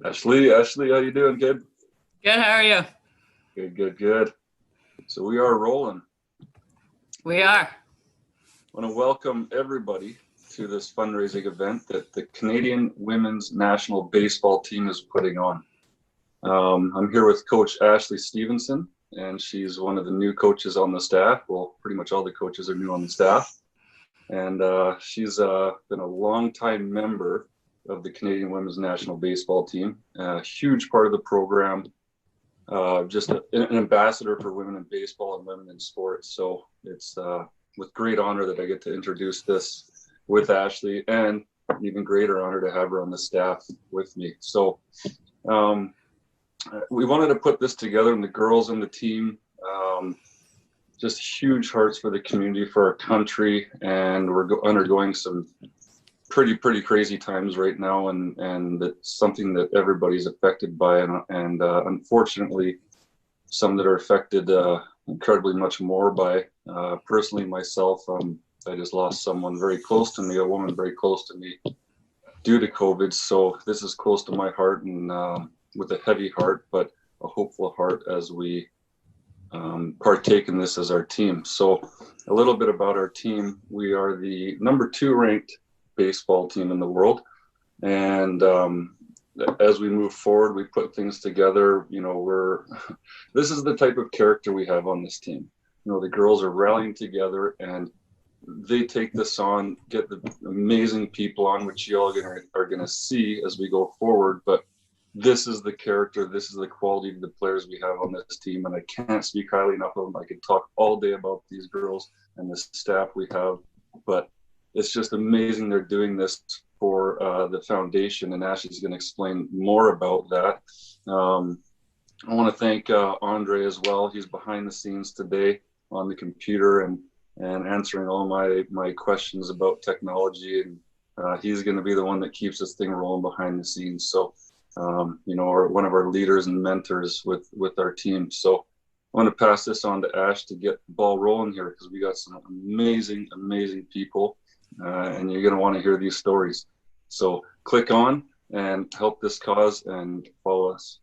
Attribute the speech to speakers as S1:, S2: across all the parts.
S1: Ashley, how you doing, kid?
S2: Good, how are you?
S1: Good. So we are rolling.
S2: We are.
S1: I want to welcome everybody to this fundraising event that the Canadian Women's National Baseball Team is putting on. I'm here with Coach Ashley Stevenson, and she's one of the new coaches on the staff. Well, pretty much all the coaches are new on the staff. And she's been a longtime member of the Canadian Women's National Baseball Team, a huge part of the program, just an ambassador for women in baseball and women in sports. So it's with great honor that I get to introduce this with Ashley, and an even greater honor to have her on the staff with me. So we wanted to put this together, and the girls in the team, just huge hearts for the community, for our country, and we're undergoing some pretty crazy times right now, and it's something that everybody's affected by, and unfortunately some that are affected incredibly much more by. Personally, myself, I just lost someone very close to me, a woman very close to me, due to COVID. So this is close to my heart, and with a heavy heart but a hopeful heart as we partake in this as our team. So a little bit about our team. We are the number 2 ranked baseball team in the world, and as we move forward, we put things together. This is the type of character we have on this team. The girls are rallying together, and they take this on, get the amazing people on, which you all are going to see as we go forward. But this is the character, this is the quality of the players we have on this team, and I can't speak highly enough of them. I could talk all day about these girls and the staff we have, but it's just amazing they're doing this for the foundation, and Ashley's going to explain more about that. I want to thank Andre as well. He's behind the scenes today on the computer and answering all my questions about technology, and he's going to be the one that keeps this thing rolling behind the scenes. So one of our leaders and mentors with our team. So I want to pass this on to Ash to get the ball rolling here, because we got some amazing people, and you're going to want to hear these stories. So click on and help this cause and follow us.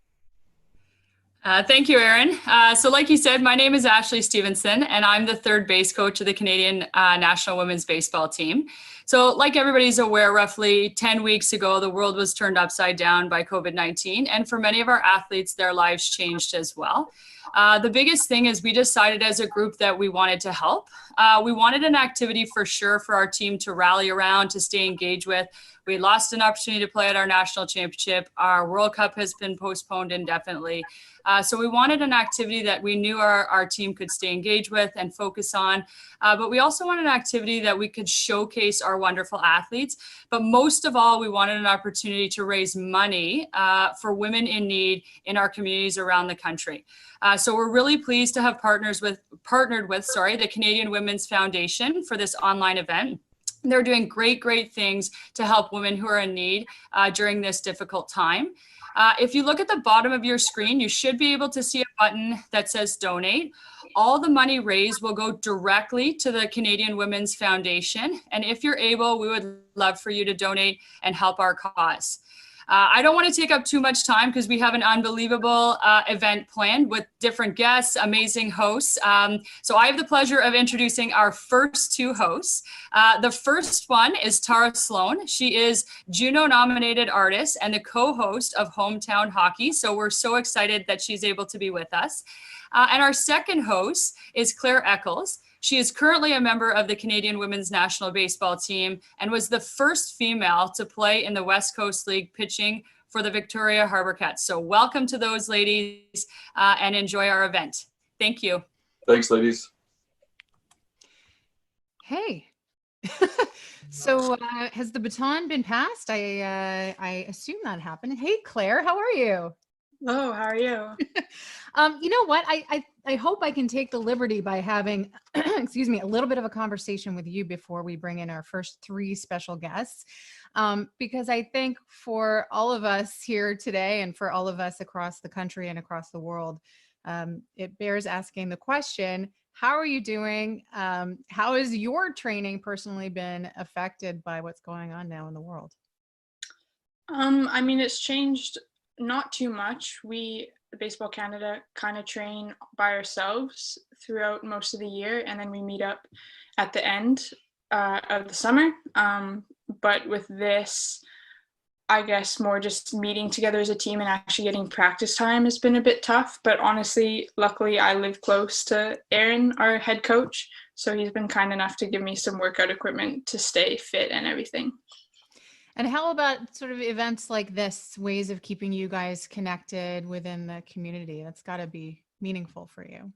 S2: Thank you, Aaron. So like you said, my name is Ashley Stevenson, and I'm the third base coach of the Canadian National Women's Baseball Team. So like everybody's aware, roughly 10 weeks ago, the world was turned upside down by COVID-19. And for many of our athletes, their lives changed as well. The biggest thing is we decided as a group that we wanted to help. We wanted an activity for sure for our team to rally around, to stay engaged with. We lost an opportunity to play at our national championship. Our World Cup has been postponed indefinitely. So we wanted an activity that we knew our team could stay engaged with and focus on. But we also wanted an activity that we could showcase our wonderful athletes. But most of all, we wanted an opportunity to raise money for women in need in our communities around the country. So we're really pleased to have partnered with the Canadian Women's Foundation for this online event. They're doing great things to help women who are in need during this difficult time. If you look at the bottom of your screen, you should be able to see a button that says donate. All the money raised will go directly to the Canadian Women's Foundation. And if you're able, we would love for you to donate and help our cause. I don't want to take up too much time because we have an unbelievable event planned with different guests, amazing hosts. So I have the pleasure of introducing our first 2 hosts. The first one is Tareq Sloane. She is Juno-nominated artist and the co-host of Hometown Hockey. So we're so excited that she's able to be with us. And our second host is Claire Eccles. She is currently a member of the Canadian Women's National Baseball Team and was the first female to play in the West Coast League pitching for the Victoria Harbour Cats. So welcome to those ladies and enjoy our event. Thank you.
S1: Thanks, ladies.
S3: Hey. So has the baton been passed? I assume that happened. Hey, Claire, how are you?
S4: Hello, how are you?
S3: You know what? I hope I can take the liberty by having, excuse me, a little bit of a conversation with you before we bring in our first 3 special guests. Because I think for all of us here today and for all of us across the country and across the world, it bears asking the question, how are you doing? How has your training personally been affected by what's going on now in the world?
S4: I mean, it's changed not too much. We, Baseball Canada, kind of train by ourselves throughout most of the year, and then we meet up at the end of the summer. But with this, I guess more just meeting together as a team and actually getting practice time has been a bit tough. But honestly, luckily, I live close to Aaron, our head coach, so he's been kind enough to give me some workout equipment to stay fit and everything.
S3: And how about sort of events like this, ways of keeping you guys connected within the community? That's got to be meaningful for you.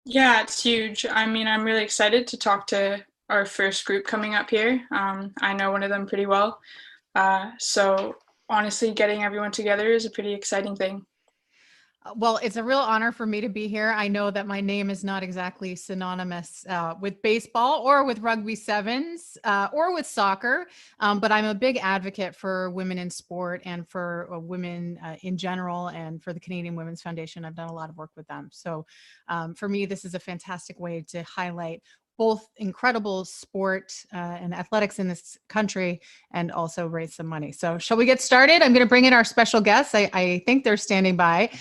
S4: Yeah, it's huge. I mean, I'm really excited to talk to our first group coming up here. I know one of them pretty well. So honestly, getting everyone together is a pretty exciting thing.
S3: Well, it's a real honor for me to be here. I know that my name is not exactly synonymous with baseball or with rugby sevens or with soccer, but I'm a big advocate for women in sport and for women in general, and for the Canadian Women's Foundation. I've done a lot of work with them. So for me, this is a fantastic way to highlight both incredible sport and athletics in this country, and also raise some money. So shall we get started? I'm going to bring in our special guests. I think they're standing by.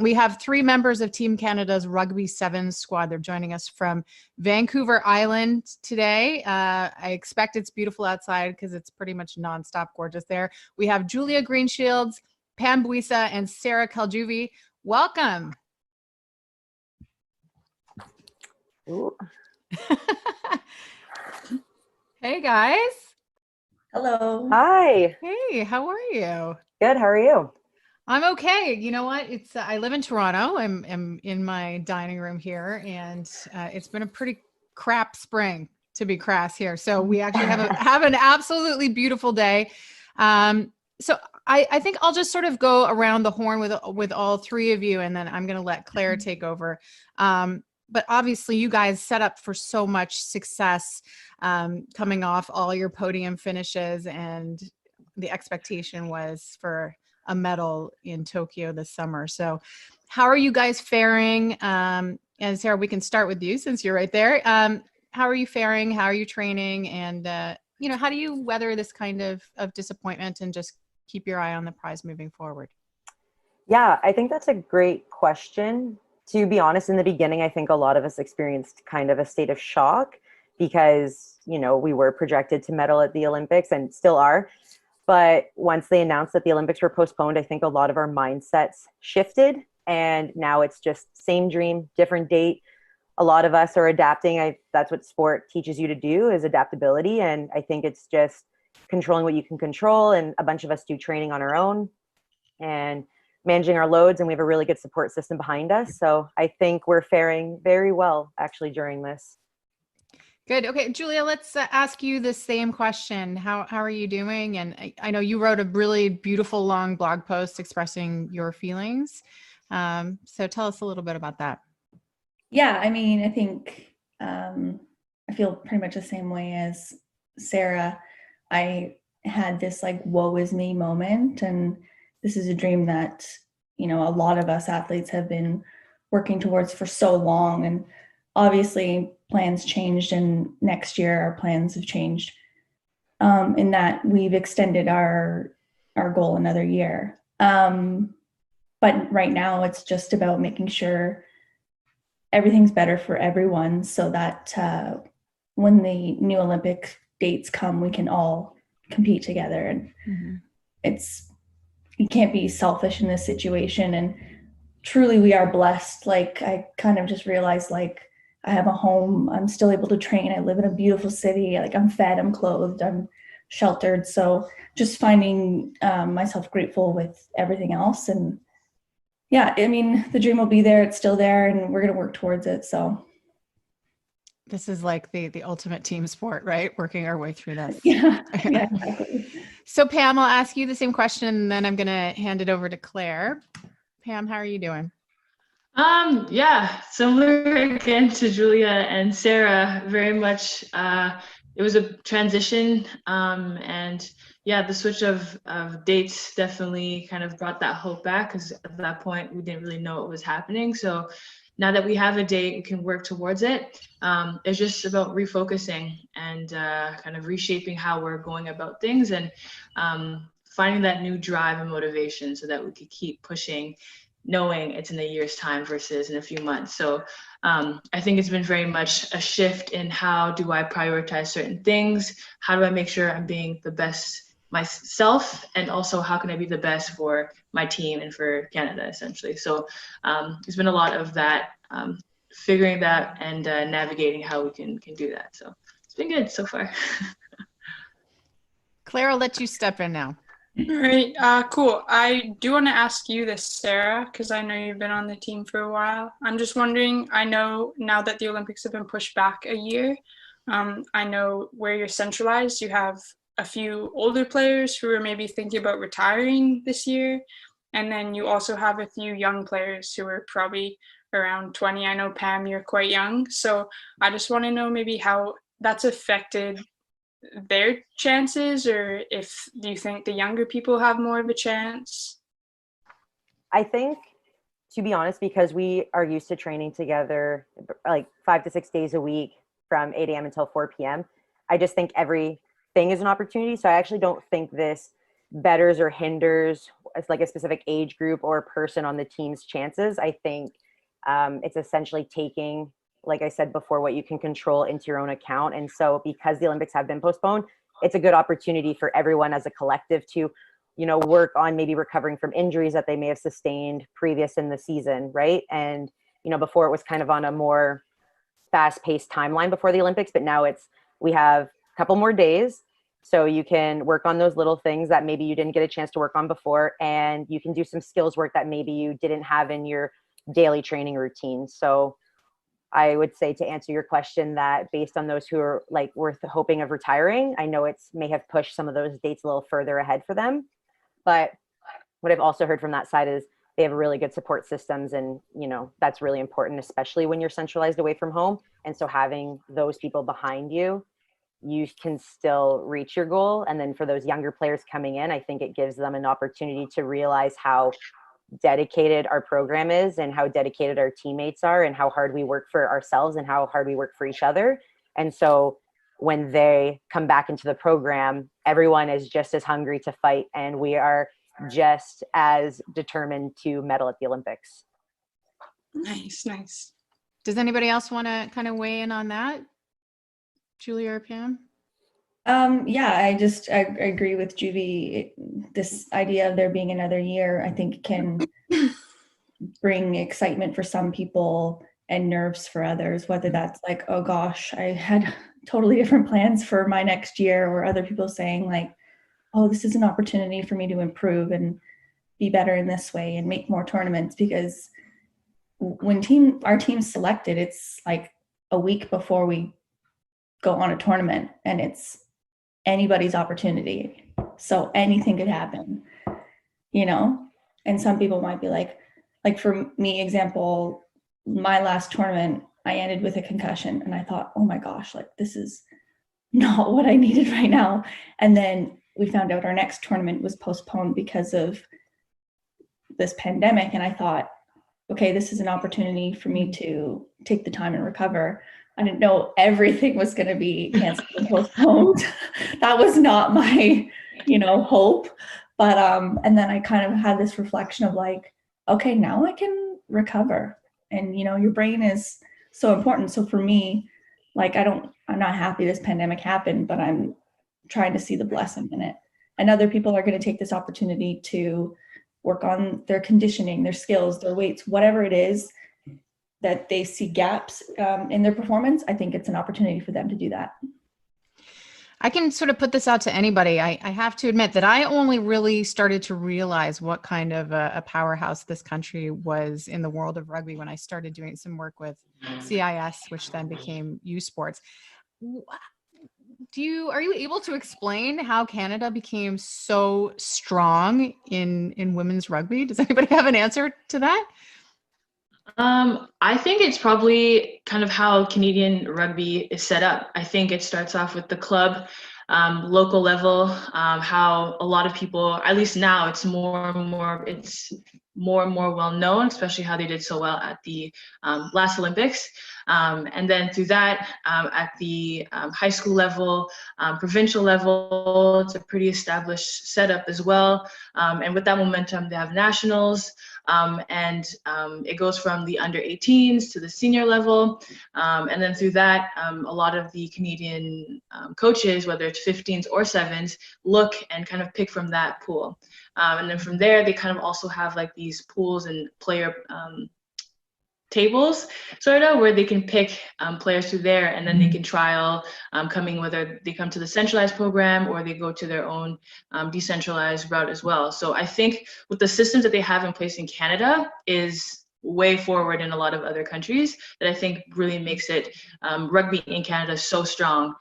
S3: We have 3 members of Team Canada's Rugby Sevens squad. They're joining us from Vancouver Island today. I expect it's beautiful outside because it's pretty much nonstop gorgeous there. We have Julia Greenshields, Pam Buisa, and Sarah Kaljuvi. Welcome.
S5: Ooh.
S3: Hey guys.
S6: Hello.
S5: Hi.
S3: Hey, how are you?
S5: Good. How are you?
S3: I'm okay. You know what? It's I live in Toronto. I'm in my dining room here, and it's been a pretty crap spring, to be crass here. So we actually have an absolutely beautiful day. So I think I'll just sort of go around the horn with all 3 of you, and then I'm going to let Claire take over. But obviously you guys set up for so much success, coming off all your podium finishes, and the expectation was for a medal in Tokyo this summer. So how are you guys faring? And Sarah, we can start with you since you're right there. How are you faring? How are you training? And, how do you weather this kind of disappointment and just keep your eye on the prize moving forward?
S5: Yeah, I think that's a great question. To be honest, in the beginning, I think a lot of us experienced kind of a state of shock because, we were projected to medal at the Olympics and still are. But once they announced that the Olympics were postponed, I think a lot of our mindsets shifted. And now it's just same dream, different date. A lot of us are adapting. That's what sport teaches you to do, is adaptability. And I think it's just controlling what you can control. And a bunch of us do training on our own and managing our loads. And we have a really good support system behind us. So I think we're faring very well actually during this.
S3: Good. Okay, Julia, let's ask you the same question. How are you doing? And I know you wrote a really beautiful long blog post expressing your feelings. So tell us a little bit about that.
S6: Yeah, I mean, I think I feel pretty much the same way as Sarah. I had this woe is me moment, and this is a dream that, a lot of us athletes have been working towards for so long. And obviously plans changed, and next year our plans have changed in that we've extended our goal another year. But right now it's just about making sure everything's better for everyone, so that when the new Olympic dates come, we can all compete together. And you can't be selfish in this situation. And truly we are blessed. I kind of just realized I have a home. I'm still able to train. I live in a beautiful city. I'm fed, I'm clothed, I'm sheltered. So just finding myself grateful with everything else. And yeah, I mean, the dream will be there. It's still there, and we're going to work towards it. So
S3: this is like the ultimate team sport, right? Working our way through this.
S6: Yeah, exactly.
S3: So Pam, I'll ask you the same question, and then I'm going to hand it over to Claire. Pam, how are you doing?
S7: Yeah, similar again to Julia and Sarah, very much. It was a transition, and yeah, the switch of dates definitely kind of brought that hope back, because at that point we didn't really know what was happening. So now that we have a date, we can work towards it. It's just about refocusing and kind of reshaping how we're going about things, and finding that new drive and motivation so that we could keep pushing, knowing it's in a year's time versus in a few months. So I think it's been very much a shift in how do I prioritize certain things? How do I make sure I'm being the best myself? And also how can I be the best for my team and for Canada, essentially? So there's been a lot of that, figuring that and navigating how we can do that. So it's been good so far.
S3: Claire, I'll let you step in now.
S4: All right, cool. I do want to ask you this, Sarah, because I know you've been on the team for a while. I'm just wondering, I know now that the Olympics have been pushed back a year, I know where you're centralized, you have a few older players who are maybe thinking about retiring this year. And then you also have a few young players who are probably around 20. I know, Pam, you're quite young. So I just want to know maybe how that's affected their chances, or if do you think the younger people have more of a chance?
S5: I think, to be honest, because we are used to training together like 5 to 6 days a week from 8 a.m. until 4 p.m., I just think everything is an opportunity. So I actually don't think this betters or hinders like a specific age group or person on the team's chances. I think it's essentially taking, like I said before, what you can control into your own account. And so because the Olympics have been postponed, it's a good opportunity for everyone as a collective to, work on maybe recovering from injuries that they may have sustained previous in the season, right? And, before it was kind of on a more fast-paced timeline before the Olympics, but now we have a couple more days. So you can work on those little things that maybe you didn't get a chance to work on before, and you can do some skills work that maybe you didn't have in your daily training routine. So I would say, to answer your question, that based on those who are worth hoping of retiring, I know it's may have pushed some of those dates a little further ahead for them. But what I've also heard from that side is they have really good support systems, and that's really important, especially when you're centralized away from home. And so having those people behind you, you can still reach your goal. And then for those younger players coming in, I think it gives them an opportunity to realize how dedicated our program is and how dedicated our teammates are and how hard we work for ourselves and how hard we work for each other. And so when they come back into the program, everyone is just as hungry to fight, and we are just as determined to medal at the Olympics.
S4: Nice.
S3: Does anybody else want to kind of weigh in on that? Julia or Pam?
S6: Yeah, I agree with Juvie. This idea of there being another year, I think, can bring excitement for some people and nerves for others, whether that's like, oh gosh, I had totally different plans for my next year, or other people saying like, oh, this is an opportunity for me to improve and be better in this way and make more tournaments. Because when our team's selected, it's like a week before we go on a tournament, and it's anybody's opportunity. So anything could happen, and some people might be like for me, example, my last tournament, I ended with a concussion, and I thought, oh my gosh, this is not what I needed right now. And then we found out our next tournament was postponed because of this pandemic. And I thought, okay, this is an opportunity for me to take the time and recover. I didn't know everything was going to be canceled and postponed. That was not my, hope. But, and then I kind of had this reflection of like, okay, now I can recover. And, your brain is so important. So for me, I'm not happy this pandemic happened, but I'm trying to see the blessing in it. And other people are going to take this opportunity to work on their conditioning, their skills, their weights, whatever it is that they see gaps in their performance. I think it's an opportunity for them to do that.
S3: I can sort of put this out to anybody. I have to admit that I only really started to realize what kind of a powerhouse this country was in the world of rugby when I started doing some work with CIS, which then became U Sports. Are you able to explain how Canada became so strong in women's rugby? Does anybody have an answer to that?
S7: I think it's probably kind of how Canadian rugby is set up. I think it starts off with the club, local level, how a lot of people, at least now, it's more and more, it's more and more well known, especially how they did so well at the last Olympics. And then through that, at the high school level, provincial level, it's a pretty established setup as well. And with that momentum, they have nationals, and it goes from the under 18s to the senior level. And then through that, a lot of the Canadian coaches, whether it's 15s or 7s, look and kind of pick from that pool. And then from there, they kind of also have like these pools and player tables, sort of, where they can pick players through there, and then they can trial coming, whether they come to the centralized program or they go to their own decentralized route as well. So I think with the systems that they have in place in Canada is way forward in a lot of other countries, that I think really makes it rugby in Canada so strong,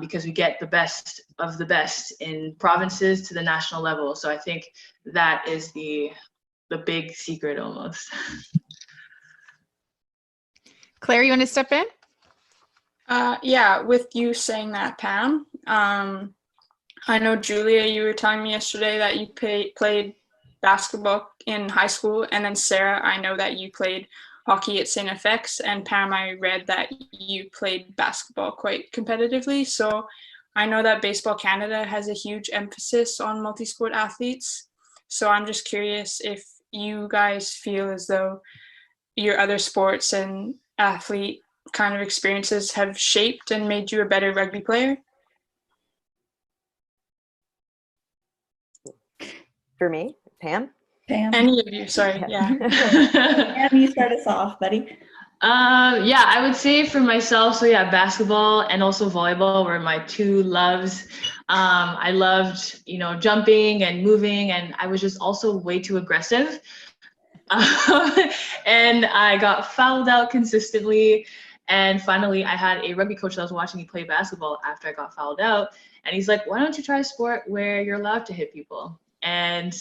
S7: because we get the best of the best in provinces to the national level. So I think that is the big secret almost.
S3: Claire, you want to step in?
S4: Yeah, with you saying that, Pam, I know, Julia, you were telling me yesterday that you played basketball in high school, and then Sarah, I know that you played hockey at St. FX, and Pam, I read that you played basketball quite competitively. So I know that Baseball Canada has a huge emphasis on multi-sport athletes. So I'm just curious if you guys feel as though your other sports and athlete kind of experiences have shaped and made you a better rugby player?
S5: For me, Pam?
S6: Pam.
S4: Any of you, sorry, yeah.
S6: Pam, you start us off, buddy.
S7: Yeah, I would say for myself, so yeah, basketball and also volleyball were my two loves. I loved, jumping and moving, and I was just also way too aggressive. And I got fouled out consistently. And finally, I had a rugby coach that was watching me play basketball after I got fouled out. And he's like, why don't you try a sport where you're allowed to hit people? And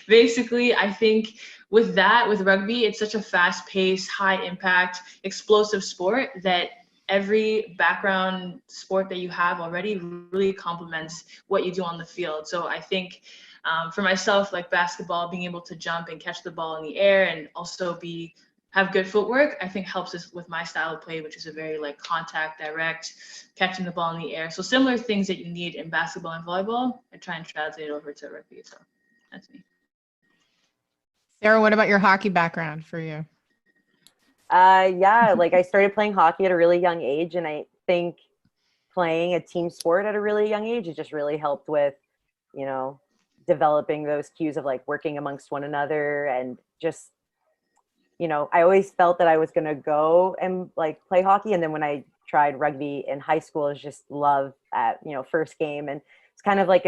S7: basically, I think with rugby, it's such a fast-paced, high-impact, explosive sport that every background sport that you have already really complements what you do on the field. So I think for myself, like basketball, being able to jump and catch the ball in the air and also have good footwork, I think helps us with my style of play, which is a very like contact, direct, catching the ball in the air. So similar things that you need in basketball and volleyball, I try and translate over to rugby. So that's me.
S3: Sarah, what about your hockey background for you?
S5: Yeah, like I started playing hockey at a really young age, and I think playing a team sport at a really young age, it just really helped with, developing those cues of like working amongst one another, and just, I always felt that I was going to go and like play hockey. And then when I tried rugby in high school, it was just love at, first game. And it's kind of like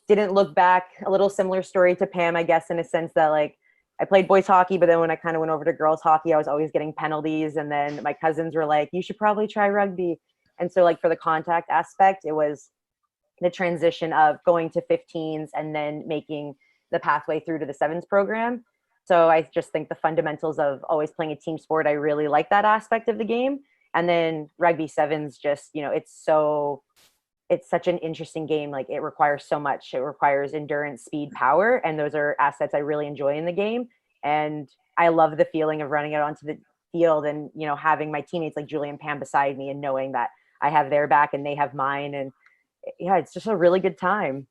S5: didn't look back, a little similar story to Pam, I guess, in a sense that like I played boys hockey, but then when I kind of went over to girls hockey, I was always getting penalties. And then my cousins were like, you should probably try rugby. And so like for the contact aspect, it was the transition of going to 15s and then making the pathway through to the 7s program. So I just think the fundamentals of always playing a team sport, I really like that aspect of the game. And then rugby 7s, just, it's such an interesting game. Like it requires so much. It requires endurance, speed, power. And those are assets I really enjoy in the game. And I love the feeling of running out onto the field and, having my teammates like Julie and Pam beside me and knowing that I have their back and they have mine. And yeah, it's just a really good time.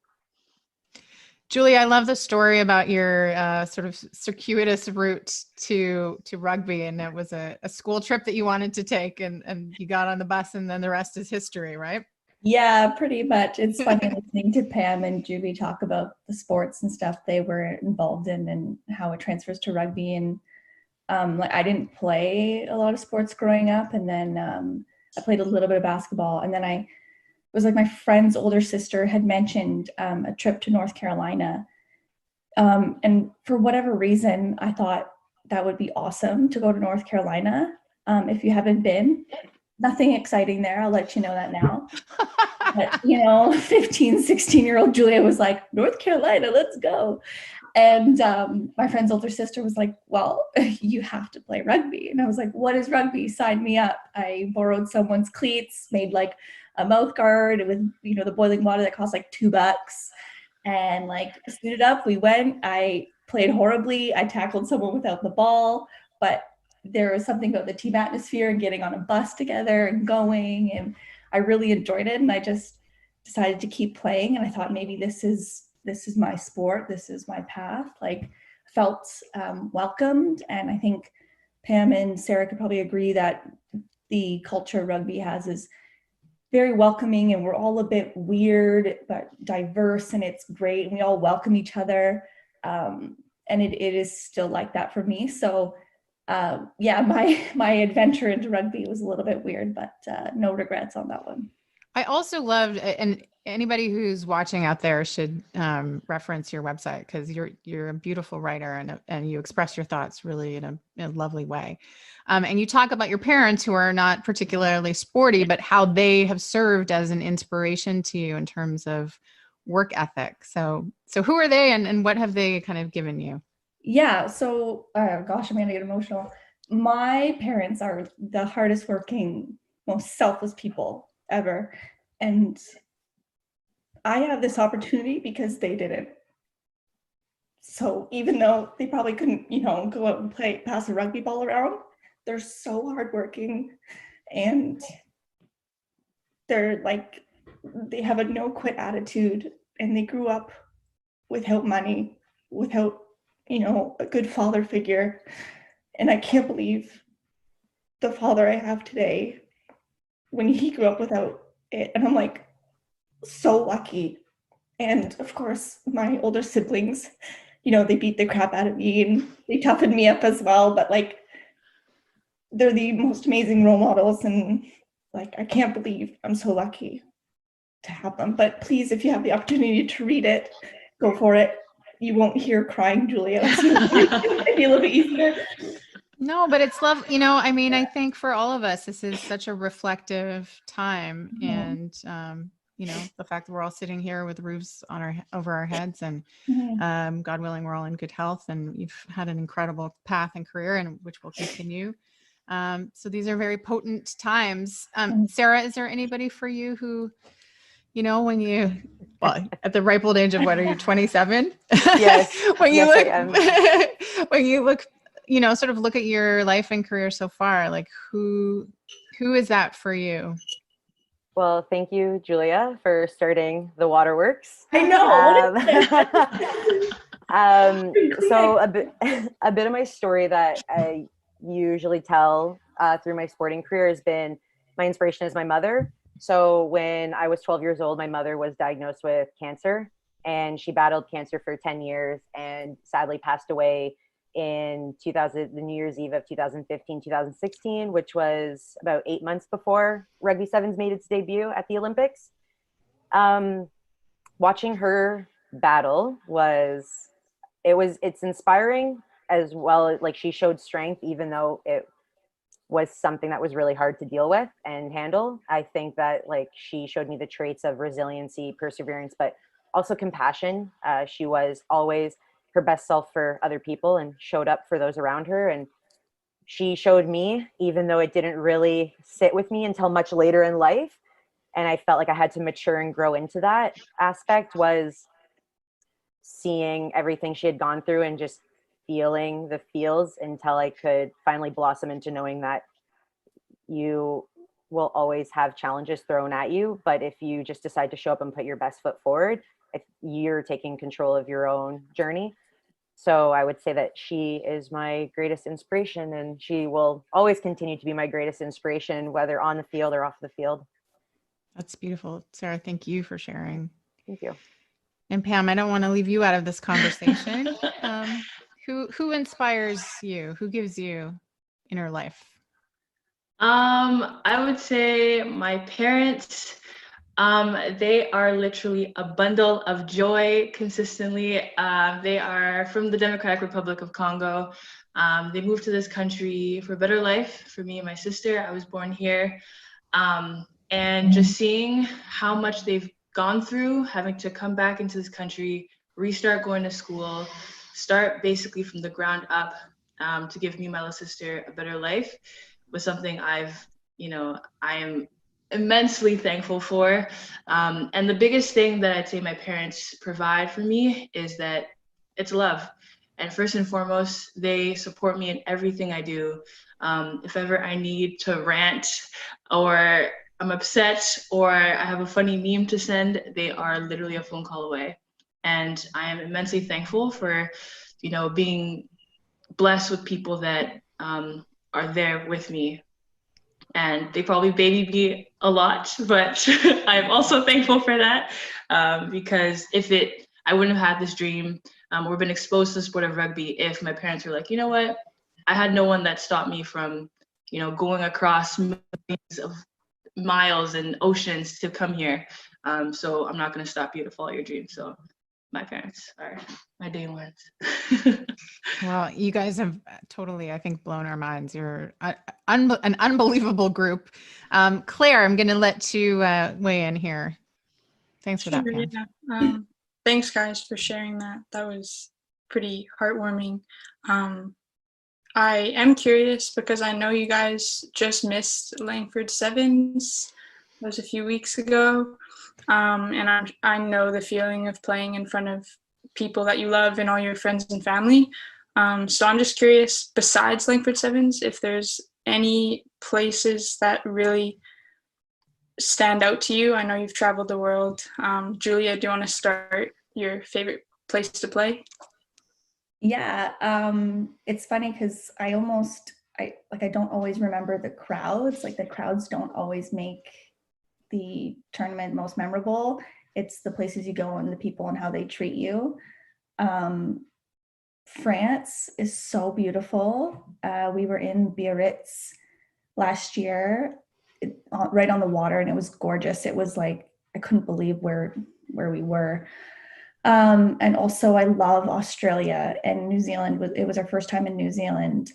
S3: Julie, I love the story about your sort of circuitous route to rugby, and it was a school trip that you wanted to take, and you got on the bus, and then the rest is history, right?
S6: Yeah, pretty much. It's funny listening to Pam and Julie talk about the sports and stuff they were involved in and how it transfers to rugby. And like I didn't play a lot of sports growing up, and then I played a little bit of basketball, and then it was like my friend's older sister had mentioned a trip to North Carolina. And for whatever reason, I thought that would be awesome to go to North Carolina. If you haven't been, nothing exciting there. I'll let you know that now. But, 15, 16-year-old Julia was like, North Carolina, let's go. And my friend's older sister was like, well, you have to play rugby. And I was like, what is rugby? Sign me up. I borrowed someone's cleats, made like a mouth guard with, the boiling water that cost like $2. And like suited up, we went. I played horribly. I tackled someone without the ball, but there was something about the team atmosphere and getting on a bus together and going, and I really enjoyed it. And I just decided to keep playing. And I thought maybe this is my sport. This is my path. Like, felt welcomed. And I think Pam and Sarah could probably agree that the culture rugby has is very welcoming, and we're all a bit weird but diverse, and it's great, and we all welcome each other, and it is still like that for me. So yeah, my adventure into rugby was a little bit weird, but no regrets on that one.
S3: I also loved, and anybody who's watching out there should reference your website, because you're a beautiful writer, and you express your thoughts really in a lovely way. And you talk about your parents, who are not particularly sporty, but how they have served as an inspiration to you in terms of work ethic. So who are they, and what have they kind of given you?
S6: Yeah, so gosh, I'm gonna get emotional. My parents are the hardest working, most selfless people ever, and I have this opportunity because they didn't. So even though they probably couldn't, go out and pass a rugby ball around, they're so hardworking, and they're like, they have a no quit attitude, and they grew up without money, without, a good father figure. And I can't believe the father I have today, when he grew up without it. And I'm like, so lucky. And of course, my older siblings, they beat the crap out of me, and they toughened me up as well. But like, they're the most amazing role models. And like, I can't believe I'm so lucky to have them. But please, if you have the opportunity to read it, go for it. You won't hear crying, Julia. It'd be a little bit easier.
S3: No, but it's love. I think for all of us, this is such a reflective time. And, the fact that we're all sitting here with roofs over our heads, and God willing, we're all in good health, and you've had an incredible path and career, and which will continue. So these are very potent times. Sarah, is there anybody for you who, when you, at the ripe old age of, what are you, 27?
S5: Yes.
S3: when you
S5: yes,
S3: look,
S5: I am.
S3: when you look, sort of look at your life and career so far, like who is that for you?
S5: Well, thank you, Julia, for starting the waterworks.
S6: I know.
S5: So a bit of my story that I usually tell through my sporting career has been, my inspiration is my mother. So when I was 12 years old, my mother was diagnosed with cancer, and she battled cancer for 10 years and sadly passed away in the New Year's Eve of 2015, 2016, which was about 8 months before Rugby Sevens made its debut at the Olympics. Watching her battle it's inspiring as well. Like, she showed strength, even though it was something that was really hard to deal with and handle. I think that, like, she showed me the traits of resiliency, perseverance, but also compassion. She was always her best self for other people and showed up for those around her. And she showed me, even though it didn't really sit with me until much later in life, and I felt like I had to mature and grow into that aspect, was seeing everything she had gone through and just feeling the feels until I could finally blossom into knowing that you will always have challenges thrown at you. But if you just decide to show up and put your best foot forward, if you're taking control of your own journey. So I would say that she is my greatest inspiration, and she will always continue to be my greatest inspiration, whether on the field or off the field.
S3: That's beautiful. Sarah, thank you for sharing.
S5: Thank you.
S3: And Pam, I don't want to leave you out of this conversation. Who inspires you? Who gives you inner life?
S7: I would say my parents. They are literally a bundle of joy consistently. They are from the Democratic Republic of Congo. They moved to this country for a better life for me and my sister. I was born here. And just seeing how much they've gone through, having to come back into this country, restart going to school, start basically from the ground up to give me, my little sister, a better life, was something I am immensely thankful for. And the biggest thing that I'd say my parents provide for me is that it's love. And first and foremost, they support me in everything I do. If ever I need to rant, or I'm upset, or I have a funny meme to send, they are literally a phone call away. And I am immensely thankful for, being blessed with people that are there with me. And they probably baby me a lot, but I'm also thankful for that, because I wouldn't have had this dream or been exposed to the sport of rugby if my parents were like, you know what, I had no one that stopped me from, going across millions of miles and oceans to come here. So I'm not going to stop you to follow your dreams. So my parents are my day ones.
S3: Well, you guys have totally, I think, blown our minds. You're an unbelievable group. Claire, I'm going to let you weigh in here. Thanks for that, Pam.
S4: Yeah. Thanks, guys, for sharing that. That was pretty heartwarming. I am curious because I know you guys just missed Langford Sevens. That was a few weeks ago. And I know the feeling of playing in front of people that you love and all your friends and family. So I'm just curious, besides Langford Sevens, if there's any places that really stand out to you. I know you've traveled the world. Julia, do you want to start your favorite place to play?
S6: Yeah, it's funny because I don't always remember the crowds. Like, the crowds don't always make the tournament most memorable. It's the places you go and the people and how they treat you. France is so beautiful. We were in Biarritz last year, right on the water, and it was gorgeous. It was like, I couldn't believe where we were. And also I love Australia and New Zealand. It was our first time in New Zealand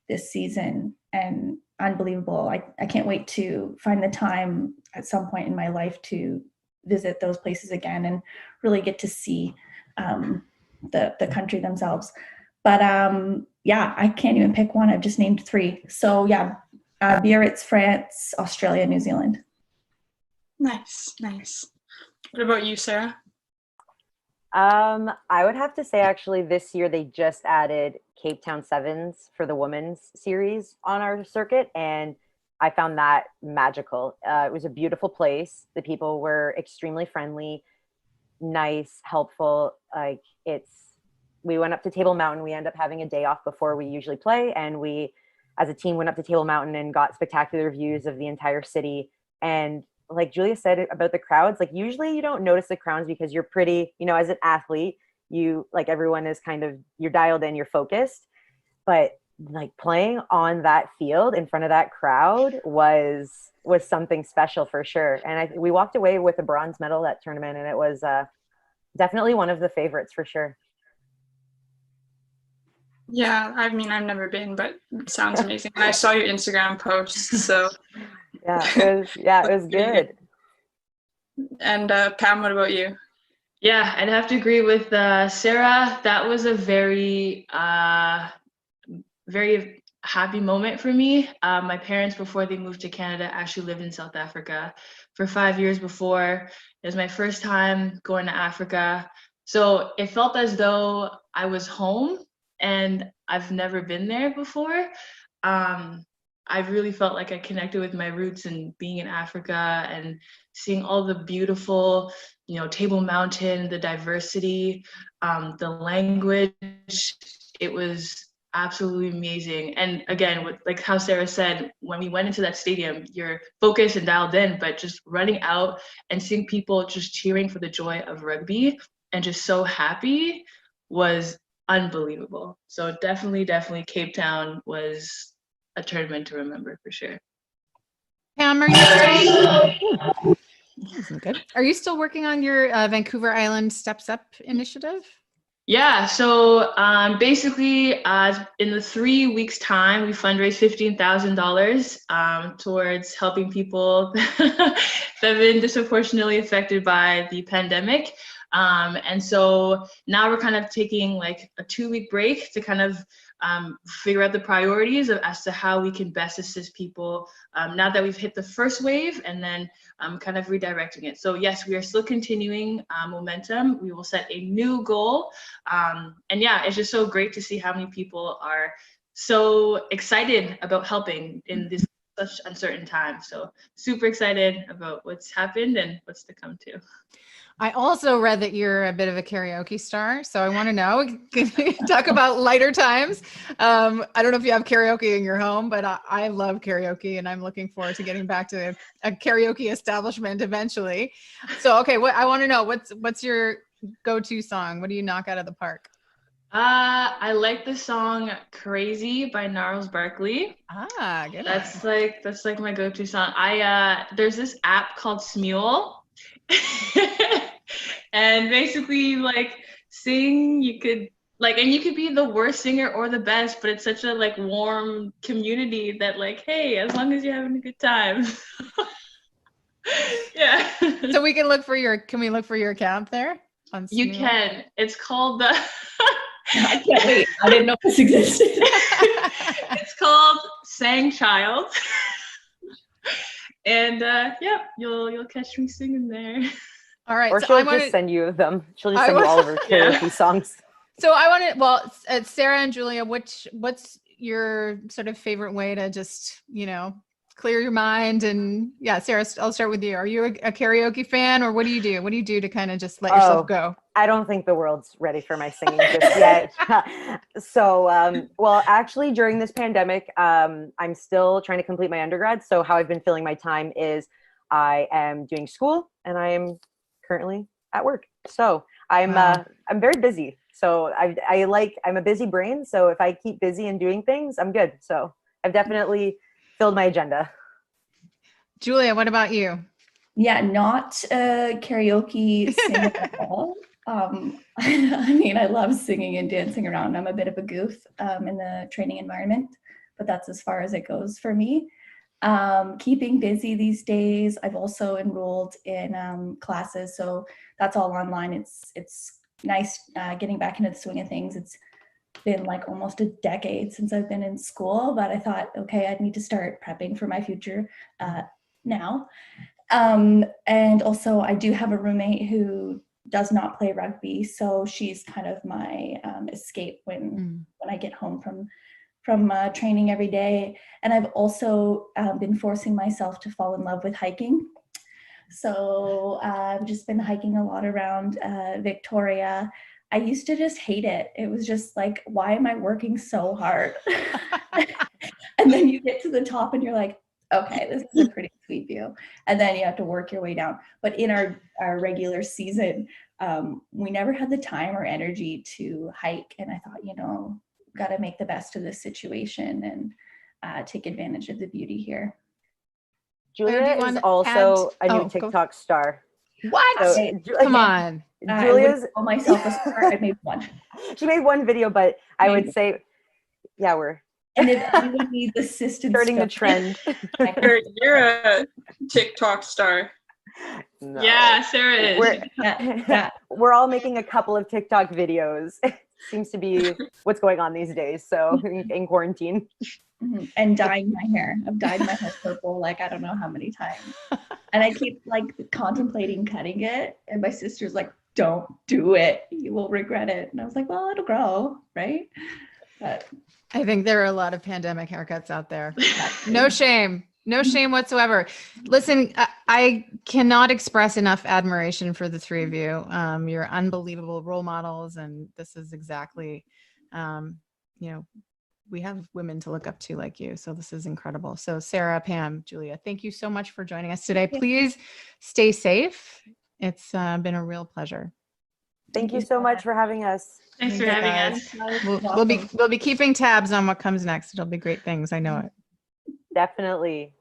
S6: this season, and unbelievable. I can't wait to find the time at some point in my life to visit those places again and really get to see the country themselves. But yeah, I can't even pick one. I've just named three. So yeah, Biarritz, France, Australia, New Zealand.
S4: Nice. What about you, Sarah?
S5: I would have to say, actually, this year they just added Cape Town Sevens for the women's series on our circuit, and I found that magical. It was a beautiful place. The people were extremely friendly, nice, helpful. We went up to Table Mountain. We ended up having a day off before we usually play, and we, as a team, went up to Table Mountain and got spectacular views of the entire city. And like Julia said about the crowds, like, usually you don't notice the crowds because you're pretty, as an athlete, everyone is you're dialed in, you're focused. But like, playing on that field in front of that crowd was something special for sure. And we walked away with a bronze medal that tournament, and it was definitely one of the favorites for sure.
S4: Yeah, I mean, I've never been, but it sounds amazing. And I saw your Instagram posts, so.
S5: It was good.
S4: And Pam, what about you?
S7: Yeah, I'd have to agree with Sarah. That was a very, very happy moment for me. My parents, before they moved to Canada, actually lived in South Africa for 5 years before. It was my first time going to Africa. So it felt as though I was home, and I've never been there before. I really felt like I connected with my roots and being in Africa and seeing all the beautiful, Table Mountain, the diversity, the language. It was absolutely amazing. And again, with like how Sarah said, when we went into that stadium, you're focused and dialed in, but just running out and seeing people just cheering for the joy of rugby and just so happy was unbelievable. So definitely Cape Town was a tournament to remember for sure.
S3: Pam, are you still working on your Vancouver Island Steps Up initiative?
S7: Yeah, so basically in the 3 weeks time, we fundraised $15,000 towards helping people that have been disproportionately affected by the pandemic. And so now we're kind of taking like a 2-week break to kind of figure out the priorities as to how we can best assist people now that we've hit the first wave, and then kind of redirecting it. So yes, we are still continuing momentum. We will set a new goal. And yeah, it's just so great to see how many people are so excited about helping in this such uncertain time. So super excited about what's happened and what's to come too.
S3: I also read that you're a bit of a karaoke star. So I want to know, can you talk about lighter times? I don't know if you have karaoke in your home, but I love karaoke, and I'm looking forward to getting back to a karaoke establishment eventually. So, okay, what I want to know, what's your go-to song? What do you knock out of the park?
S7: I like the song "Crazy" by Gnarls Barkley.
S3: Ah, good.
S7: That's like my go-to song. There's this app called Smule. And basically like sing, you could like, and you could be the worst singer or the best, but it's such a like warm community that like, hey, as long as you're having a good time. Yeah.
S3: So we can look for your account there on Smule?
S7: You can. It's called the
S6: I can't wait. I didn't know this existed.
S7: it's called Sang Child. And yeah, you'll catch me singing there.
S3: All right.
S5: Or
S3: so
S5: she'll just send you them. She'll just send you all of her karaoke songs.
S3: So I want to, well, Sarah and Julia, what's your sort of favorite way to just, clear your mind? And yeah, Sarah, I'll start with you. Are you a karaoke fan, or what do you do? What do you do to kind of just let yourself go?
S5: I don't think the world's ready for my singing just yet. So, well, actually during this pandemic, I'm still trying to complete my undergrad. So how I've been filling my time is I am doing school and I am currently at work. So I'm very busy. So I'm a busy brain. So if I keep busy and doing things, I'm good. So I've definitely filled my agenda.
S3: Julia, what about you?
S6: Yeah, not a karaoke singer at all. I mean, I love singing and dancing around. I'm a bit of a goof in the training environment, but that's as far as it goes for me. Keeping busy these days. I've also enrolled in classes, so that's all online. It's nice getting back into the swing of things. It's been like almost a decade since I've been in school, but I thought, okay, I need to start prepping for my future now. And also I do have a roommate who does not play rugby, so she's kind of my escape when I get home from training every day. And I've also been forcing myself to fall in love with hiking. So I've just been hiking a lot around Victoria. I used to just hate it. It was just like, why am I working so hard? And then you get to the top and you're like, okay, this is a pretty sweet view. And then you have to work your way down. But in our regular season, we never had the time or energy to hike. And I thought, got to make the best of this situation and take advantage of the beauty here.
S5: Julia is also a new TikTok star.
S3: What?
S5: So,
S3: Come on.
S5: Julia's
S6: call myself a star. I made one.
S5: She made one video, but I would say, yeah, we're
S6: and if anyone needs assistance
S5: starting the trend.
S4: You're a TikTok star.
S5: No.
S7: Yeah, Sarah is.
S5: We're all making a couple of TikTok videos. Seems to be what's going on these days. So in quarantine.
S6: Mm-hmm. And dyeing my hair. I've dyed my hair purple like I don't know how many times. And I keep like contemplating cutting it. And my sister's like, don't do it. You will regret it. And I was like, well, it'll grow, right? But
S3: I think there are a lot of pandemic haircuts out there. No shame. No shame whatsoever. Listen, I cannot express enough admiration for the three of you. You're unbelievable role models. And this is exactly, we have women to look up to like you. So this is incredible. So Sarah, Pam, Julia, thank you so much for joining us today. Please stay safe. It's been a real pleasure.
S5: Thank you so much for having us.
S7: Thanks for having us.
S3: We'll be keeping tabs on what comes next. It'll be great things. I know it.
S5: Definitely.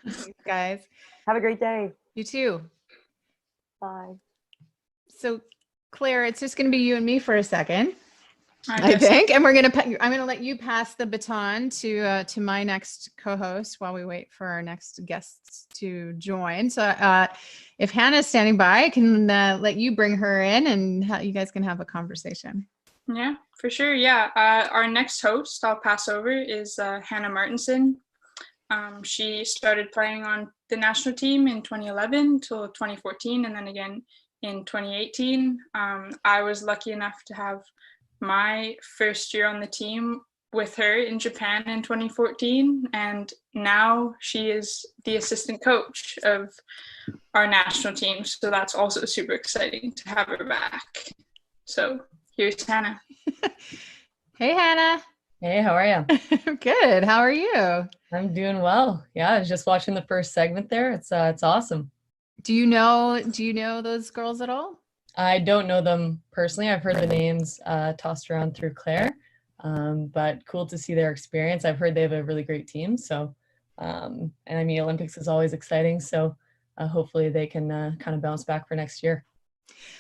S3: Thanks, guys.
S5: Have a great day.
S3: You too.
S5: Bye.
S3: So Claire, it's just going to be you and me for a second.
S4: I
S3: think, and I'm going to let you pass the baton to my next co-host while we wait for our next guests to join. So if Hannah's standing by, I can let you bring her in and you guys can have a conversation.
S4: Yeah, for sure. Yeah. Our next host I'll pass over is Hannah Martinson. She started playing on the national team in 2011 till 2014, and then again in 2018. I was lucky enough to have my first year on the team with her in Japan in 2014, and now she is the assistant coach of our national team. So that's also super exciting to have her back. So here's Hannah.
S3: Hey, Hannah.
S8: Hey, how are you?
S3: Good. How are you?
S8: I'm doing well. Yeah, I was just watching the first segment there. It's awesome.
S3: Do you know those girls at all?
S8: I don't know them personally. I've heard the names tossed around through Claire, but cool to see their experience. I've heard they have a really great team. So, and I mean, Olympics is always exciting. So hopefully they can kind of bounce back for next year.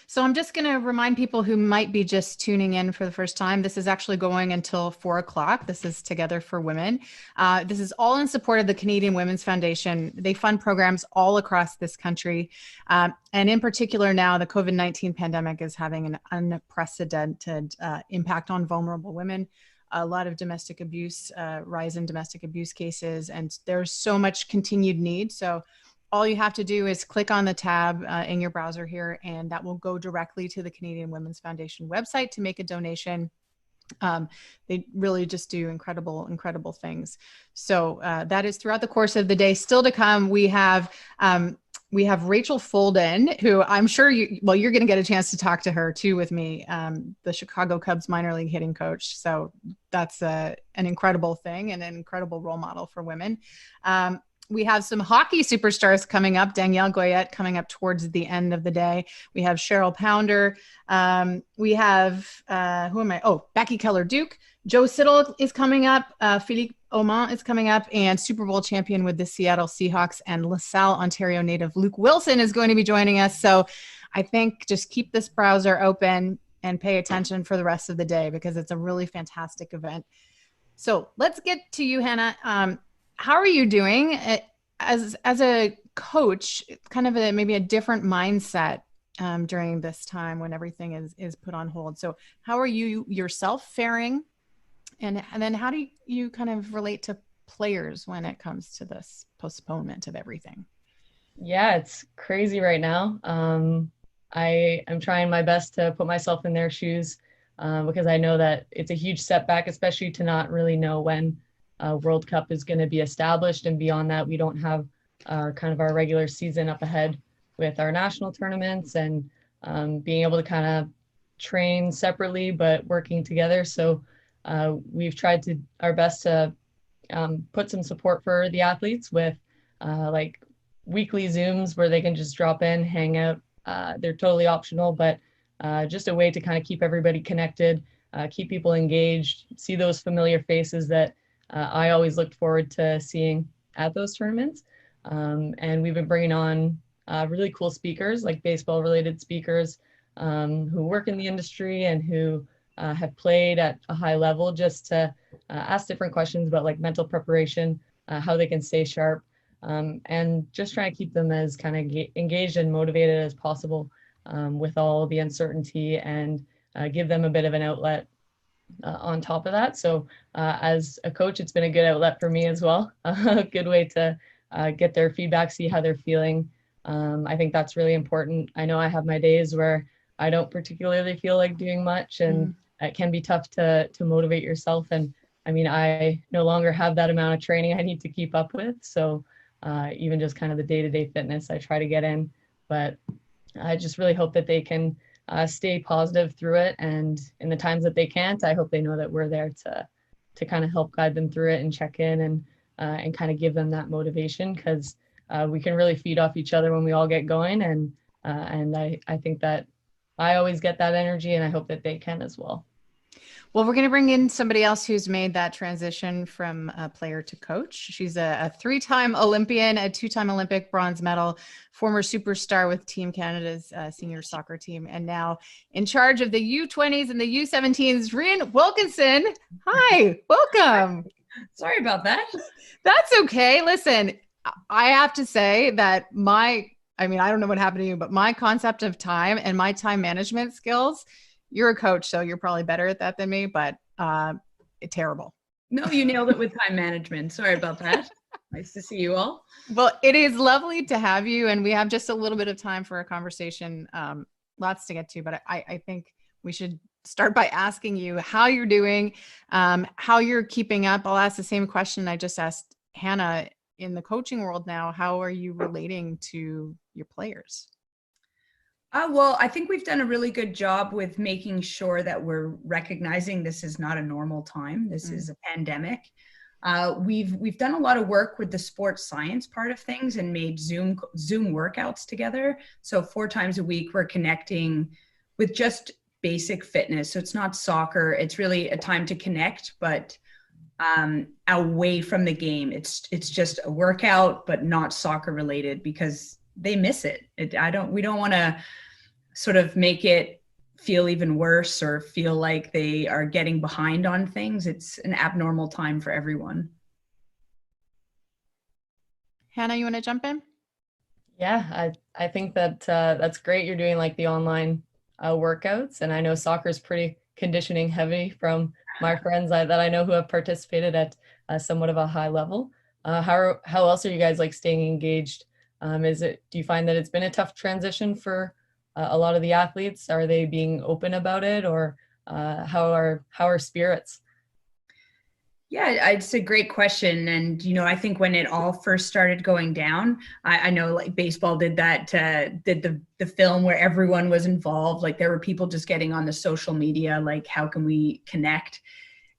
S3: So I'm just going to remind people who might be just tuning in for the first time, this is actually going until 4:00. This is Together for Women. This is all in support of the Canadian Women's Foundation. They fund programs all across this country. And in particular now, the COVID-19 pandemic is having an unprecedented impact on vulnerable women. A lot of domestic abuse, rise in domestic abuse cases, and there's so much continued need. So all you have to do is click on the tab in your browser here, and that will go directly to the Canadian Women's Foundation website to make a donation. They really just do incredible, incredible things. So that is throughout the course of the day. Still to come, we have Rachel Folden, who I'm sure you're going to get a chance to talk to her too with me, the Chicago Cubs minor league hitting coach. So that's an incredible thing and an incredible role model for women. We have some hockey superstars coming up. Danielle Goyette coming up towards the end of the day. We have Cheryl Pounder. We have, who am I? Oh, Becky Keller Duke. Joe Siddle is coming up. Philippe Aumont is coming up. And Super Bowl champion with the Seattle Seahawks and LaSalle, Ontario native Luke Wilson is going to be joining us. So I think just keep this browser open and pay attention for the rest of the day because it's a really fantastic event. So let's get to you, Hannah. How are you doing as a coach? Kind of maybe a different mindset during this time when everything is put on hold. So how are you yourself faring? And then how do you kind of relate to players when it comes to this postponement of everything?
S8: Yeah, it's crazy right now. I am trying my best to put myself in their shoes because I know that it's a huge setback, especially to not really know when World Cup is going to be established, and beyond that we don't have kind of our regular season up ahead with our national tournaments and being able to kind of train separately but working together. So we've tried to our best to put some support for the athletes with like weekly Zooms where they can just drop in, hang out. They're totally optional, but just a way to kind of keep everybody connected, keep people engaged, see those familiar faces that I always looked forward to seeing at those tournaments. And we've been bringing on really cool speakers, like baseball related speakers who work in the industry and who have played at a high level, just to ask different questions about like mental preparation, how they can stay sharp, and just trying to keep them as kind of engaged and motivated as possible with all the uncertainty, and give them a bit of an outlet on top of that. So as a coach, it's been a good outlet for me as well, a good way to get their feedback, see how they're feeling. I think that's really important. I know I have my days where I don't particularly feel like doing much, and it can be tough to motivate yourself. And I mean, I no longer have that amount of training I need to keep up with. So even just kind of the day-to-day fitness I try to get in, but I just really hope that they can stay positive through it. And in the times that they can't, I hope they know that we're there to kind of help guide them through it and check in and kind of give them that motivation, because we can really feed off each other when we all get going. And I think that I always get that energy, and I hope that they can as well.
S3: Well, we're going to bring in somebody else who's made that transition from a player to coach. She's a 3-time Olympian, a 2-time Olympic bronze medal, former superstar with Team Canada's senior soccer team, and now in charge of the U20s and the U17s, Rann Wilkinson. Hi, welcome.
S9: Sorry about that.
S3: That's okay. Listen, I have to say that I don't know what happened to you, but my concept of time and my time management skills, You're a coach, so you're probably better at that than me, but terrible.
S9: No, you nailed it with time management. Sorry about that. Nice to see you all.
S3: Well, it is lovely to have you, and we have just a little bit of time for a conversation. Lots to get to, but I think we should start by asking you how you're doing, how you're keeping up. I'll ask the same question I just asked Hannah. In the coaching world now, how are you relating to your players?
S9: Well, I think we've done a really good job with making sure that we're recognizing this is not a normal time. This is a pandemic. We've done a lot of work with the sports science part of things and made Zoom workouts together. So 4 times a week, we're connecting with just basic fitness. So it's not soccer. It's really a time to connect, but away from the game. It's just a workout, but not soccer related, because they miss it. We don't want to sort of make it feel even worse or feel like they are getting behind on things. It's an abnormal time for everyone.
S3: Hannah, you want to jump in?
S8: Yeah, I think that that's great. You're doing like the online workouts, and I know soccer is pretty conditioning heavy from my friends that I know who have participated at somewhat of a high level. How else are you guys like staying engaged? Do you find that it's been a tough transition for a lot of the athletes? Are they being open about it, or how are spirits?
S9: Yeah, it's a great question. And, I think when it all first started going down, I know like baseball did that, did the film where everyone was involved. Like there were people just getting on the social media, like, how can we connect?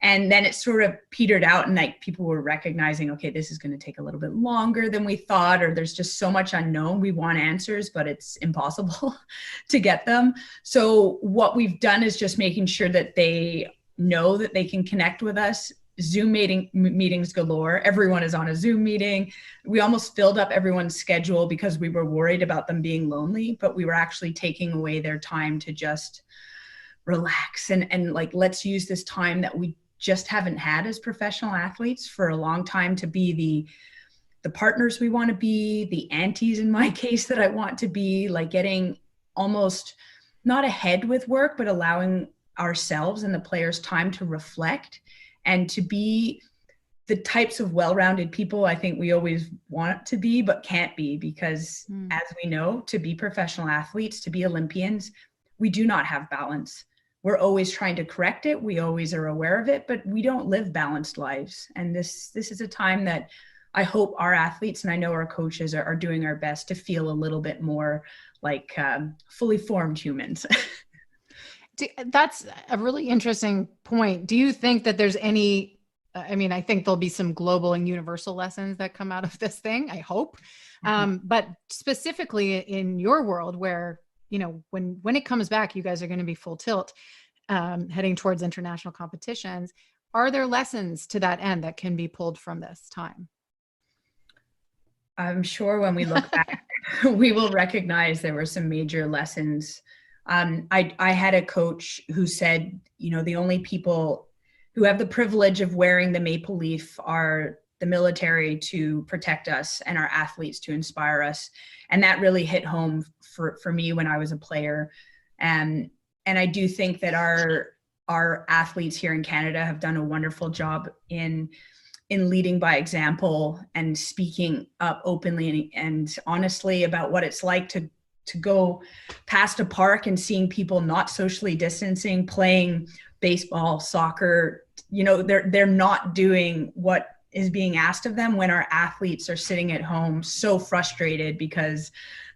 S9: And then it sort of petered out, and like people were recognizing, okay, this is going to take a little bit longer than we thought, or there's just so much unknown. We want answers, but it's impossible to get them. So what we've done is just making sure that they know that they can connect with us. Zoom meetings galore. Everyone is on a Zoom meeting. We almost filled up everyone's schedule because we were worried about them being lonely, but we were actually taking away their time to just relax and like, let's use this time that we just haven't had as professional athletes for a long time to be the partners we want to be, the aunties in my case that I want to be, like getting almost not ahead with work, but allowing ourselves and the players time to reflect and to be the types of well-rounded people I think we always want to be, but can't be, because as we know, to be professional athletes, to be Olympians, we do not have balance. We're always trying to correct it. We always are aware of it, but we don't live balanced lives. And this is a time that I hope our athletes, and I know our coaches are doing our best to feel a little bit more like fully formed humans.
S3: That's a really interesting point. Do you think that there's any, I think there'll be some global and universal lessons that come out of this thing, I hope. But specifically in your world where, when it comes back, you guys are going to be full tilt, heading towards international competitions. Are there lessons to that end that can be pulled from this time?
S9: I'm sure when we look back, we will recognize there were some major lessons. I had a coach who said, the only people who have the privilege of wearing the maple leaf are the military to protect us and our athletes to inspire us. And that really hit home for me when I was a player. And I do think that our athletes here in Canada have done a wonderful job in leading by example and speaking up openly and honestly about what it's like to go past a park and seeing people not socially distancing, playing baseball, soccer. They're not doing what is being asked of them when our athletes are sitting at home so frustrated because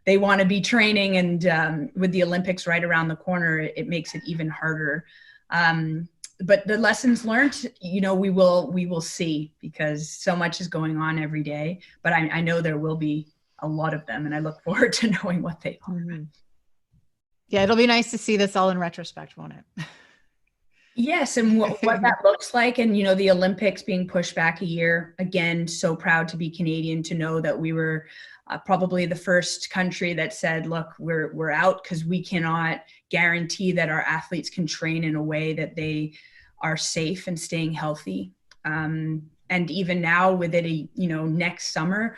S9: they want to be training, and with the Olympics right around the corner, it makes it even harder. But the lessons learned, we will see, because so much is going on every day, but I know there will be a lot of them, and I look forward to knowing what they are.
S3: Mm-hmm. Yeah, it'll be nice to see this all in retrospect, won't it?
S9: Yes, and what that looks like, and the Olympics being pushed back a year. Again, so proud to be Canadian, to know that we were probably the first country that said, look, we're out, because we cannot guarantee that our athletes can train in a way that they are safe and staying healthy. And even now with it, next summer,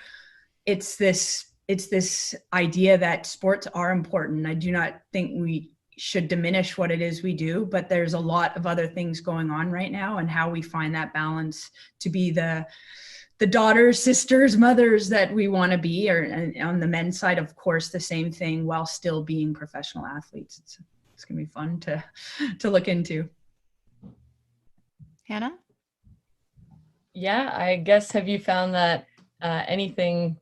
S9: it's this idea that sports are important. I do not think we should diminish what it is we do, but there's a lot of other things going on right now, and how we find that balance to be the daughters, sisters, mothers that we want to be, or and on the men's side, of course, the same thing, while still being professional athletes. It's going to be fun to look into.
S3: Hannah?
S8: Yeah, I guess, have you found that anything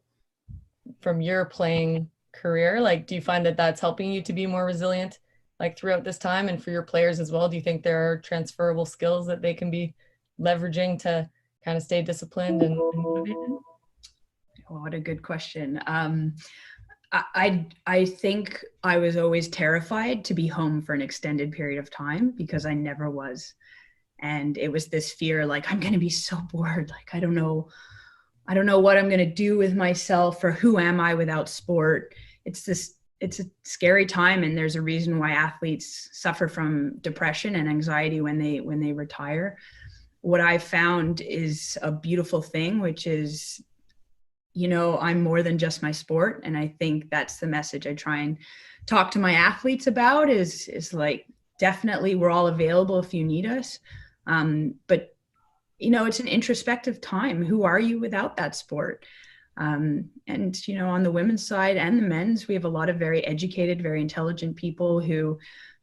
S8: from your playing career, like, do you find that that's helping you to be more resilient, like, throughout this time? And for your players as well, do you think there are transferable skills that they can be leveraging to kind of stay disciplined and motivated?
S9: Oh, what a good question. I think I was always terrified to be home for an extended period of time, because I never was. And it was this fear, like, I'm going to be so bored. Like, I don't know what I'm going to do with myself, or who am I without sport? It's a scary time. And there's a reason why athletes suffer from depression and anxiety when they retire. What I found is a beautiful thing, which is, I'm more than just my sport. And I think that's the message I try and talk to my athletes about is like, definitely we're all available if you need us. But it's an introspective time. Who are you without that sport? And, on the women's side and the men's, we have a lot of very educated, very intelligent people who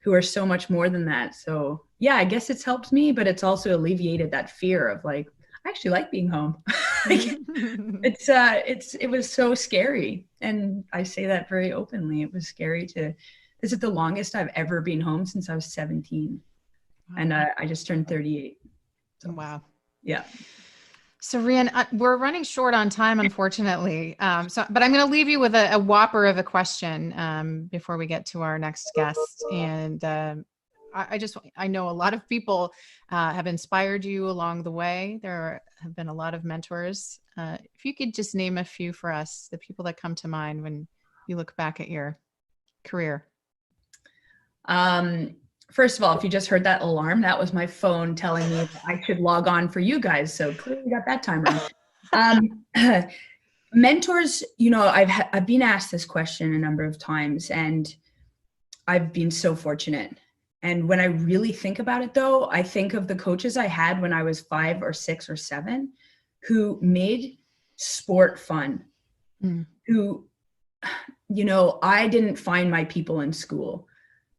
S9: are so much more than that. So yeah, I guess it's helped me, but it's also alleviated that fear of like, I actually like being home. It was so scary. And I say that very openly. It was scary this is the longest I've ever been home since I was 17. Wow. And I just turned 38. So,
S3: wow.
S9: Yeah.
S3: So Rann, we're running short on time, unfortunately. But I'm going to leave you with a whopper of a question before we get to our next guest. And I know a lot of people have inspired you along the way. There have been a lot of mentors. If you could just name a few for us, the people that come to mind when you look back at your career.
S9: First of all, if you just heard that alarm, that was my phone telling me that I should log on for you guys. So clearly got that time right. Mentors, I've been asked this question a number of times, and I've been so fortunate. And when I really think about it, though, I think of the coaches I had when I was 5 or 6 or 7 who made sport fun, who, I didn't find my people in school.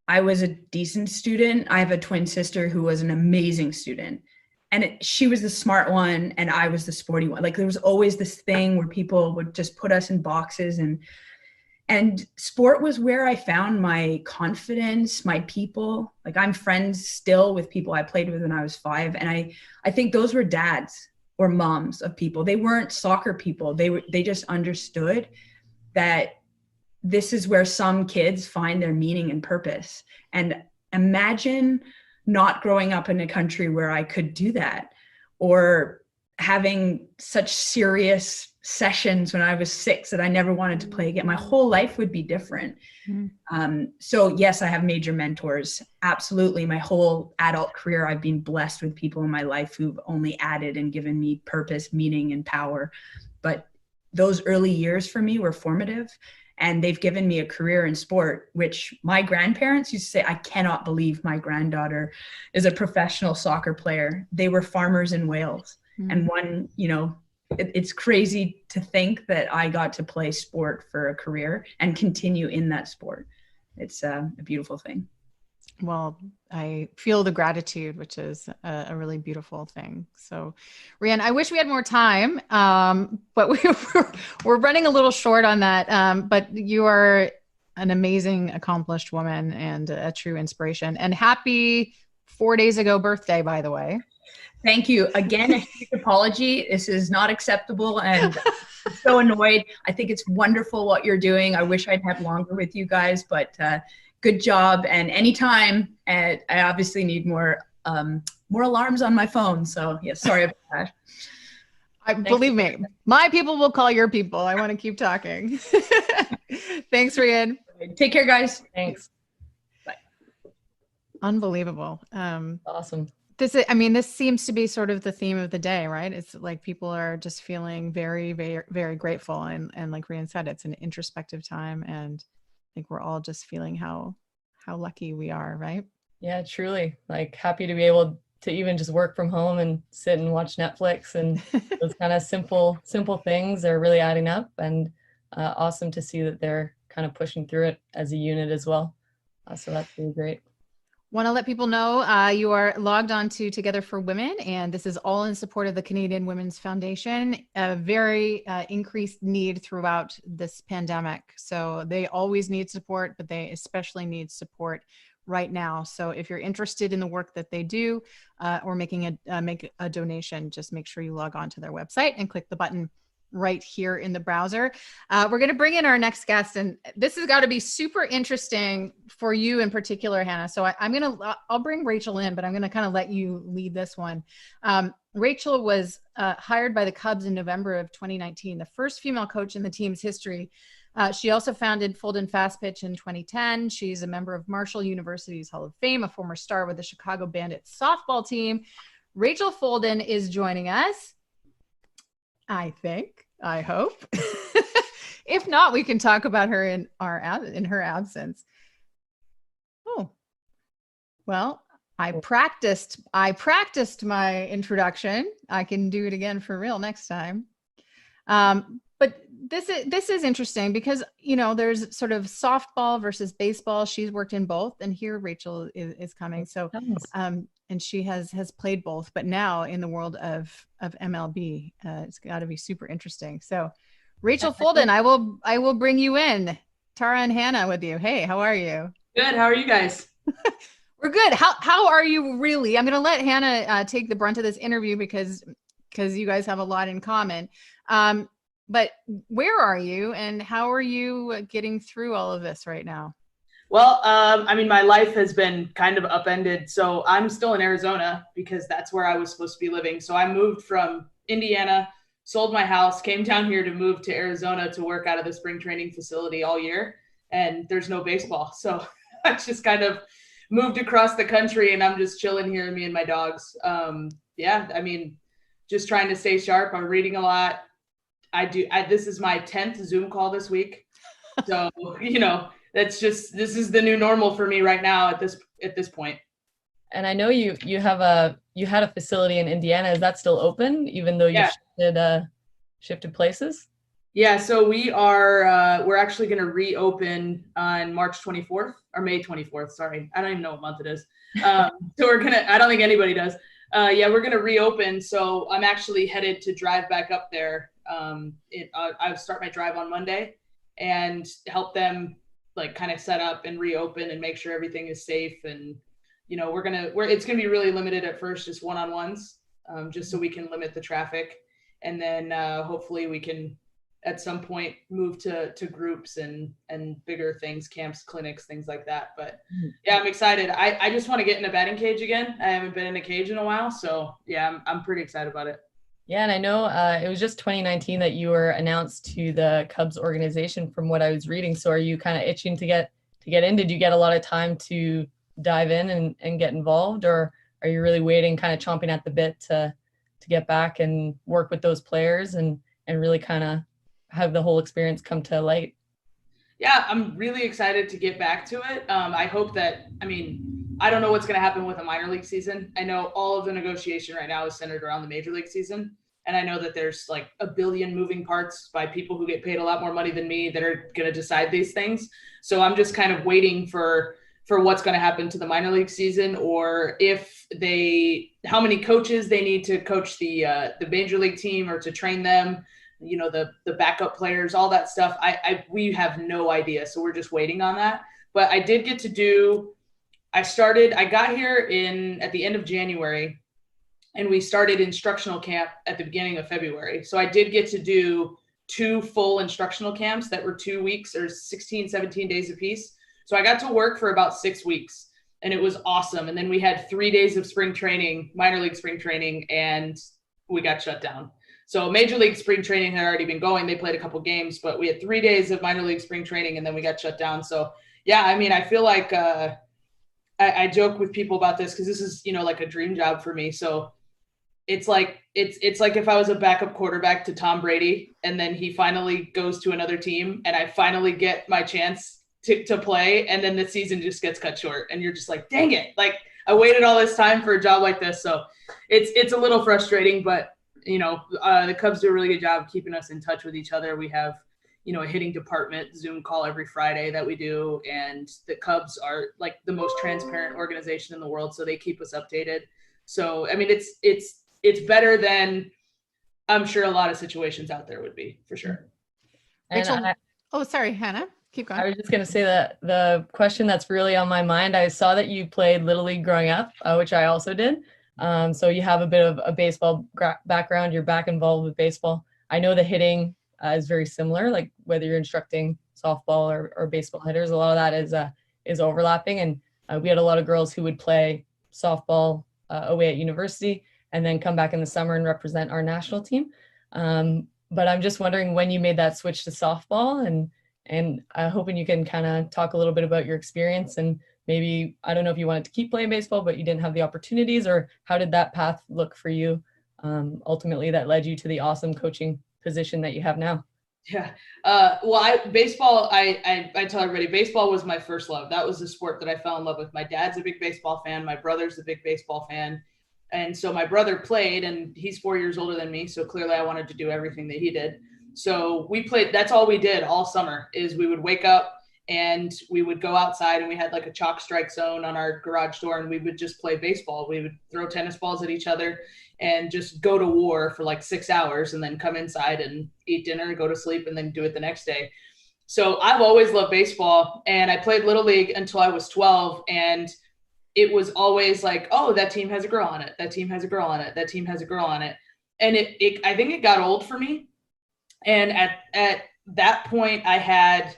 S9: I was a decent student. I have a twin sister who was an amazing student, and she was the smart one and I was the sporty one. Like, there was always this thing where people would just put us in boxes, and sport was where I found my confidence, my people. Like, I'm friends still with people I played with when I was 5. And I think those were dads or moms of people. They weren't soccer people. They just understood that this is where some kids find their meaning and purpose. And imagine not growing up in a country where I could do that, or having such serious sessions when I was 6 that I never wanted to play again. My whole life would be different. So yes, I have major mentors. Absolutely. My whole adult career, I've been blessed with people in my life who've only added and given me purpose, meaning, and power. But those early years for me were formative. And they've given me a career in sport, which my grandparents used to say, I cannot believe my granddaughter is a professional soccer player. They were farmers in Wales. And one, it's crazy to think that I got to play sport for a career and continue in that sport. It's a beautiful thing.
S3: Well, I feel the gratitude, which is a really beautiful thing. So, Rann, I wish we had more time, but we're running a little short on that. But you are an amazing, accomplished woman and a true inspiration. And happy 4 days ago birthday, by the way.
S9: Thank you. Again, a huge apology. This is not acceptable. And I'm so annoyed. I think it's wonderful what you're doing. I wish I'd had longer with you guys, but good job. And anytime, I obviously need more alarms on my phone. So yeah, sorry about that.
S3: Believe me, my people will call your people. I want to keep talking. Thanks, Rann.
S9: Take care, guys.
S8: Thanks.
S9: Bye.
S3: Unbelievable.
S8: Awesome.
S3: This seems to be sort of the theme of the day, right? It's like people are just feeling very, very, very grateful. And like Rann said, it's an introspective time. And I think we're all just feeling how how lucky we are, right?
S8: Yeah, truly. Like happy to be able to even just work from home and sit and watch Netflix, and those kind of simple things are really adding up, and awesome to see that they're kind of pushing through it as a unit as well. So that's really great.
S3: Want to let people know you are logged on to Together for Women, and this is all in support of the Canadian Women's Foundation, a very increased need throughout this pandemic. So they always need support, but they especially need support right now. So if you're interested in the work that they do or make a donation, just make sure you log on to their website and click the button right here in the browser. We're going to bring in our next guest, and this has got to be super interesting for you in particular, Hannah. So I'll bring Rachel in, but I'm going to kind of let you lead this one. Rachel was hired by the Cubs in November of 2019, the first female coach in the team's history. She also founded Fulden Fast Pitch in 2010. She's a member of Marshall University's Hall of Fame, a former star with the Chicago Bandits softball team. Rachel Fulden is joining us. I hope. If not, we can talk about her in her absence. Oh, well, I practiced my introduction. I can do it again for real next time. But this is interesting because, there's sort of softball versus baseball. She's worked in both, and here Rachel is coming. So, and she has played both, but now in the world of MLB, it's got to be super interesting. So, Rachel Fulden, I will bring you in. Tara and Hannah with you. Hey, how are you?
S10: Good. How are you guys?
S3: We're good. How are you really? I'm going to let Hannah take the brunt of this interview because you guys have a lot in common. But where are you, and how are you getting through all of this right now?
S10: Well, my life has been kind of upended. So I'm still in Arizona because that's where I was supposed to be living. So I moved from Indiana, sold my house, came down here to move to Arizona to work out of the spring training facility all year. And there's no baseball. So I just kind of moved across the country, and I'm just chilling here, me and my dogs. Just trying to stay sharp. I'm reading a lot. This is my 10th Zoom call this week. So, this is the new normal for me right now at this point.
S8: And I know you had a facility in Indiana. Is that still open, even though you shifted places?
S10: Yeah. So we're actually going to reopen on March 24th or May 24th. Sorry. I don't even know what month it is. I don't think anybody does. We're going to reopen. So I'm actually headed to drive back up there. I'll start my drive on Monday and help them kind of set up and reopen and make sure everything is safe. And, it's going to be really limited at first, just one-on-ones, just so we can limit the traffic. And then hopefully we can at some point move to groups and bigger things, camps, clinics, things like that. But yeah, I'm excited. I just want to get in a batting cage again. I haven't been in a cage in a while. So yeah, I'm pretty excited about it.
S8: Yeah, and I know it was just 2019 that you were announced to the Cubs organization from what I was reading. So are you kind of itching to get in? Did you get a lot of time to dive in and get involved, or are you really waiting, kind of chomping at the bit to get back and work with those players and really kind of have the whole experience come to light?
S10: Yeah, I'm really excited to get back to it. I hope that, I don't know what's going to happen with a minor league season. I know all of the negotiation right now is centered around the major league season. And I know that there's like a billion moving parts by people who get paid a lot more money than me that are going to decide these things. So I'm just kind of waiting for what's going to happen to the minor league season, or how many coaches they need to coach the major league team or to train them, the backup players, all that stuff. We have no idea. So we're just waiting on that. But I did get to I got here at the end of January, and we started instructional camp at the beginning of February. So I did get to do 2 full instructional camps that were 2 weeks or 16, 17 days apiece. So I got to work for about 6 weeks, and it was awesome. And then we had 3 days of spring training, minor league spring training, and we got shut down. So major league spring training had already been going. They played a couple games, but we had 3 days of minor league spring training, and then we got shut down. So yeah, I feel like I joke with people about this because this is, like a dream job for me. So it's like if I was a backup quarterback to Tom Brady, and then he finally goes to another team and I finally get my chance to play, and then the season just gets cut short, and you're just like, dang it, like I waited all this time for a job like this. So it's a little frustrating, but the Cubs do a really good job of keeping us in touch with each other. We have a hitting department Zoom call every Friday that we do, and the Cubs are like the most transparent organization in the world, so they keep us updated. So I mean, it's better than I'm sure a lot of situations out there would be, for sure.
S3: Rachel, sorry, Hannah, keep going.
S8: I was just going to say that the question that's really on my mind, I saw that you played Little League growing up, which I also did. So you have a bit of a baseball background. You're back involved with baseball. I know the hitting is very similar, like whether you're instructing softball or baseball hitters, a lot of that is overlapping. And we had a lot of girls who would play softball away at university and then come back in the summer and represent our national team. But I'm just wondering when you made that switch to softball, and hoping you can kind of talk a little bit about your experience, and maybe, I don't know if you wanted to keep playing baseball, but you didn't have the opportunities, or how did that path look for you ultimately that led you to the awesome coaching position that you have now?
S10: Yeah. Well, baseball, I tell everybody, baseball was my first love. That was the sport that I fell in love with. My dad's a big baseball fan. My brother's a big baseball fan. And so my brother played, and he's 4 years older than me. So clearly I wanted to do everything that he did. So we played, that's all we did all summer, is we would wake up and we would go outside, and we had like a chalk strike zone on our garage door, and we would just play baseball. We would throw tennis balls at each other and just go to war for like 6 hours, and then come inside and eat dinner, go to sleep, and then do it the next day. So I've always loved baseball, and I played Little League until I was 12. And it was always like, oh, that team has a girl on it. That team has a girl on it. That team has a girl on it. And I think it got old for me. And at that point I had,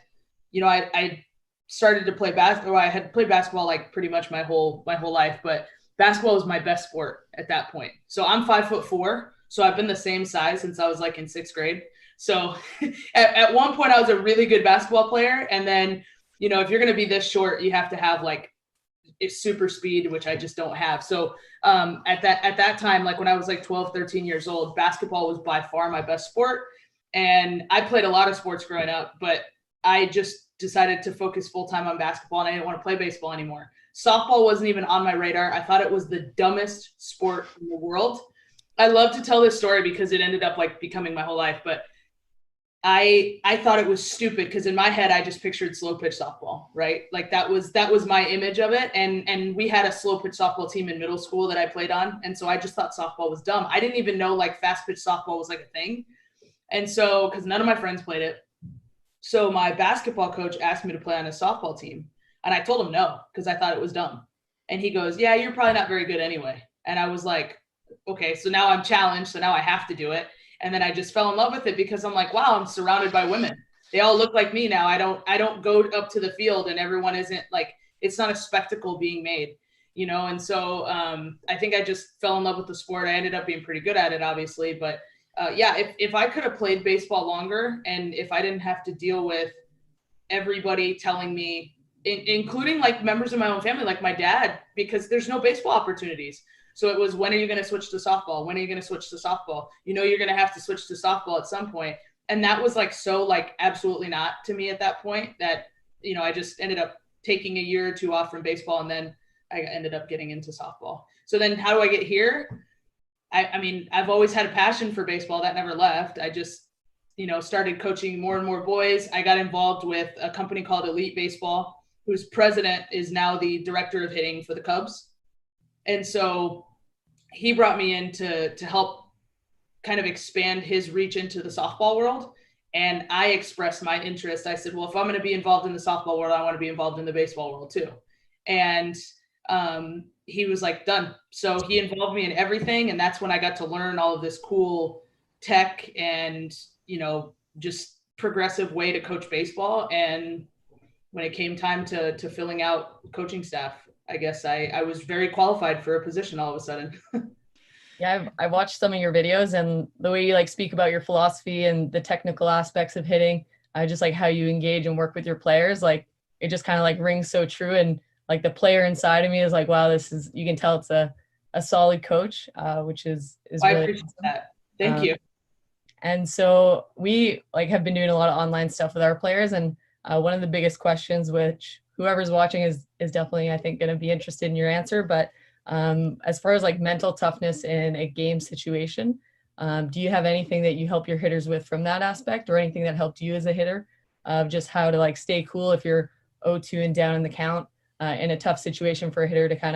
S10: I started to play basketball. I had played basketball like pretty much my whole life, but basketball was my best sport at that point. So I'm 5'4", so I've been the same size since I was like in 6th grade. So at one point I was a really good basketball player. And then, if you're going to be this short, you have to have like super speed, which I just don't have. So at that time, like when I was like 12, 13 years old, basketball was by far my best sport. And I played a lot of sports growing up, but I just decided to focus full-time on basketball, and I didn't want to play baseball anymore. Softball wasn't even on my radar. I thought it was the dumbest sport in the world. I love to tell this story because it ended up like becoming my whole life, but I thought it was stupid because in my head, I just pictured slow pitch softball, right? Like that was my image of it. And we had a slow pitch softball team in middle school that I played on. And so I just thought softball was dumb. I didn't even know like fast pitch softball was like a thing. And so, because none of my friends played it. So my basketball coach asked me to play on his softball team. And I told him no, because I thought it was dumb. And he goes, yeah, you're probably not very good anyway. And I was like, okay, so now I'm challenged. So now I have to do it. And then I just fell in love with it because I'm like, wow, I'm surrounded by women. They all look like me now. I don't go up to the field and everyone isn't like, it's not a spectacle being made, And so I think I just fell in love with the sport. I ended up being pretty good at it, obviously. But if I could have played baseball longer, and if I didn't have to deal with everybody telling me, including like members of my own family, like my dad, because there's no baseball opportunities. So it was, when are you going to switch to softball? When are you going to switch to softball? You're going to have to switch to softball at some point. And that was like, so like absolutely not to me at that point that, I just ended up taking a year or two off from baseball. And then I ended up getting into softball. So then how do I get here? I mean, I've always had a passion for baseball that never left. I just, started coaching more and more boys. I got involved with a company called Elite Baseball, whose president is now the director of hitting for the Cubs. And so he brought me in to help kind of expand his reach into the softball world. And I expressed my interest. I said, well, if I'm going to be involved in the softball world, I want to be involved in the baseball world too. And he was like, done. So he involved me in everything. And that's when I got to learn all of this cool tech and, just progressive way to coach baseball. And when it came time to filling out coaching staff, I guess I was very qualified for a position all of a sudden.
S8: Yeah, I watched some of your videos, and the way you like speak about your philosophy and the technical aspects of hitting, I just like how you engage and work with your players. Like it just kind of like rings so true. And like the player inside of me is like, wow, you can tell it's a solid coach, which is
S10: I
S8: really
S10: appreciate
S8: awesome.
S10: that. Thank you.
S8: And so we like have been doing a lot of online stuff with our players, and one of the biggest questions, which whoever's watching is definitely, I think, going to be interested in your answer. But as far as like mental toughness in a game situation, do you have anything that you help your hitters with from that aspect, or anything that helped you as a hitter of just how to like stay cool if you're 0-2 and down in the count in a tough situation for a hitter to kind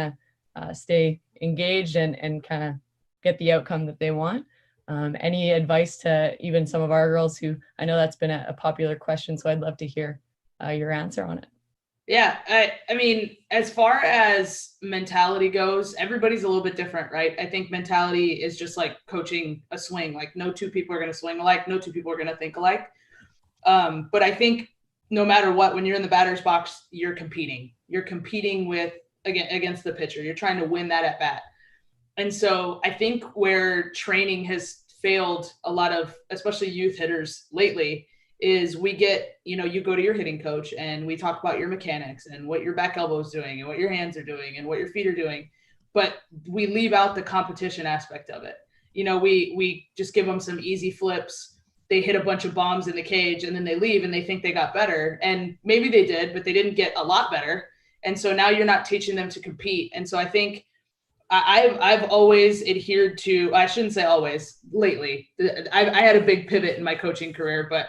S8: of stay engaged and kind of get the outcome that they want? Any advice to even some of our girls who, I know that's been a popular question, so I'd love to hear your answer on it.
S10: Yeah, I mean, as far as mentality goes, everybody's a little bit different, right? I think mentality is just like coaching a swing. Like no two people are going to swing alike. No two people are going to think alike. But I think no matter what, when you're in the batter's box, you're competing. You're competing against the pitcher. You're trying to win that at bat. And so I think where training has failed a lot of, especially youth hitters lately, is we get, you go to your hitting coach and we talk about your mechanics and what your back elbow is doing and what your hands are doing and what your feet are doing. But we leave out the competition aspect of it. We just give them some easy flips. They hit a bunch of bombs in the cage and then they leave and they think they got better. And maybe they did, but they didn't get a lot better. And so now you're not teaching them to compete. And so I think I've always adhered to, I shouldn't say always, lately. I had a big pivot in my coaching career, but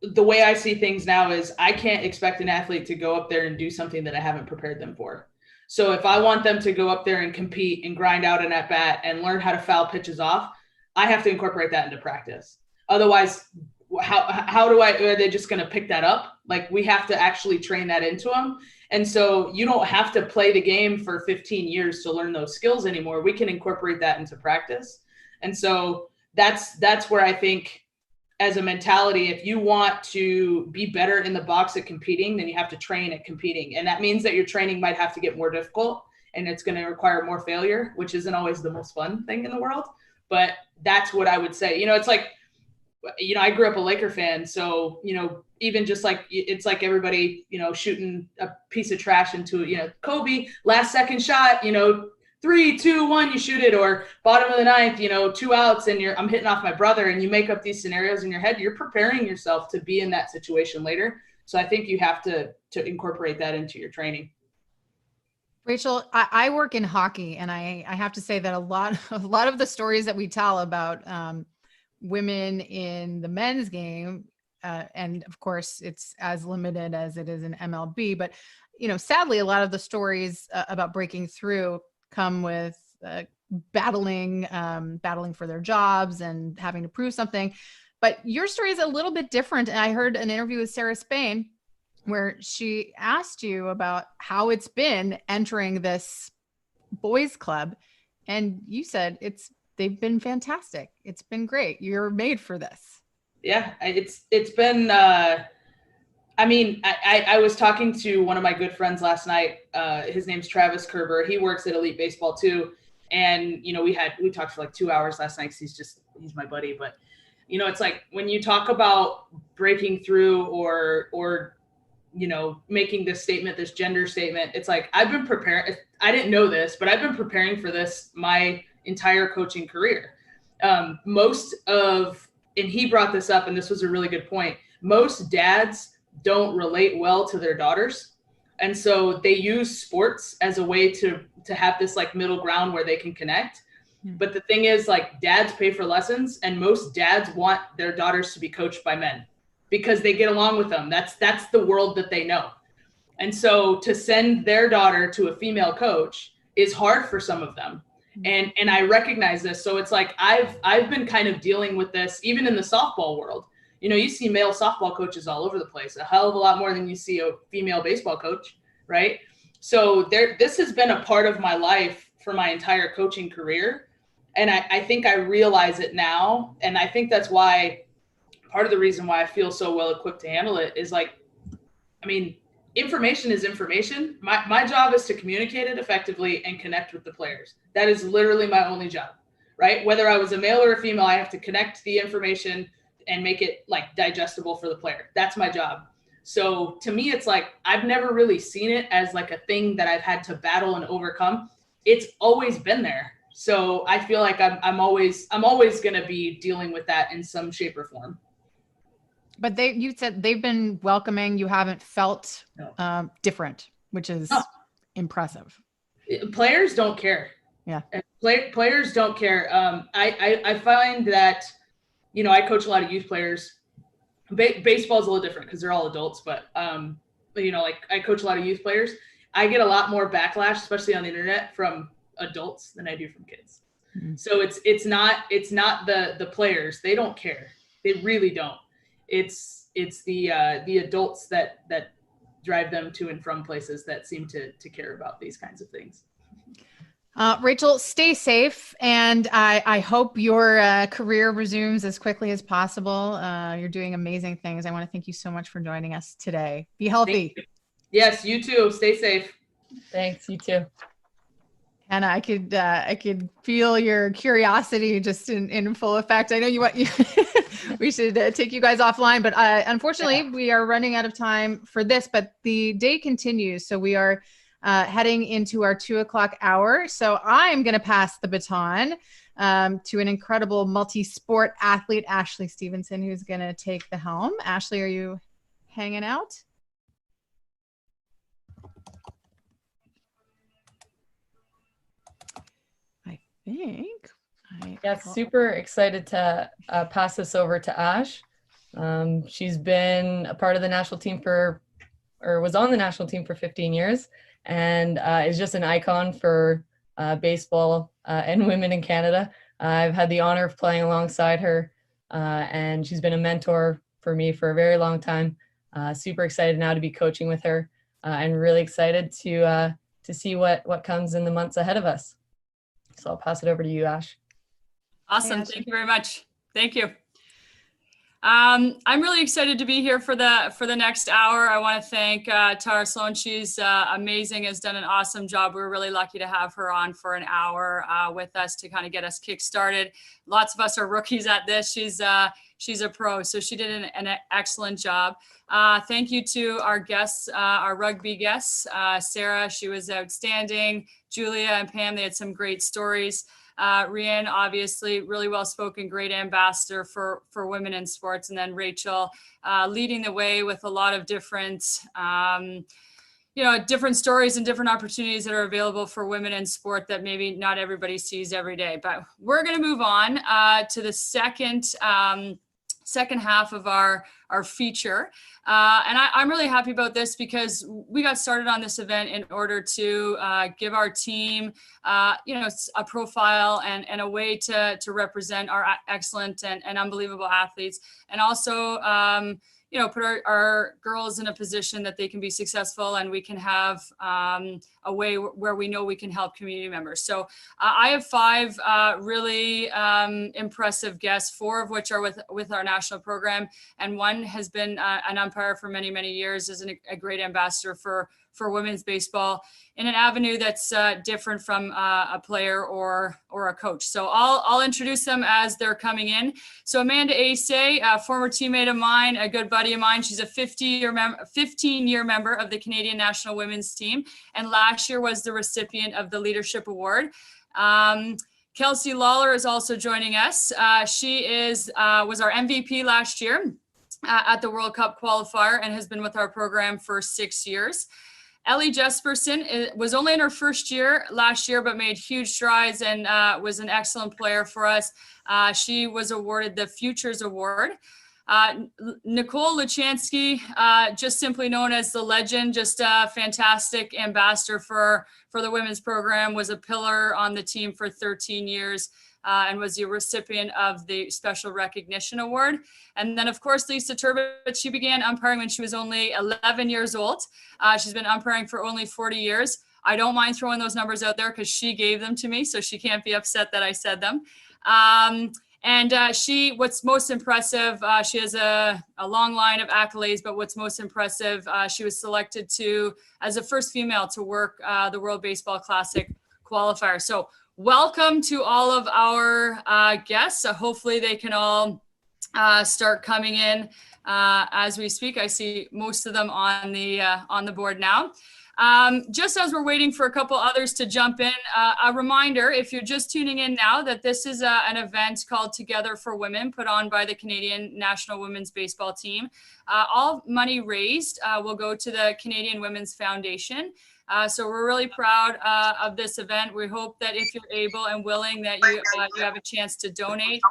S10: the way I see things now is I can't expect an athlete to go up there and do something that I haven't prepared them for. So if I want them to go up there and compete and grind out an at bat and learn how to foul pitches off, I have to incorporate that into practice. Otherwise, are they just going to pick that up? Like we have to actually train that into them. And so you don't have to play the game for 15 years to learn those skills anymore. We can incorporate that into practice. And so that's where I think as a mentality, if you want to be better in the box at competing, then you have to train at competing. And that means that your training might have to get more difficult and it's going to require more failure, which isn't always the most fun thing in the world. But that's what I would say. It's like, I grew up a Laker fan. So, even just like, it's like everybody, shooting a piece of trash into, Kobe, last second shot, 3, 2, 1, you shoot it, or bottom of the ninth, 2 outs and I'm hitting off my brother, and you make up these scenarios in your head. You're preparing yourself to be in that situation later. So I think you have to incorporate that into your training.
S3: Rachel, I work in hockey, and I have to say that a lot of the stories that we tell about women in the men's game, and of course it's as limited as it is in MLB, but sadly a lot of the stories about breaking through come with battling for their jobs and having to prove something. But your story is a little bit different. And I heard an interview with Sarah Spain where she asked you about how it's been entering this boys club. And you said they've been fantastic. It's been great. You're made for this.
S10: Yeah, it's been, I was talking to one of my good friends last night. His name's Travis Kerber. He works at Elite Baseball too. And, we talked for like 2 hours last night because he's my buddy. But, it's like when you talk about breaking through or making this statement, this gender statement, it's like, I've been preparing. I didn't know this, but I've been preparing for this my entire coaching career. And he brought this up, and this was a really good point. Most dads don't relate well to their daughters. And so they use sports as a way to have this like middle ground where they can connect. But the thing is, like, dads pay for lessons, and most dads want their daughters to be coached by men because they get along with them. That's the world that they know. And so to send their daughter to a female coach is hard for some of them. And I recognize this. So it's like, I've been kind of dealing with this even in the softball world. You see male softball coaches all over the place, a hell of a lot more than you see a female baseball coach, right? So this has been a part of my life for my entire coaching career. And I think I realize it now. And I think that's why part of the reason why I feel so well equipped to handle it is like, information is information. My job is to communicate it effectively and connect with the players. That is literally my only job, right? Whether I was a male or a female, I have to connect the information and make it like digestible for the player. That's my job. So to me, it's like, I've never really seen it as like a thing that I've had to battle and overcome. It's always been there. So I feel like I'm always going to be dealing with that in some shape or form.
S3: But you said they've been welcoming. You haven't felt different, which is impressive.
S10: Players don't care.
S3: Yeah.
S10: Players don't care. I find that, you know, I coach a lot of youth players. Baseball is a little different because they're all adults, but you know, like I coach a lot of youth players. I get a lot more backlash, especially on the internet, from adults than I do from kids. Mm-hmm. So it's not the players. They don't care. They really don't. It's the adults that drive them to and from places that seem to care about these kinds of things.
S3: Rachel, stay safe, and I hope your career resumes as quickly as possible. You're doing amazing things. I want to thank you so much for joining us today. Be healthy.
S10: Yes, you too. Stay safe.
S8: Thanks. You too.
S3: And I could feel your curiosity just in full effect. I know you want we should take you guys offline, but unfortunately we are running out of time for this. But the day continues, so we are heading into our 2:00 hour. So I'm going to pass the baton to an incredible multi-sport athlete, Ashley Stevenson, who's going to take the helm. Ashley, are you hanging out?
S8: Super excited to pass this over to Ash. She's been a part of the national team was on the national team for 15 years and is just an icon for baseball and women in Canada. I've had the honor of playing alongside her and she's been a mentor for me for a very long time. Super excited now to be coaching with her and really excited to see what comes in the months ahead of us. So I'll pass it over to you, Ash.
S2: Awesome. Thank you very much. Thank you. I'm really excited to be here for the next hour. I want to thank Tareq Sloane. She's amazing, has done an awesome job. We're really lucky to have her on for an hour with us to kind of get us kick-started. Lots of us are rookies at this. She's a pro, so she did an excellent job. Thank you to our guests, our rugby guests. Sarah, she was outstanding. Julia and Pam, they had some great stories. Rann, obviously, really well-spoken, great ambassador for women in sports. And then Rachel leading the way with a lot of different, different stories and different opportunities that are available for women in sport that maybe not everybody sees every day. But we're going to move on to the second half of our feature. And I'm really happy about this because we got started on this event in order to give our team, a profile and a way to represent our excellent and unbelievable athletes. And also, put our girls in a position that they can be successful and we can have a way where we know we can help community members. So I have 5 really impressive guests, 4 of which are with our national program. And one has been an umpire for many, many years, is a great ambassador for women's baseball in an avenue that's different from a player or a coach. So I'll introduce them as they're coming in. So Amanda Asay, a former teammate of mine, a good buddy of mine. She's a 15-year member of the Canadian national women's team. And last year was the recipient of the Leadership Award. Kelsey Lawler is also joining us. She was our MVP last year at the World Cup qualifier and has been with our program for 6 years. Ellie Jesperson was only in her first year last year, but made huge strides and was an excellent player for us. She was awarded the Futures Award. Nicole Luchansky, just simply known as the Legend, just a fantastic ambassador for the women's program, was a pillar on the team for 13 years. And was the recipient of the Special Recognition Award. And then, of course, Lisa Turbot, she began umpiring when she was only 11 years old. She's been umpiring for only 40 years. I don't mind throwing those numbers out there because she gave them to me, so she can't be upset that I said them. What's most impressive, she has a long line of accolades, but what's most impressive, she was selected as the first female to work the World Baseball Classic qualifier. So welcome to all of our guests. Hopefully they can all start coming in as we speak. I see most of them on the board now. Just as we're waiting for a couple others to jump in, a reminder, if you're just tuning in now, that this is an event called Together for Women, put on by the Canadian National Women's Baseball Team. All money raised will go to the Canadian Women's Foundation. So we're really proud of this event. We hope that if you're able and willing, that you have a chance to donate.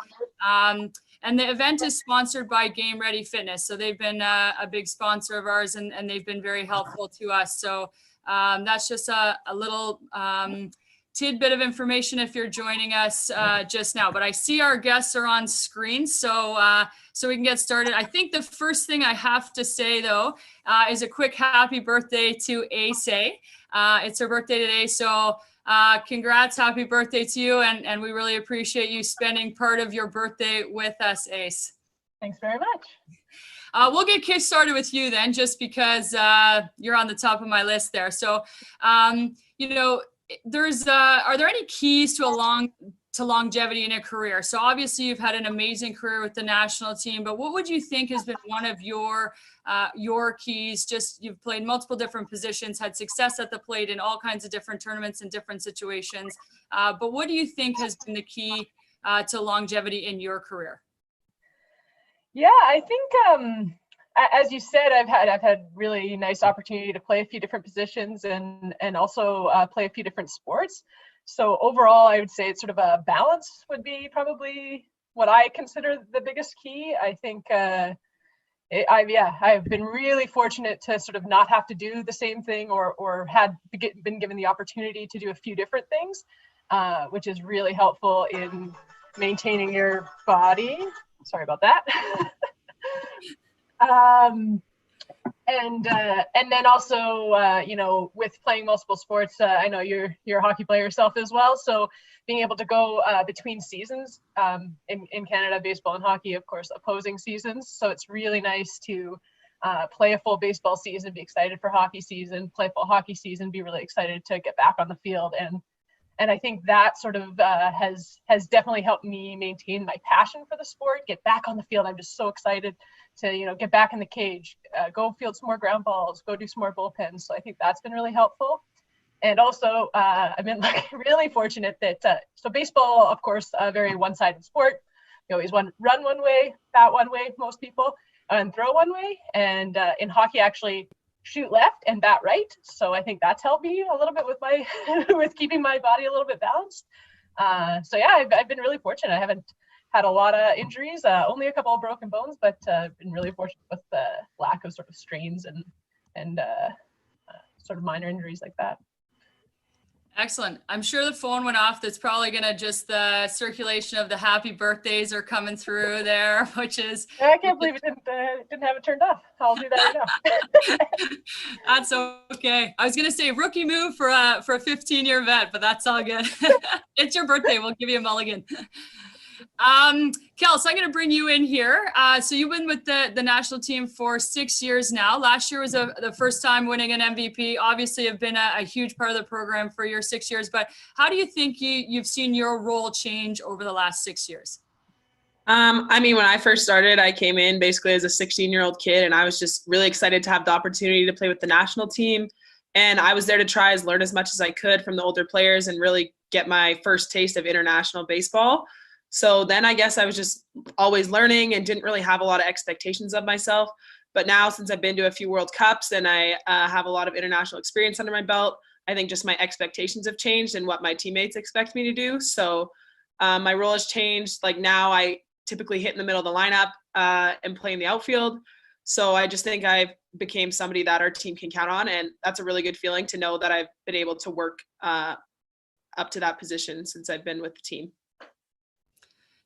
S2: And the event is sponsored by Game Ready Fitness. So they've been a big sponsor of ours, and they've been very helpful to us. So that's just a little tidbit of information if you're joining us just now. But I see our guests are on screen, so we can get started. I think the first thing I have to say, though, is a quick happy birthday to Ace. It's her birthday today, so congrats, happy birthday to you, and we really appreciate you spending part of your birthday with us, Ace.
S11: Thanks very much.
S2: We'll get kick started with you then, just because you're on the top of my list there. So, you know, are there any keys to longevity in a career? So obviously you've had an amazing career with the national team, but what would you think has been one of your keys? Just, you've played multiple different positions, had success at the plate in all kinds of different tournaments and different situations. But what do you think has been the key to longevity in your career?
S11: Yeah, I think, as you said, I've had really nice opportunity to play a few different positions and also play a few different sports. So overall, I would say it's sort of a balance would be probably what I consider the biggest key. I think I've been really fortunate to sort of not have to do the same thing or been given the opportunity to do a few different things, which is really helpful in maintaining your body. Sorry about that. And then also, you know, with playing multiple sports, I know you're a hockey player yourself as well. So being able to go between seasons in Canada, baseball and hockey, of course, opposing seasons. So it's really nice to play a full baseball season, be excited for hockey season, play full hockey season, be really excited to get back on the field. And I think that sort of has definitely helped me maintain my passion for the sport, get back on the field. I'm just so excited to, you know, get back in the cage, go field some more ground balls, go do some more bullpens. So I think that's been really helpful. And also, I've been really fortunate that, so baseball, of course, a very one-sided sport. You always run one way, bat one way, most people, and throw one way. And in hockey, actually, shoot left and bat right. So I think that's helped me a little bit with my with keeping my body a little bit balanced. So yeah, I've been really fortunate. I haven't had a lot of injuries, only a couple of broken bones, but been really fortunate with the lack of sort of strains and sort of minor injuries like that.
S2: Excellent. I'm sure the phone went off. That's probably going to just the circulation of the happy birthdays are coming through there, which is.
S11: I can't believe it didn't have it turned off. I'll do that right now.
S2: That's okay. I was going to say rookie move for a 15-year vet, but that's all good. It's your birthday. We'll give you a mulligan. Kel, so I'm going to bring you in here. So you've been with the national team for 6 years now. Last year was the first time winning an MVP. Obviously, have been a huge part of the program for your 6 years. But how do you think you've seen your role change over the last 6 years?
S12: I mean, when I first started, I came in basically as a 16-year-old kid, and I was just really excited to have the opportunity to play with the national team. And I was there to learn as much as I could from the older players and really get my first taste of international baseball. So then I guess I was just always learning and didn't really have a lot of expectations of myself. But now, since I've been to a few World Cups and I have a lot of international experience under my belt, I think just my expectations have changed and what my teammates expect me to do. So my role has changed. Like now I typically hit in the middle of the lineup and play in the outfield. So I just think I've became somebody that our team can count on. And that's a really good feeling to know that I've been able to work up to that position since I've been with the team.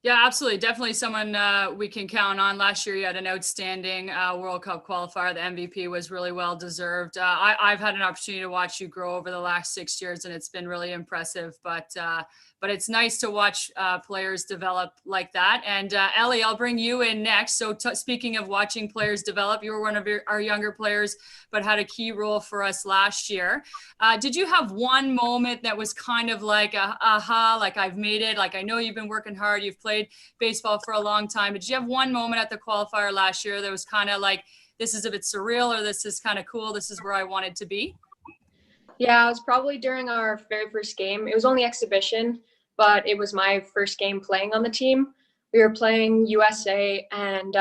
S2: Yeah, absolutely. Definitely someone we can count on. Last year, you had an outstanding World Cup qualifier. The MVP was really well deserved. I've had an opportunity to watch you grow over the last 6 years, and it's been really impressive. But it's nice to watch players develop like that. And Ellie, I'll bring you in next. So speaking of watching players develop, you were one of our younger players, but had a key role for us last year. Did you have one moment that was kind of like, aha, like I've made it? Like I know you've been working hard. You've played baseball for a long time. But did you have one moment at the qualifier last year that was kind of like, this is a bit surreal, or this is kind of cool, this is where I wanted to be?
S13: Yeah, it was probably during our very first game. It was only exhibition, but it was my first game playing on the team. We were playing USA, and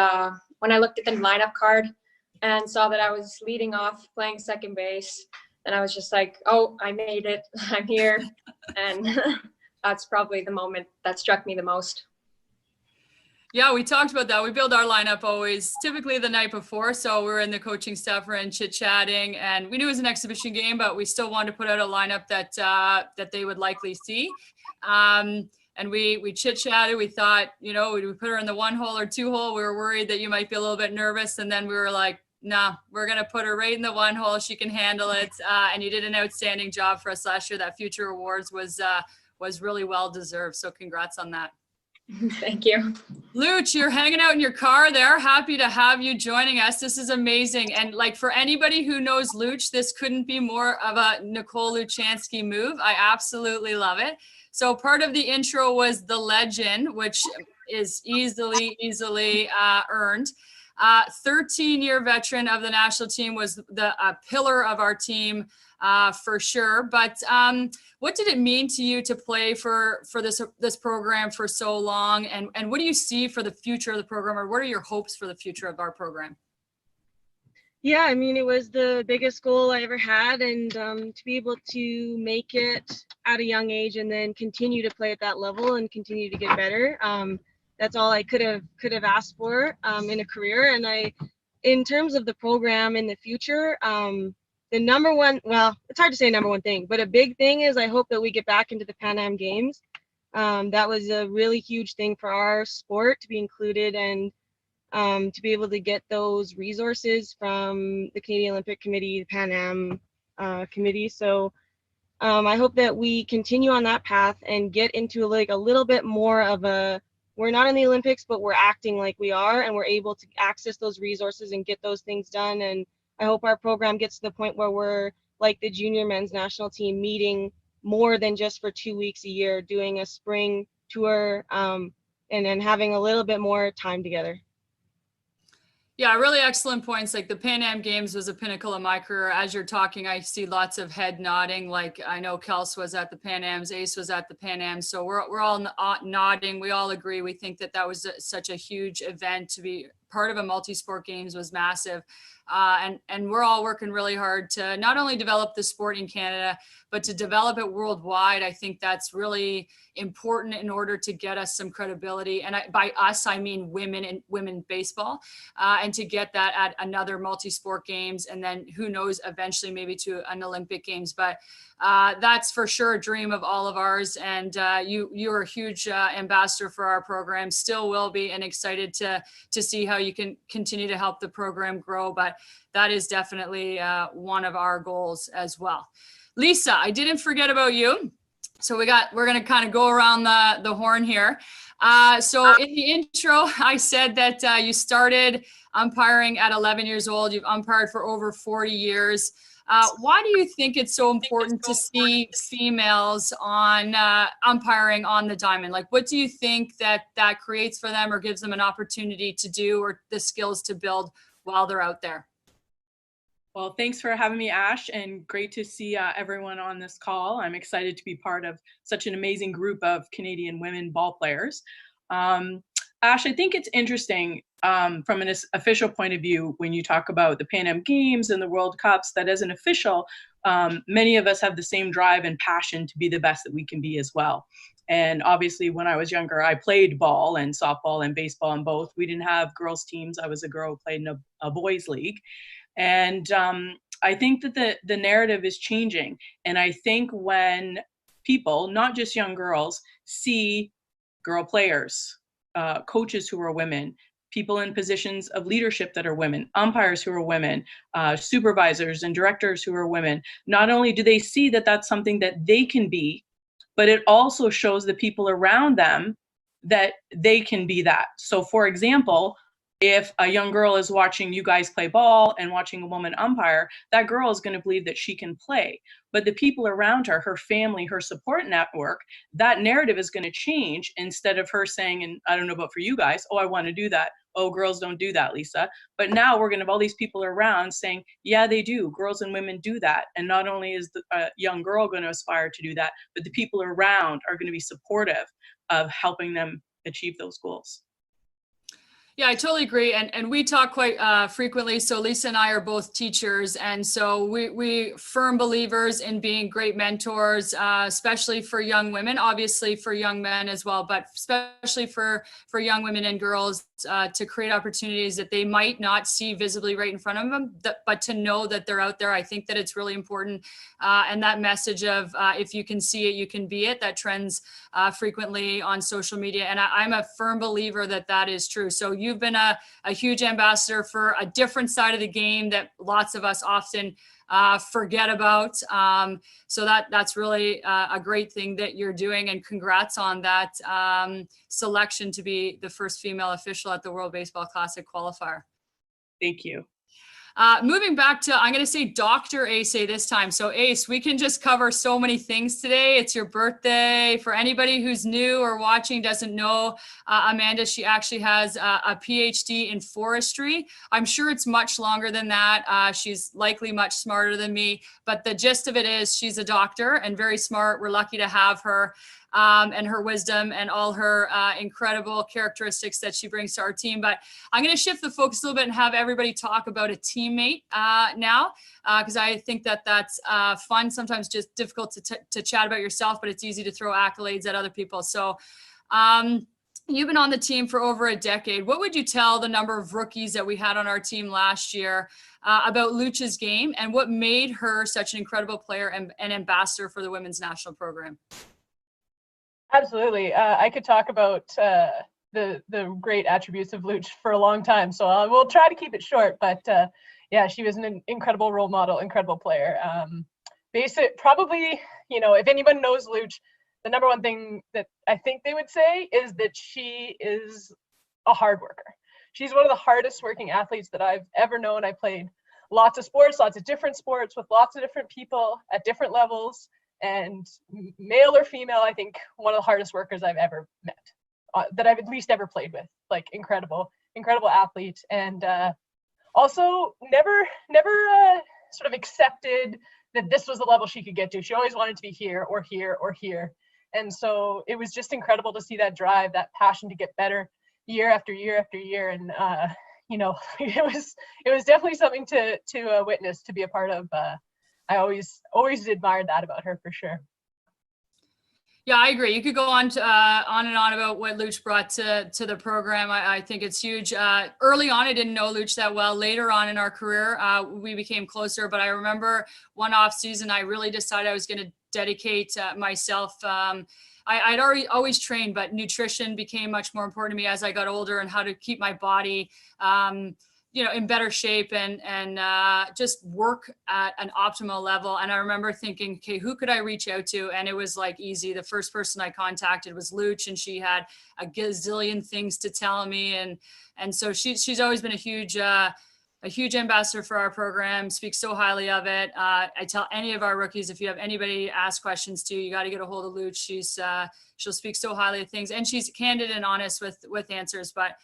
S13: when I looked at the lineup card and saw that I was leading off playing second base, then I was just like, oh, I made it. I'm here. And that's probably the moment that struck me the most.
S2: Yeah, we talked about that. We build our lineup always typically the night before. So we were in the coaching staff room chit-chatting, and we knew it was an exhibition game, but we still wanted to put out a lineup that that they would likely see. And we chit-chatted. We thought, you know, we put her in the 1 hole or 2 hole. We were worried that you might be a little bit nervous. And then we were like, nah, we're going to put her right in the 1 hole. She can handle it. And you did an outstanding job for us last year. That Future Awards was really well deserved. So congrats on that.
S13: Thank you.
S2: Luch, you're hanging out in your car there. Happy to have you joining us. This is amazing. And like for anybody who knows Luch, this couldn't be more of a Nicole Luchansky move. I absolutely love it. So part of the intro was the legend, which is easily earned. 13-year veteran of the national team, was the pillar of our team for sure. But what did it mean to you to play for this program for so long? And what do you see for the future of the program, or what are your hopes for the future of our program?
S14: Yeah, I mean, it was the biggest goal I ever had, and to be able to make it at a young age and then continue to play at that level and continue to get better. That's all I could have asked for in a career. And in terms of the program in the future, the number one, well, it's hard to say number one thing, but a big thing is I hope that we get back into the Pan Am Games. That was a really huge thing for our sport to be included, and to be able to get those resources from the Canadian Olympic Committee, the Pan Am Committee. So I hope that we continue on that path and get into like a little bit more of we're not in the Olympics, but we're acting like we are, and we're able to access those resources and get those things done. And I hope our program gets to the point where we're like the junior men's national team, meeting more than just for 2 weeks a year, doing a spring tour, and then having a little bit more time together.
S2: Yeah, really excellent points. Like the Pan Am Games was a pinnacle of my career. As you're talking, I see lots of head nodding. Like I know Kels was at the Pan Ams, Ace was at the Pan Am. So we're all nodding. We all agree. We think that was such a huge event. To be part of a multi-sport games was massive. And we're all working really hard to not only develop the sport in Canada, but to develop it worldwide. I think that's really important in order to get us some credibility. And by us, I mean women and women baseball, and to get that at another multi-sport games, and then who knows, eventually maybe to an Olympic Games. But that's for sure a dream of all of ours. And you're a huge ambassador for our program, still will be, and excited to see how you can continue to help the program grow. But that is definitely one of our goals as well. Lisa, I didn't forget about you. So we're going to kind of go around the horn here. So in the intro, I said that you started umpiring at 11 years old. You've umpired for over 40 years. Why do you think it's so important to see females on umpiring on the diamond? Like, what do you think that creates for them or gives them an opportunity to do, or the skills to build while they're out there?
S15: Well, thanks for having me, Ash, and great to see everyone on this call. I'm excited to be part of such an amazing group of Canadian women ball players. Ash, I think it's interesting from an official point of view when you talk about the Pan Am Games and the World Cups, that as an official, many of us have the same drive and passion to be the best that we can be as well. And obviously, when I was younger, I played ball and softball and baseball and both. We didn't have girls' teams. I was a girl who played in a boys' league. And I think that the narrative is changing. And I think when people, not just young girls, see girl players, coaches who are women, people in positions of leadership that are women, umpires who are women, supervisors and directors who are women, not only do they see that that's something that they can be, but it also shows the people around them that they can be that. So for example, if a young girl is watching you guys play ball and watching a woman umpire, that girl is going to believe that she can play. But the people around her, her family, her support network, that narrative is going to change instead of her saying, and I don't know about for you guys, oh, I want to do that. Oh, girls don't do that, Lisa. But now we're going to have all these people around saying, yeah, they do. Girls and women do that. And not only is the young girl going to aspire to do that, but the people around are going to be supportive of helping them achieve those goals.
S2: Yeah, I totally agree. And we talk quite frequently. So Lisa and I are both teachers. And so we firm believers in being great mentors, especially for young women, obviously for young men as well, but especially for young women and girls to create opportunities that they might not see visibly right in front of them, but to know that they're out there. I think that it's really important. And that message of if you can see it, you can be it, that trends frequently on social media. And I'm a firm believer that that is true. So you've been a huge ambassador for a different side of the game that lots of us often forget about. So that's really a great thing that you're doing, and congrats on that selection to be the first female official at the World Baseball Classic qualifier.
S15: Thank you.
S2: Moving back to, I'm going to say Dr. Ace this time. So Ace, we can just cover so many things today. It's your birthday. For anybody who's new or watching, doesn't know, Amanda, she actually has a PhD in forestry. I'm sure it's much longer than that. She's likely much smarter than me, but the gist of it is she's a doctor and very smart. We're lucky to have her. And her wisdom and all her incredible characteristics that she brings to our team. But I'm going to shift the focus a little bit and have everybody talk about a teammate now, because I think that that's fun, sometimes just difficult to chat about yourself, but it's easy to throw accolades at other people. So you've been on the team for over a decade. What would you tell the number of rookies that we had on our team last year about Luch's game, and what made her such an incredible player and ambassador for the women's national program?
S11: Absolutely. I could talk about the great attributes of Luch for a long time, so I will try to keep it short. But yeah, she was an incredible role model, incredible player. Probably, if anyone knows Luch, the number one thing that I think they would say is that she is a hard worker. She's one of the hardest working athletes that I've ever known. I played lots of sports, lots of different sports with lots of different people at different levels. And male or female, I think one of the hardest workers I've ever met, that I've at least ever played with. Like incredible athlete, and also never sort of accepted that this was the level she could get to. She always wanted to be here or here or here, and so it was just incredible to see that drive, that passion to get better year after year after year, and it was definitely something to witness, to be a part of. I always admired that about her, for sure.
S2: Yeah, I agree. You could go on and on about what Luch brought to the program. I think it's huge. Early on, I didn't know Luch that well. Later on in our career, we became closer. But I remember one off season, I really decided I was going to dedicate myself. I'd already always trained, but nutrition became much more important to me as I got older, and how to keep my body in better shape and just work at an optimal level. And I remember thinking, okay, who could I reach out to? And it was like easy. The first person I contacted was Luch, and she had a gazillion things to tell me. And so she's always been a huge ambassador for our program, speaks so highly of it. I tell any of our rookies, if you have anybody to ask questions to, you got to get a hold of Luch. She'll speak so highly of things, and she's candid and honest with answers. But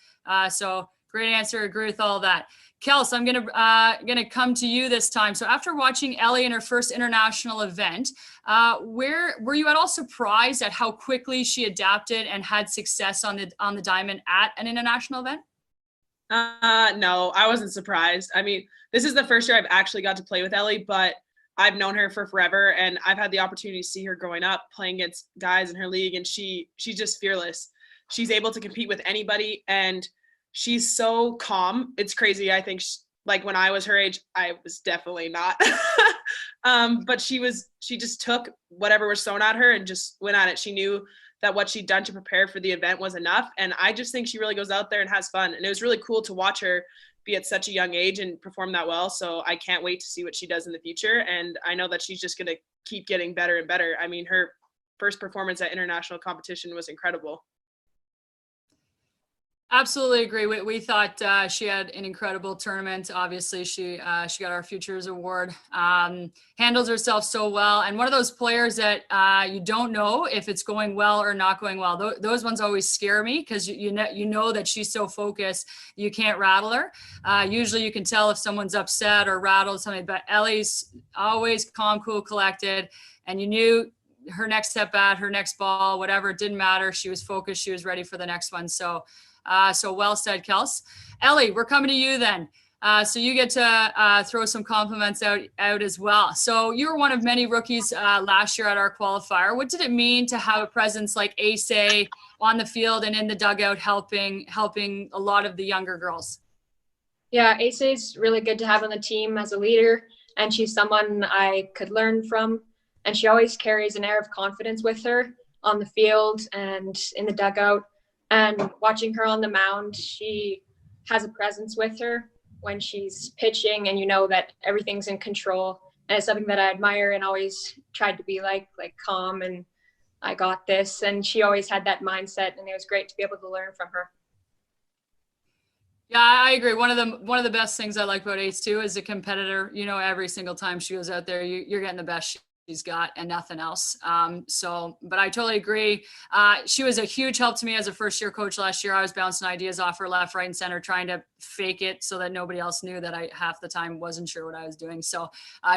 S2: so great answer. Agree with all of that. Kels, I'm gonna come to you this time. So after watching Ellie in her first international event, were you at all surprised at how quickly she adapted and had success on the diamond at an international event?
S12: No, I wasn't surprised. I mean, this is the first year I've actually got to play with Ellie, but I've known her for forever, and I've had the opportunity to see her growing up, playing against guys in her league, and she's just fearless. She's able to compete with anybody, and she's so calm. It's crazy. I think like when I was her age, I was definitely not. But she just took whatever was thrown at her and just went at it. She knew that what she'd done to prepare for the event was enough. And I just think she really goes out there and has fun. And it was really cool to watch her be at such a young age and perform that well. So I can't wait to see what she does in the future. And I know that she's just going to keep getting better and better. I mean, her first performance at international competition was incredible.
S2: Absolutely agree. We thought she had an incredible tournament. Obviously, she got our Futures Award. Handles herself so well, and one of those players that you don't know if it's going well or not going well. Those ones always scare me because you know that she's so focused you can't rattle her. Usually, you can tell if someone's upset or rattled something, but Ellie's always calm, cool, collected, and you knew her next step at her next ball, whatever, it didn't matter. She was focused. She was ready for the next one. So well said, Kels. Ellie, we're coming to you then. So you get to throw some compliments out as well. So you were one of many rookies last year at our qualifier. What did it mean to have a presence like Ace on the field and in the dugout helping a lot of the younger girls?
S13: Yeah, Ace is really good to have on the team as a leader, and she's someone I could learn from. And she always carries an air of confidence with her on the field and in the dugout. And watching her on the mound, she has a presence with her when she's pitching, and you know that everything's in control. And it's something that I admire and always tried to be like calm and I got this. And she always had that mindset, and it was great to be able to learn from her.
S2: Yeah, I agree. One of the best things I like about Ace too is a competitor. You know, every single time she goes out there, you're getting the best she's got and nothing else. But I totally agree. She was a huge help to me as a first-year coach last year. I was bouncing ideas off her left, right, and center, trying to fake it so that nobody else knew that I half the time wasn't sure what I was doing. So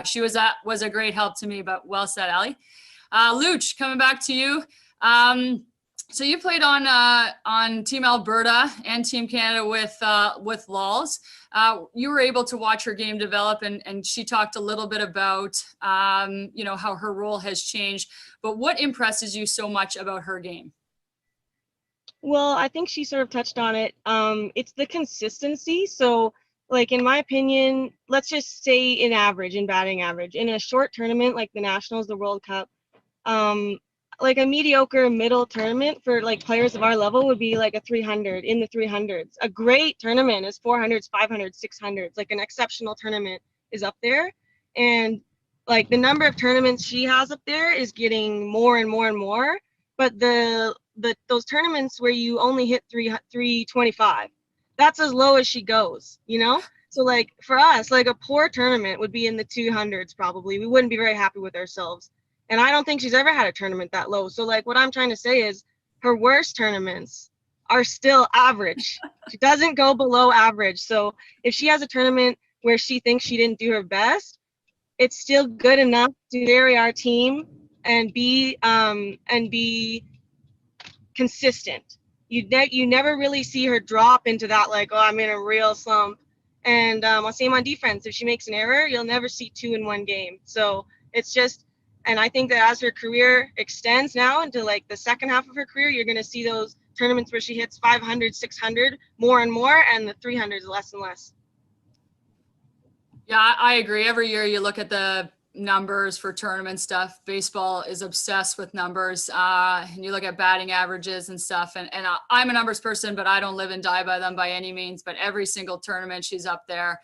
S2: she was a great help to me. But well said, Allie. Luch, coming back to you. So you played on Team Alberta and Team Canada with Lols. You were able to watch her game develop, and she talked a little bit about how her role has changed. But what impresses you so much about her game?
S14: Well, I think she sort of touched on it. It's the consistency. So, like, in my opinion, let's just say in batting average, in a short tournament like the Nationals, the World Cup, like a mediocre middle tournament for like players of our level would be like a 300, in the 300s. A great tournament is 400s, 500s, 600s. Like an exceptional tournament is up there. And like the number of tournaments she has up there is getting more and more and more. But those tournaments where you only hit 325, that's as low as she goes, you know? So like for us, like a poor tournament would be in the 200s probably. We wouldn't be very happy with ourselves. And I don't think she's ever had a tournament that low. So like what I'm trying to say is her worst tournaments are still average. She doesn't go below average. So if she has a tournament where she thinks she didn't do her best, it's still good enough to carry our team and be consistent. You never really see her drop into that like, oh, I'm in a real slump. And same on defense. If she makes an error, you'll never see 2 in one game. So it's just, and I think that as her career extends now into like the second half of her career, you're going to see those tournaments where she hits 500, 600 more and more, and the 300s less and less.
S2: Yeah, I agree. Every year you look at the numbers for tournament stuff. Baseball is obsessed with numbers. And you look at batting averages and stuff. And I'm a numbers person, but I don't live and die by them by any means. But every single tournament she's up there.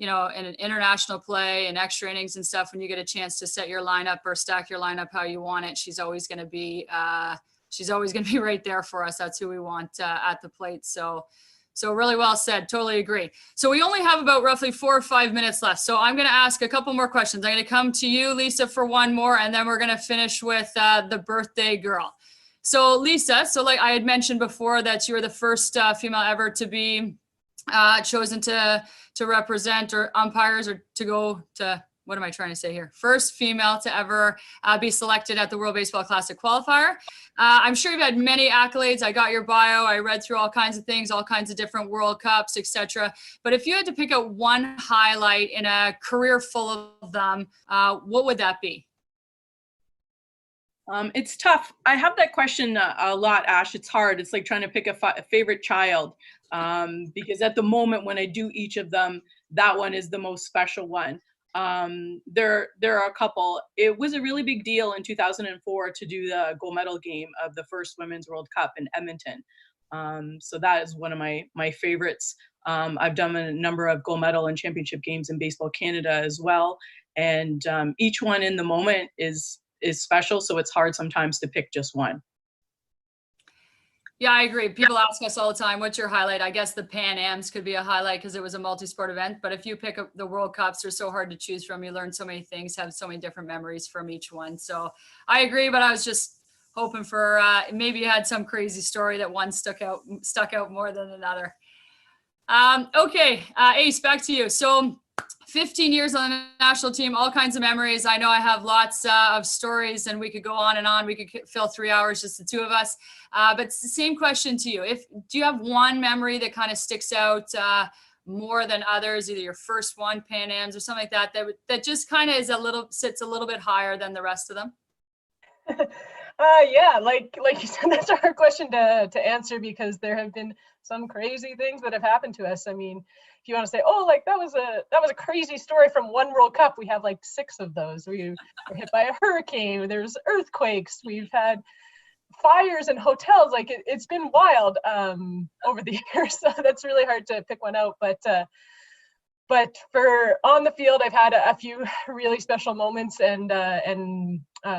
S2: In an international play and extra innings and stuff, when you get a chance to set your lineup or stack your lineup how you want it, she's always going to be right there for us. That's who we want at the plate. So really well said. Totally agree. So we only have about roughly 4 or 5 minutes left. So I'm going to ask a couple more questions. I'm going to come to you, Lisa, for one more, and then we're going to finish with the birthday girl. So Lisa, so like I had mentioned before that you were the first female ever to be chosen to represent or umpires or to go to, what am I trying to say here? First female to ever be selected at the World Baseball Classic qualifier. I'm sure you've had many accolades. I got your bio. I read through all kinds of things, all kinds of different World Cups, etc. But if you had to pick out one highlight in a career full of them, what would that be?
S15: It's tough. I have that question a lot, Ash. It's hard. It's like trying to pick a favorite child because at the moment when I do each of them, that one is the most special one. There are a couple. It was a really big deal in 2004 to do the gold medal game of the first Women's World Cup in Edmonton. So that is one of my favorites. I've done a number of gold medal and championship games in Baseball Canada as well. And each one in the moment is special. So it's hard sometimes to pick just one.
S2: Yeah, I agree. People ask us all the time, what's your highlight? I guess the Pan Ams could be a highlight because it was a multi-sport event. But if you pick up the World Cups, they're so hard to choose from. You learn so many things, have so many different memories from each one. So I agree, but I was just hoping for maybe you had some crazy story that one stuck out more than another. Okay, Ace, back to you. So 15 years on the national team, all kinds of memories. I know I have lots of stories and we could go on and on. We could fill 3 hours, just the two of us. But it's the same question to you. Do you have one memory that kind of sticks out more than others, either your first one, Pan Ams or something like that, that just kind of sits a little bit higher than the rest of them?
S11: Yeah, like you said, that's a hard question to answer because there have been some crazy things that have happened to us. I mean, if you want to say, oh, like that was a crazy story from one World Cup, we have like 6 of those. We were hit by a hurricane, there's earthquakes, we've had fires in hotels. Like it's been wild over the years. So that's really hard to pick one out. But for on the field, I've had a few really special moments, and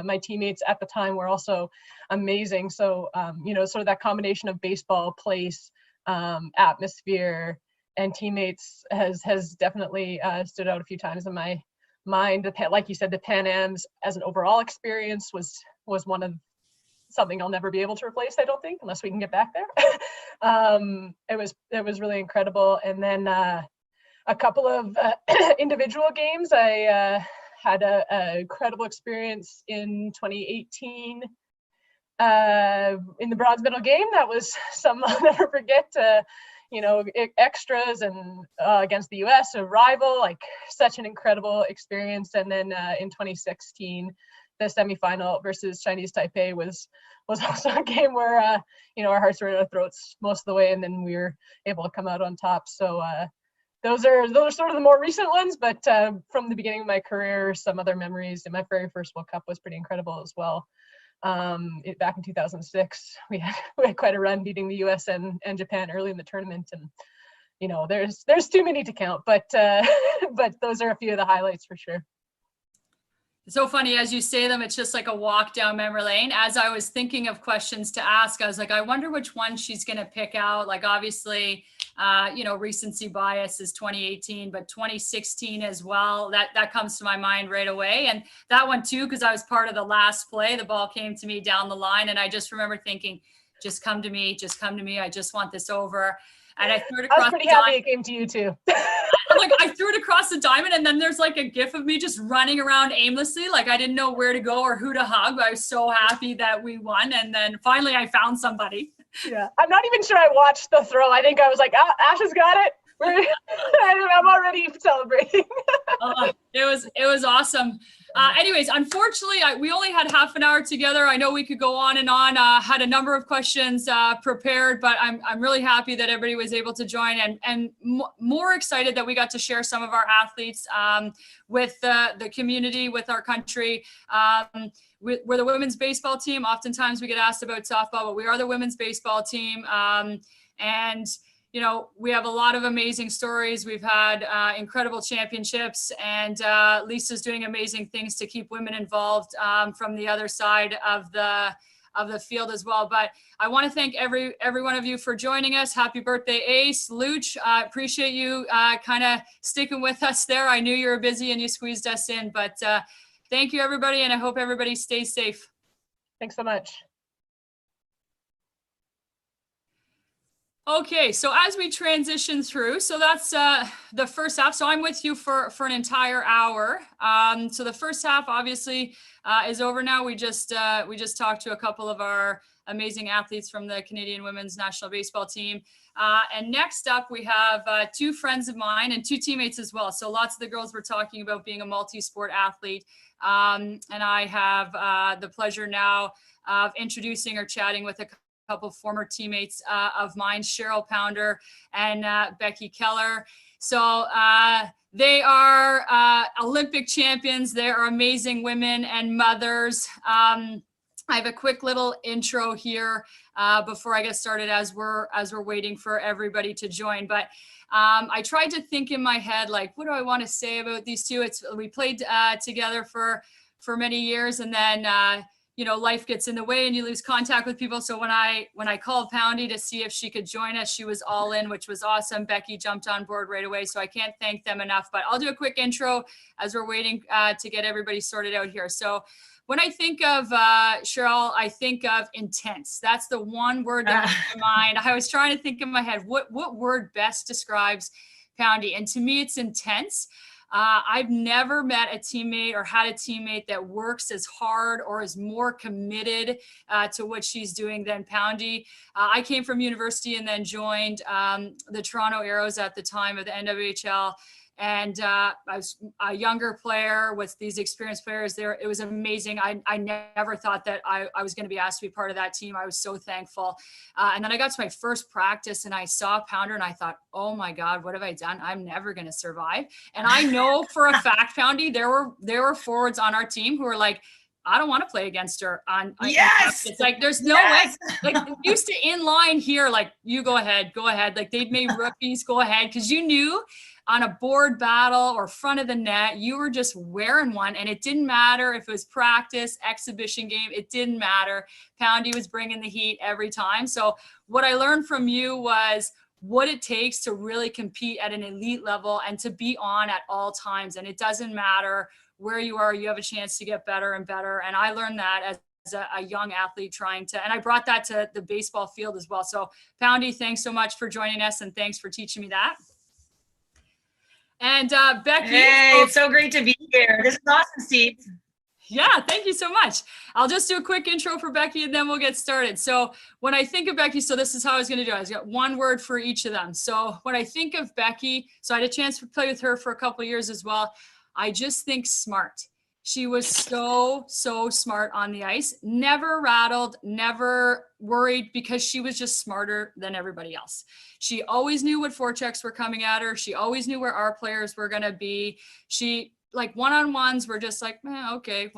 S11: my teammates at the time were also amazing. So sort of that combination of baseball, place, atmosphere, and teammates has definitely stood out a few times in my mind. Like you said, the Pan Ams as an overall experience was one of something I'll never be able to replace, I don't think, unless we can get back there. It was really incredible. And then a couple of individual games. I had an incredible experience in 2018 in the bronze medal game. That was something I'll never forget. Extras and against the US, a rival, like such an incredible experience. And then in 2016, the semifinal versus Chinese Taipei was also a game where our hearts were in our throats most of the way, and then we were able to come out on top. So those are sort of the more recent ones, but from the beginning of my career, some other memories. In my very first World Cup was pretty incredible as well. Back in 2006, we had quite a run, beating the US and Japan early in the tournament, and there's too many to count, but those are a few of the highlights for sure.
S2: It's so funny as you say them, it's just like a walk down memory lane. As I was thinking of questions to ask, I was like, I wonder which one she's going to pick out. Like, obviously, recency bias is 2018, but 2016 as well. That comes to my mind right away. And that one too, because I was part of the last play. The ball came to me down the line, and I just remember thinking, just come to me, just come to me. I just want this over. And I threw it across.
S11: I was pretty happy it came to you too.
S2: Like, I threw it across the diamond, and then there's like a gif of me just running around aimlessly. Like, I didn't know where to go or who to hug. I was so happy that we won. And then finally I found somebody.
S11: Yeah. I'm not even sure I watched the throw. I think I was like, Ash has got it. I'm already celebrating.
S2: It was awesome. Anyways, unfortunately, we only had half an hour together. I know we could go on and on. Had a number of questions prepared, but I'm really happy that everybody was able to join, and more excited that we got to share some of our athletes with the community, with our country. We're the women's baseball team. Oftentimes we get asked about softball, but we are the women's baseball team. And we have a lot of amazing stories. We've had incredible championships, and Lisa's doing amazing things to keep women involved from the other side of the field as well. But I want to thank every one of you for joining us. Happy birthday, Ace. Luch, appreciate you kind of sticking with us there. I knew you were busy and you squeezed us in, but thank you, everybody, and I hope everybody stays safe.
S11: Thanks so much.
S2: Okay, so as we transition through, so that's the first half. So I'm with you for an entire hour. So the first half obviously is over now. We just talked to a couple of our amazing athletes from the Canadian Women's National Baseball Team. And next up, we have 2 friends of mine and 2 teammates as well. So lots of the girls were talking about being a multi-sport athlete. And I have the pleasure now of introducing or chatting with a couple former teammates of mine, Cheryl Pounder and Becky Keller. So they are Olympic champions. They are amazing women and mothers. I have a quick little intro here before I get started as we're waiting for everybody to join. But I tried to think in my head, like, what do I want to say about these two? We played together for many years, and then life gets in the way and you lose contact with people. So when I called Poundy to see if she could join us, she was all in, which was awesome. Becky jumped on board right away. So I can't thank them enough, but I'll do a quick intro as we're waiting to get everybody sorted out here. So when I think of Cheryl, I think of intense. That's the one word that comes to mind. I was trying to think in my head, what word best describes Poundy? And to me, it's intense. I've never met a teammate or had a teammate that works as hard or is more committed to what she's doing than Poundy. I came from university and then joined the Toronto Arrows at the time of the NWHL. And I was a younger player with these experienced players there. It was amazing. I never thought that I was going to be asked to be part of that team. I was so thankful. And then I got to my first practice and I saw Pounder and I thought, oh my God, what have I done? I'm never going to survive. And I know for a fact, Poundy, there were forwards on our team who were like, I don't want to play against her on
S9: yes.
S2: It's like there's no way. Like used to in line here, like you go ahead. Like they'd made rookies go ahead because you knew on a board battle or front of the net, you were just wearing one, and it didn't matter if it was practice, exhibition game. It didn't matter. Poundy was bringing the heat every time. So what I learned from you was what it takes to really compete at an elite level and to be on at all times. And it doesn't matter where you are, you have a chance to get better and better. And I learned that as a young athlete trying to, and I brought that to the baseball field as well. So Poundy, thanks so much for joining us and thanks for teaching me that. And Becky.
S9: Hey, it's so great to be here. This is awesome, Steve.
S2: Yeah, thank you so much. I'll just do a quick intro for Becky and then we'll get started. So when I think of Becky, so this is how I was going to do it. I got one word for each of them. So when I think of Becky, so I had a chance to play with her for a couple of years as well. I just think smart. She was so smart on the ice, never rattled, never worried because she was just smarter than everybody else. She always knew what forechecks were coming at her. She always knew where our players were going to be. She like one-on-ones were just like, okay,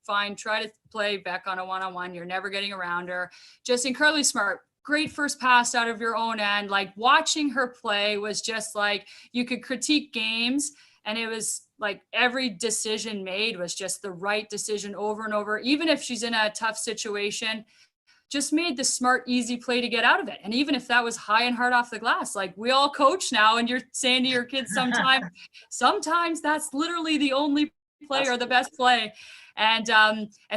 S2: fine. Try to play back on a one-on-one. You're never getting around her. Just incredibly smart. Great first pass out of your own end. Like watching her play was just like, you could critique games and it was like every decision made was just the right decision over and over. Even if she's in a tough situation, just made the smart, easy play to get out of it. And even if that was high and hard off the glass, like we all coach now and you're saying to your kids sometimes that's literally the only play or the best play. And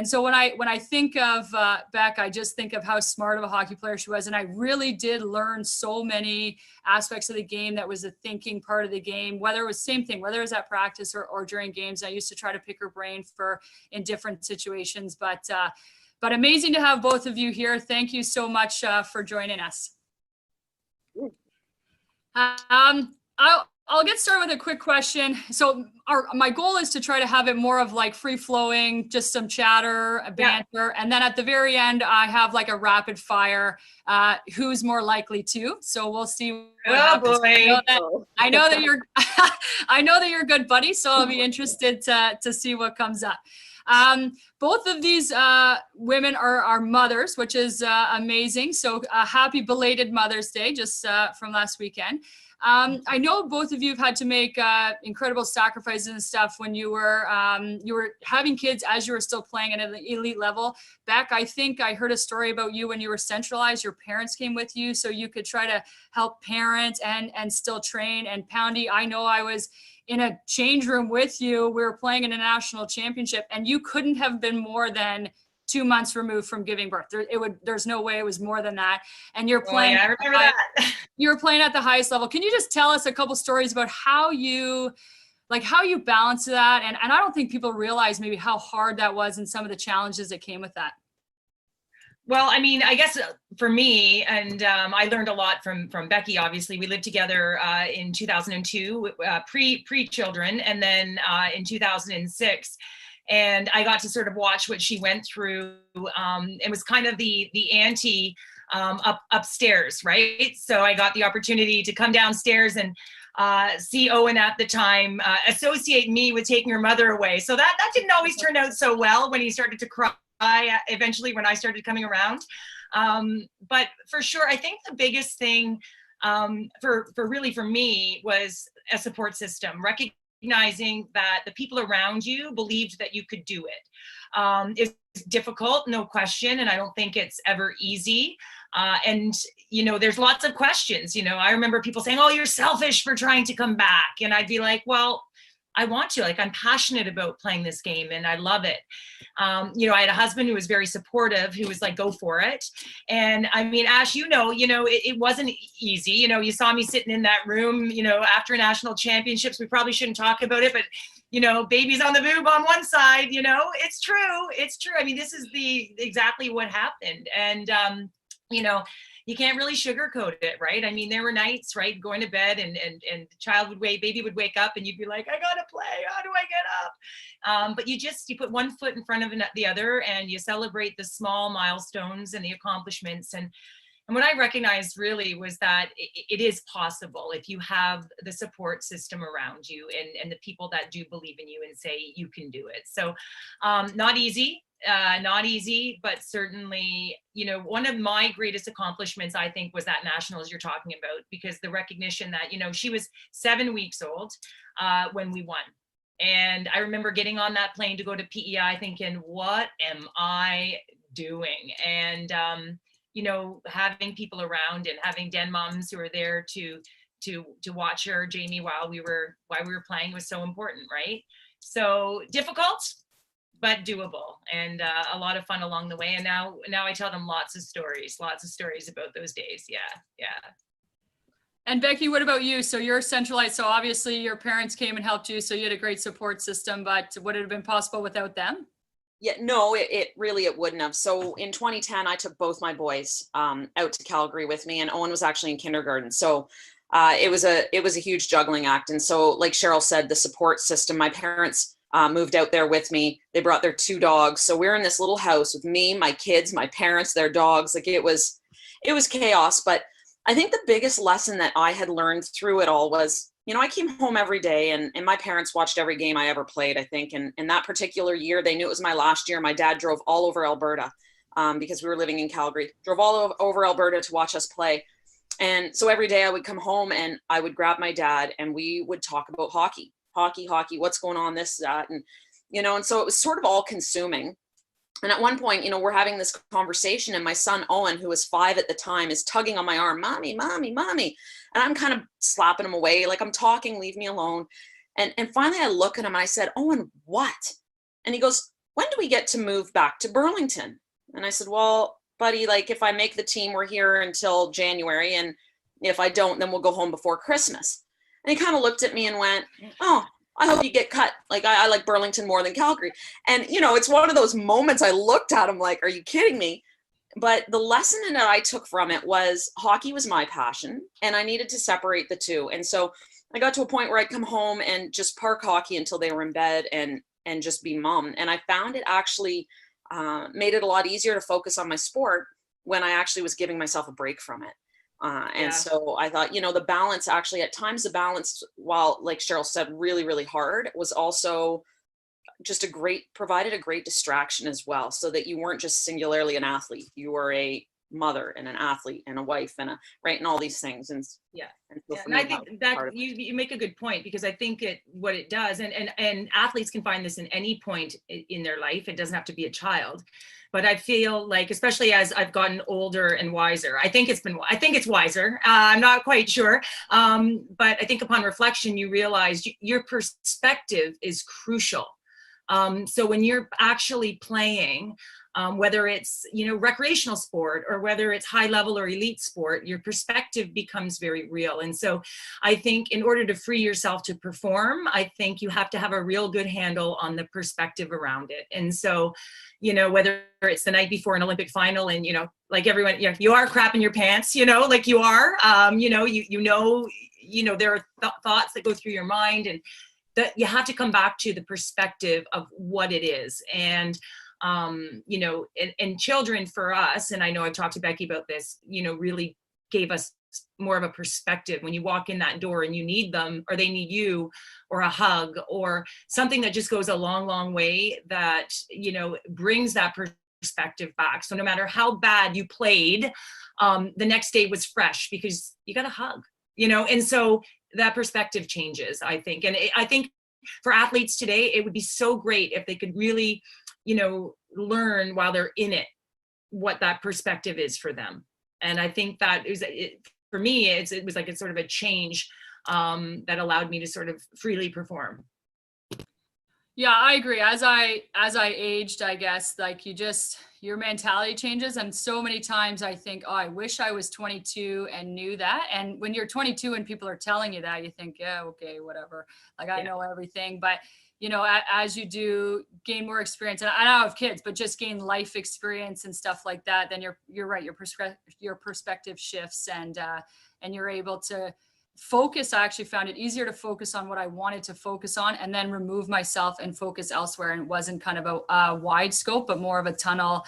S2: so when I think of Beck, I just think of how smart of a hockey player she was. And I really did learn so many aspects of the game that was a thinking part of the game, whether it was same thing, whether it was at practice or during games. I used to try to pick her brain in different situations, but amazing to have both of you here. Thank you so much for joining us. I'll get started with a quick question. So my goal is to try to have it more of like free flowing, just some chatter, banter. Yeah. And then at the very end, I have like a rapid fire, who's more likely to. So we'll see what happens.
S9: Boy.
S2: I know that you're, I know that you're good buddies. So I'll be interested to see what comes up. Both of these women are mothers, which is amazing. So happy belated Mother's Day just from last weekend. I know both of you have had to make incredible sacrifices and stuff when you were having kids as you were still playing at an elite level. Beck, I think I heard a story about you when you were centralized. Your parents came with you so you could try to help parent and still train. And Poundy, I know I was in a change room with you. We were playing in a national championship and you couldn't have been more than 2 months removed from giving birth. There's no way it was more than that. And you're playing.
S9: I remember that.
S2: You were playing at the highest level. Can you just tell us a couple stories about how you balance that? And I don't think people realize maybe how hard that was and some of the challenges that came with that.
S9: Well, I mean, I guess for me, and I learned a lot from Becky. Obviously, we lived together in 2002, pre-children, and then in 2006. And I got to sort of watch what she went through. It was kind of the auntie upstairs, right? So I got the opportunity to come downstairs and see Owen at the time associate me with taking her mother away. So that didn't always turn out so well when he started to cry eventually when I started coming around. But for sure, I think the biggest thing for me was a support system, recognizing
S16: recognizing that the people around you believed that you could do it. It's difficult, no question, and I don't think it's ever easy. And, you know, there's lots of questions. You know, I remember people saying, oh, you're selfish for trying to come back. And I'd be like, well, I want to, like, I'm passionate about playing this game and I love it. You know, I had a husband who was very supportive, who was like, go for it. And I mean, Ash, you know, it wasn't easy. You know, you saw me sitting in that room, you know, after national championships. We probably shouldn't talk about it, but, you know, babies on the boob on one side, you know, it's true. It's true. I mean, this is exactly what happened. And, you know, you can't really sugarcoat it, right? I mean, there were nights, right, going to bed and the child would baby would wake up and you'd be like, I gotta play, how do I get up? But you put one foot in front of the other and you celebrate the small milestones and the accomplishments. And what I recognized really was that it is possible if you have the support system around you and the people that do believe in you and say you can do it. So not easy, but certainly, you know, one of my greatest accomplishments, I think, was that nationals you're talking about, because the recognition that, you know, she was 7 weeks old when we won. And I remember getting on that plane to go to PEI thinking, what am I doing? And, you know, having people around and having den moms who were there to watch her, Jamie, while we were playing was so important, right? So difficult, but doable, and a lot of fun along the way. And now I tell them lots of stories about those days. Yeah.
S2: And Becky, what about you? So you're centralized. So obviously your parents came and helped you. So you had a great support system, but would it have been possible without them?
S17: Yeah, no, it really wouldn't have. So in 2010, I took both my boys out to Calgary with me, and Owen was actually in kindergarten. So it was a huge juggling act. And so, like Cheryl said, the support system, my parents moved out there with me. They brought their 2 dogs. So we're in this little house with me, my kids, my parents, their dogs. Like it was chaos. But I think the biggest lesson that I had learned through it all was, you know, I came home every day and my parents watched every game I ever played, I think. And that particular year, they knew it was my last year. My dad drove all over Alberta because we were living in Calgary, drove all over Alberta to watch us play. And so every day I would come home and I would grab my dad and we would talk about hockey, what's going on, this, that. And, you know, and so it was sort of all consuming. And at one point, you know, we're having this conversation and my son, Owen, who was 5 at the time, is tugging on my arm, mommy, mommy, mommy. And I'm kind of slapping him away. Like, I'm talking, leave me alone. And finally I look at him and I said, Owen, what? And he goes, when do we get to move back to Burlington? And I said, well, buddy, like if I make the team, we're here until January. And if I don't, then we'll go home before Christmas. And he kind of looked at me and went, oh, I hope you get cut. Like I like Burlington more than Calgary. And, you know, it's one of those moments I looked at him like, are you kidding me? But the lesson that I took from it was hockey was my passion and I needed to separate the two. And so I got to a point where I'd come home and just park hockey until they were in bed and just be mom. And I found it actually made it a lot easier to focus on my sport when I actually was giving myself a break from it. And so I thought, you know, the balance actually at times the balance, while like Cheryl said, really, really hard, was also just provided a great distraction as well, so that you weren't just singularly an athlete. You were a mother and an athlete and a wife and and all these things. And
S16: and I think that you make a good point, because I think what it does, and athletes can find this in any point in their life. It doesn't have to be a child. But I feel like, especially as I've gotten older and wiser, I think it's wiser. I'm not quite sure. But I think upon reflection, you realize your perspective is crucial. So when you're actually playing, whether it's, you know, recreational sport or whether it's high level or elite sport, your perspective becomes very real. And so I think in order to free yourself to perform, I think you have to have a real good handle on the perspective around it. And so, you know, whether it's the night before an Olympic final and, you know, like everyone, you are crapping your pants, you know, like you are, you know, there are thoughts that go through your mind, and that you have to come back to the perspective of what it is. And, you know, and children for us, and I know I've talked to Becky about this, you know, really gave us more of a perspective when you walk in that door and you need them, or they need you, or a hug, or something that just goes a long, long way, that, you know, brings that perspective back. So no matter how bad you played, the next day was fresh because you got a hug, you know, and so that perspective changes, I think. And I think for athletes today, it would be so great if they could really, learn while they're in it, what that perspective is for them. And I think that for me, it was like a sort of a change that allowed me to sort of freely perform.
S2: Yeah, I agree. As I aged, I guess, like your mentality changes. And so many times I think, oh, I wish I was 22 and knew that. And when you're 22 and people are telling you that, you think, yeah, okay, whatever. Like I know everything. But, as you do gain more experience, and I don't have kids, but just gain life experience and stuff like that, then you're right. Your perspective shifts and you're able to focus. I actually found it easier to focus on what I wanted to focus on and then remove myself and focus elsewhere. And it wasn't kind of a wide scope, but more of a tunnel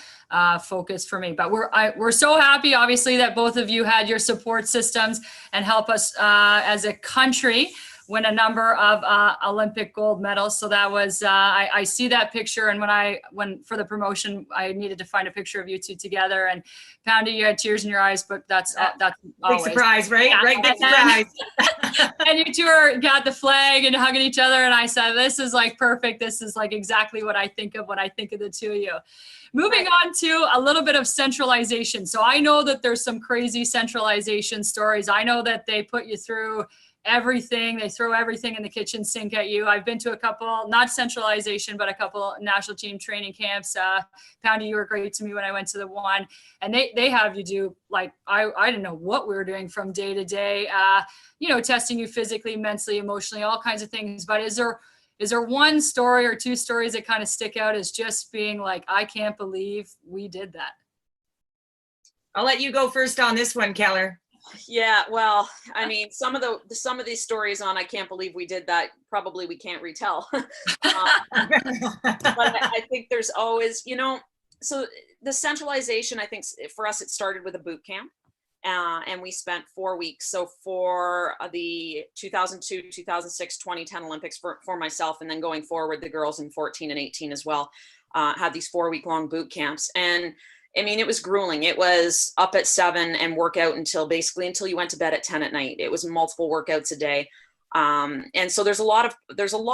S2: focus for me. But we're so happy, obviously, that both of you had your support systems and help us as a country win a number of Olympic gold medals. So that was, I see that picture. And when for the promotion, I needed to find a picture of you two together, and Poundy, you had tears in your eyes, but that's
S16: big
S2: always.
S16: Surprise, right?
S2: Yeah.
S16: Right, big surprise.
S2: And you two got the flag and hugging each other. And I said, this is like perfect. This is like exactly what I think of when I think of the two of you. Moving on to a little bit of centralization. So I know that there's some crazy centralization stories. I know that they put you through everything. They throw everything in the kitchen sink at you. I've been to a couple, not centralization, but a couple national team training camps. Poundy, you were great to me when I went to the one, and they have you do like, I didn't know what we were doing from day to day, testing you physically, mentally, emotionally, all kinds of things. But is there one story or two stories that kind of stick out as just being like, I can't believe we did that?
S16: I'll let you go first on this one, Keller.
S17: Yeah, well, I mean, some of these stories on I can't believe we did that, probably we can't retell. But I think there's always, so the centralization, I think for us, it started with a boot camp. And we spent 4 weeks. So for the 2002, 2006, 2010 Olympics for myself, and then going forward, the girls in 14 and 18 as well, had these 4-week-long boot camps. And I mean, it was grueling. It was up at 7 and work out until you went to bed at 10 at night. It was multiple workouts a day. And so there's a lot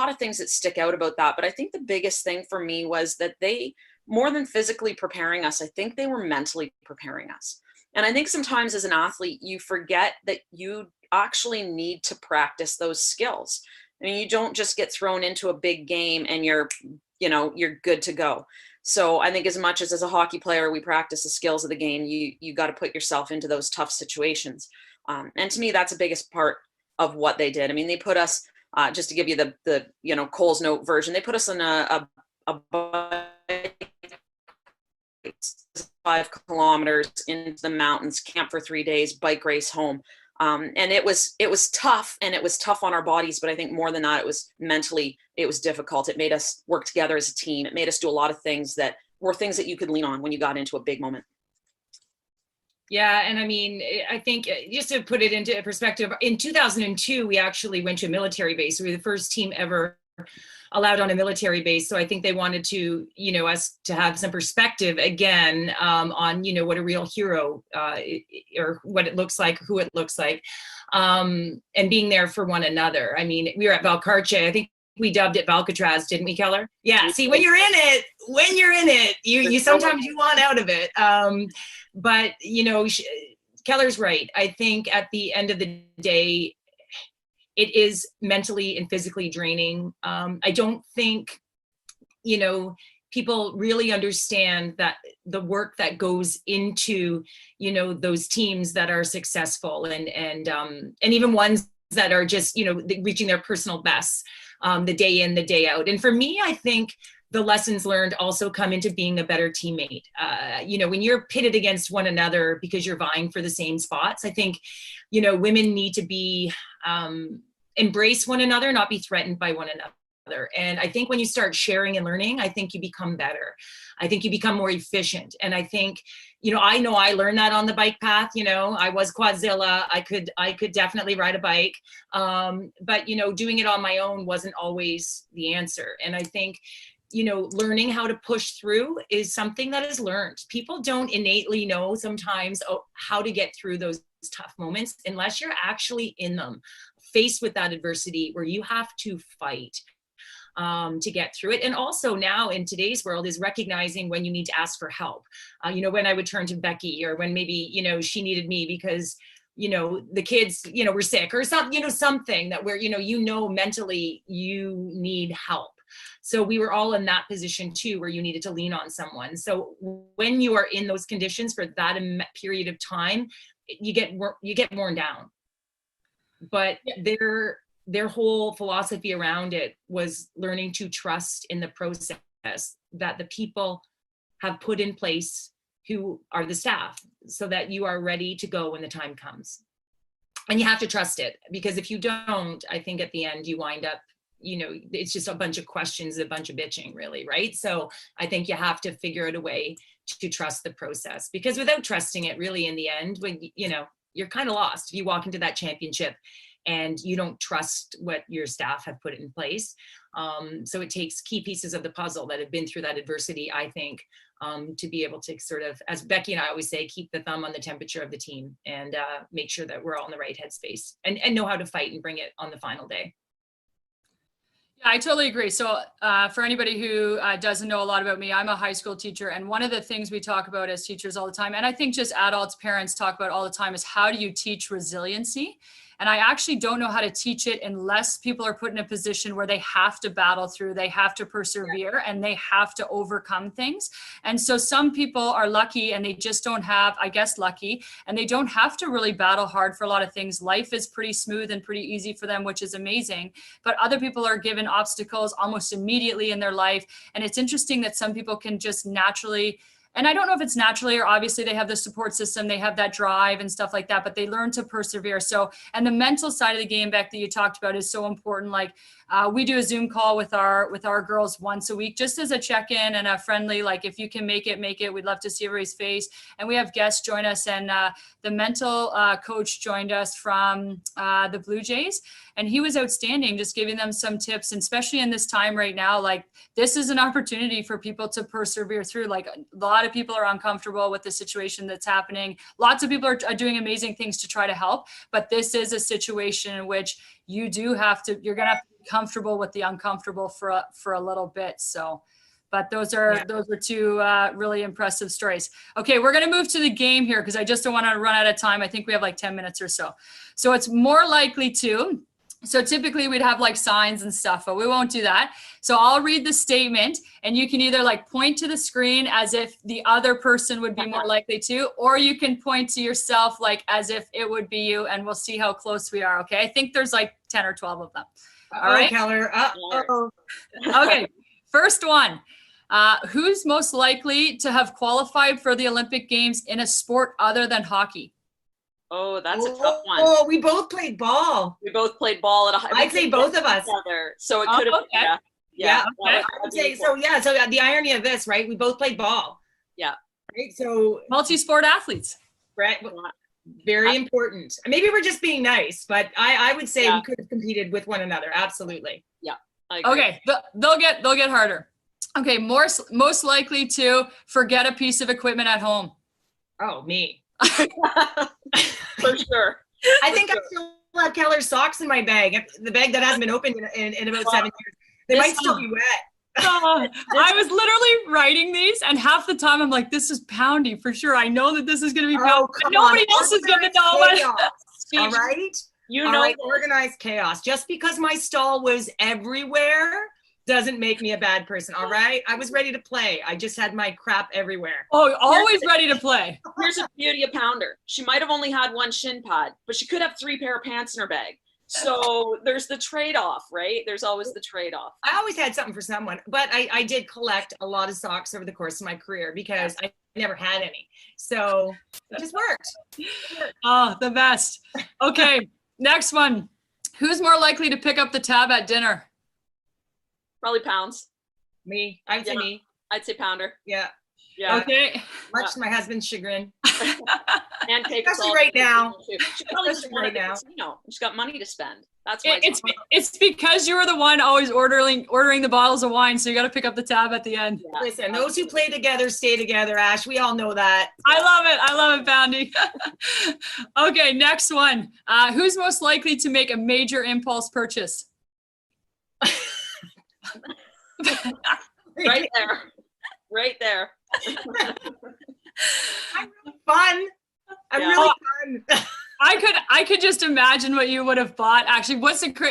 S17: of things that stick out about that. But I think the biggest thing for me was that they, more than physically preparing us, I think they were mentally preparing us. And I think sometimes as an athlete, you forget that you actually need to practice those skills. I mean, you don't just get thrown into a big game and you're good to go. So I think as much as a hockey player, we practice the skills of the game, you got to put yourself into those tough situations. And to me, that's the biggest part of what they did. I mean, they put us, just to give you the Cole's Note version, they put us in a 5 kilometers into the mountains, camp for 3 days, bike race home. And it was tough, and it was tough on our bodies, but I think more than that, it was mentally, it was difficult. It made us work together as a team. It made us do a lot of things that were things that you could lean on when you got into a big moment.
S16: Yeah, and I mean, I think just to put it into perspective, in 2002, we actually went to a military base. We were the first team ever allowed on a military base. So I think they wanted to, us to have some perspective again on, what a real hero or what it looks like, who it looks like, and being there for one another. I mean, we were at Valcarce. I think we dubbed it Valcatraz, didn't we, Keller? Yeah. See, when you're in it, you sometimes you want out of it. But Keller's right. I think at the end of the day, it is mentally and physically draining. I don't think, people really understand that the work that goes into, those teams that are successful and even ones that are just, reaching their personal bests, the day in, the day out. And for me, I think the lessons learned also come into being a better teammate. When you're pitted against one another because you're vying for the same spots, I think, women need to be, embrace one another, not be threatened by one another. And I think when you start sharing and learning, I think you become better. I think you become more efficient. And I think, I know I learned that on the bike path. I was Quadzilla. I could definitely ride a bike. But, doing it on my own wasn't always the answer. And I think, learning how to push through is something that is learned. People don't innately know sometimes how to get through those tough moments unless you're actually in them, faced with that adversity where you have to fight. to get through it. And also now in today's world is recognizing when you need to ask for help. When I would turn to Becky, or when maybe, she needed me because, the kids, were sick or something, something that where, mentally you need help. So we were all in that position too, where you needed to lean on someone. So when you are in those conditions for that period of time, you get worn down. But their whole philosophy around it was learning to trust in the process that the people have put in place who are the staff, so that you are ready to go when the time comes. And you have to trust it, because if you don't, I think at the end you wind up, it's just a bunch of questions, a bunch of bitching, really, right? So I think you have to figure out a way to trust the process, because without trusting it, really, in the end, when you're kind of lost if you walk into that championship and you don't trust what your staff have put in place. So it takes key pieces of the puzzle that have been through that adversity, I think, to be able to sort of, as Becky and I always say, keep the thumb on the temperature of the team, and make sure that we're all in the right headspace, and know how to fight and bring it on the final day.
S2: Yeah, I totally agree. So for anybody who doesn't know a lot about me, I'm a high school teacher. And one of the things we talk about as teachers all the time, and I think just adults, parents talk about all the time, is how do you teach resiliency? And I actually don't know how to teach it unless people are put in a position where they have to battle through, they have to persevere, and they have to overcome things. And so some people are lucky and they just don't have, I guess, lucky, and they don't have to really battle hard for a lot of things. Life is pretty smooth and pretty easy for them, which is amazing. But other people are given obstacles almost immediately in their life. And it's interesting that some people can just naturally, and I don't know if it's naturally, or obviously they have the support system, they have that drive and stuff like that, but they learn to persevere. So, and the mental side of the game, Beck, that you talked about is so important. Like we do a Zoom call with our girls once a week, just as a check-in and a friendly, like if you can make it, make it. We'd love to see everybody's face. And we have guests join us, and the mental coach joined us from the Blue Jays. And he was outstanding, just giving them some tips, and especially in this time right now, like this is an opportunity for people to persevere through. Like a lot of people are uncomfortable with the situation that's happening. Lots of people are doing amazing things to try to help, but this is a situation in which you're gonna have to be comfortable with the uncomfortable for a little bit. So, but those are two really impressive stories. Okay, we're gonna move to the game here because I just don't want to run out of time. I think we have like 10 minutes or so. So it's more likely to. So typically we'd have like signs and stuff, but we won't do that. So I'll read the statement, and you can either like point to the screen as if the other person would be more likely to, or you can point to yourself like as if it would be you, and we'll see how close we are. Okay. I think there's like 10 or 12 of them. All right,
S9: Keller.
S2: Okay. First one. Who's most likely to have qualified for the Olympic Games in a sport other than hockey?
S17: Oh, that's a tough one.
S9: Oh, we both played ball.
S17: We both played ball at a high.
S9: I'd say both of us.
S17: Together, so it could have.
S2: Okay.
S17: Yeah.
S9: Okay. I would say so. Yeah. So the irony of this, right? We both played ball.
S17: Yeah.
S9: Right. So
S2: multi-sport athletes.
S9: Right. Very important. Maybe we're just being nice, but I would say we could have competed with one another. Absolutely.
S17: Yeah. I agree.
S2: Okay. They'll get harder. Okay. Most likely to forget a piece of equipment at home.
S9: Oh, me.
S17: For sure.
S9: I think I still have Keller's socks in my bag. The bag that hasn't been opened in about 7 years. They might still be wet.
S2: I was literally writing these, and half the time I'm like, this is Poundy for sure. I know that this is going to be Poundy. Nobody else is going to know it.
S9: All right?
S17: You know,
S9: organized chaos. Just because my stall was everywhere doesn't make me a bad person. All right? I was ready to play. I just had my crap everywhere.
S2: Oh, always ready to play.
S17: Here's the beauty of Pounder. She might have only had one shin pad, but she could have 3 pair of pants in her bag. So there's the trade-off, right? There's always the trade-off.
S9: I always had something for someone, but I did collect a lot of socks over the course of my career because I never had any. So it just worked.
S2: Oh, the best. Okay, next one. Who's more likely to pick up the tab at dinner?
S17: Probably Pounds.
S9: Me. I'd say me.
S17: I'd say Pounder.
S9: Yeah.
S2: Yeah. Okay.
S9: Much to my husband's chagrin.
S17: And
S9: especially right now.
S17: She probably just right now. She's got money to spend. That's why
S2: it's because you were the one always ordering the bottles of wine, so you got to pick up the tab at the end.
S9: Yeah. Listen, those who play together stay together, Ash. We all know that.
S2: I love it, Boundy. Okay, next one. Who's most likely to make a major impulse purchase?
S17: Right there. Right there.
S9: I'm really fun. I'm
S17: Yeah.
S9: really fun.
S2: I could just imagine what you would have bought. Actually,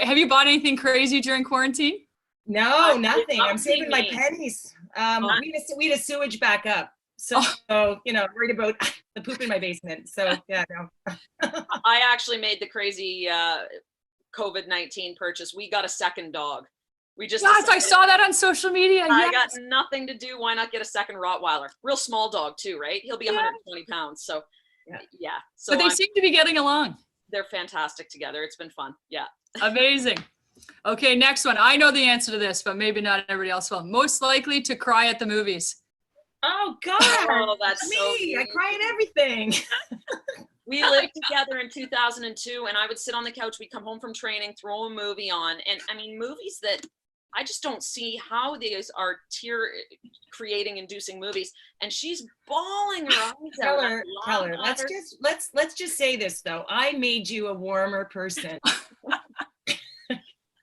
S2: have you bought anything crazy during quarantine?
S9: No, nothing. I'm
S17: It's
S9: saving my
S17: me.
S9: pennies. We had a sewage backup. So, worried about the poop in my basement. So, yeah, no.
S17: I actually made the crazy COVID-19 purchase. We got a second dog. We just
S2: Yes, I
S17: decided,
S2: saw that on social media.
S17: I
S2: Yes.
S17: got nothing to do. Why not get a second Rottweiler? Real small dog too, right? He'll be 120 pounds. So yeah. So
S2: But they seem to be getting along.
S17: they're fantastic together. It's been fun. Yeah.
S2: Amazing. Okay, next one. I know the answer to this, but maybe not everybody else will. Most likely to cry at the movies.
S9: Oh God.
S17: Oh, that's
S9: me.
S17: so
S9: I cry at everything.
S17: We lived together in 2002, and I would sit on the couch. We'd come home from training, throw a movie on, and I mean, movies that I just don't see how these are tear-creating, inducing movies. And she's bawling her eyes out.
S9: Keller, let's just say this though. I made you a warmer person.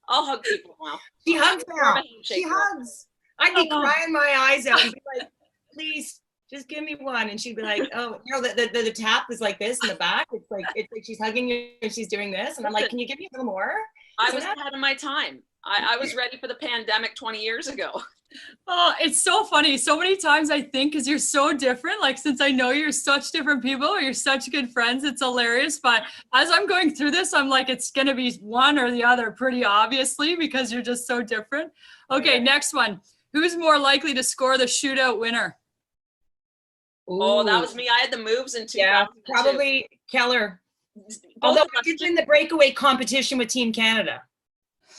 S17: I'll hug people now.
S9: She hugs now. She hugs. I'd be crying my eyes out and be like, please just give me one. And she'd be like, oh, the tap is like this in the back. It's like she's hugging you and she's doing this. And I'm like, can you give me a little more?
S17: I was ahead of my time. I was ready for the pandemic 20 years ago.
S2: Oh, it's so funny. So many times I think, because you're so different, like since I know you're such different people, or you're such good friends, it's hilarious. But as I'm going through this, I'm like, it's going to be one or the other pretty obviously, because you're just so different. Okay, next one. Who's more likely to score the shootout winner?
S17: Oh, that was me. I had the moves in 2002.
S9: Yeah, probably Keller. Although I did win the breakaway competition with Team Canada.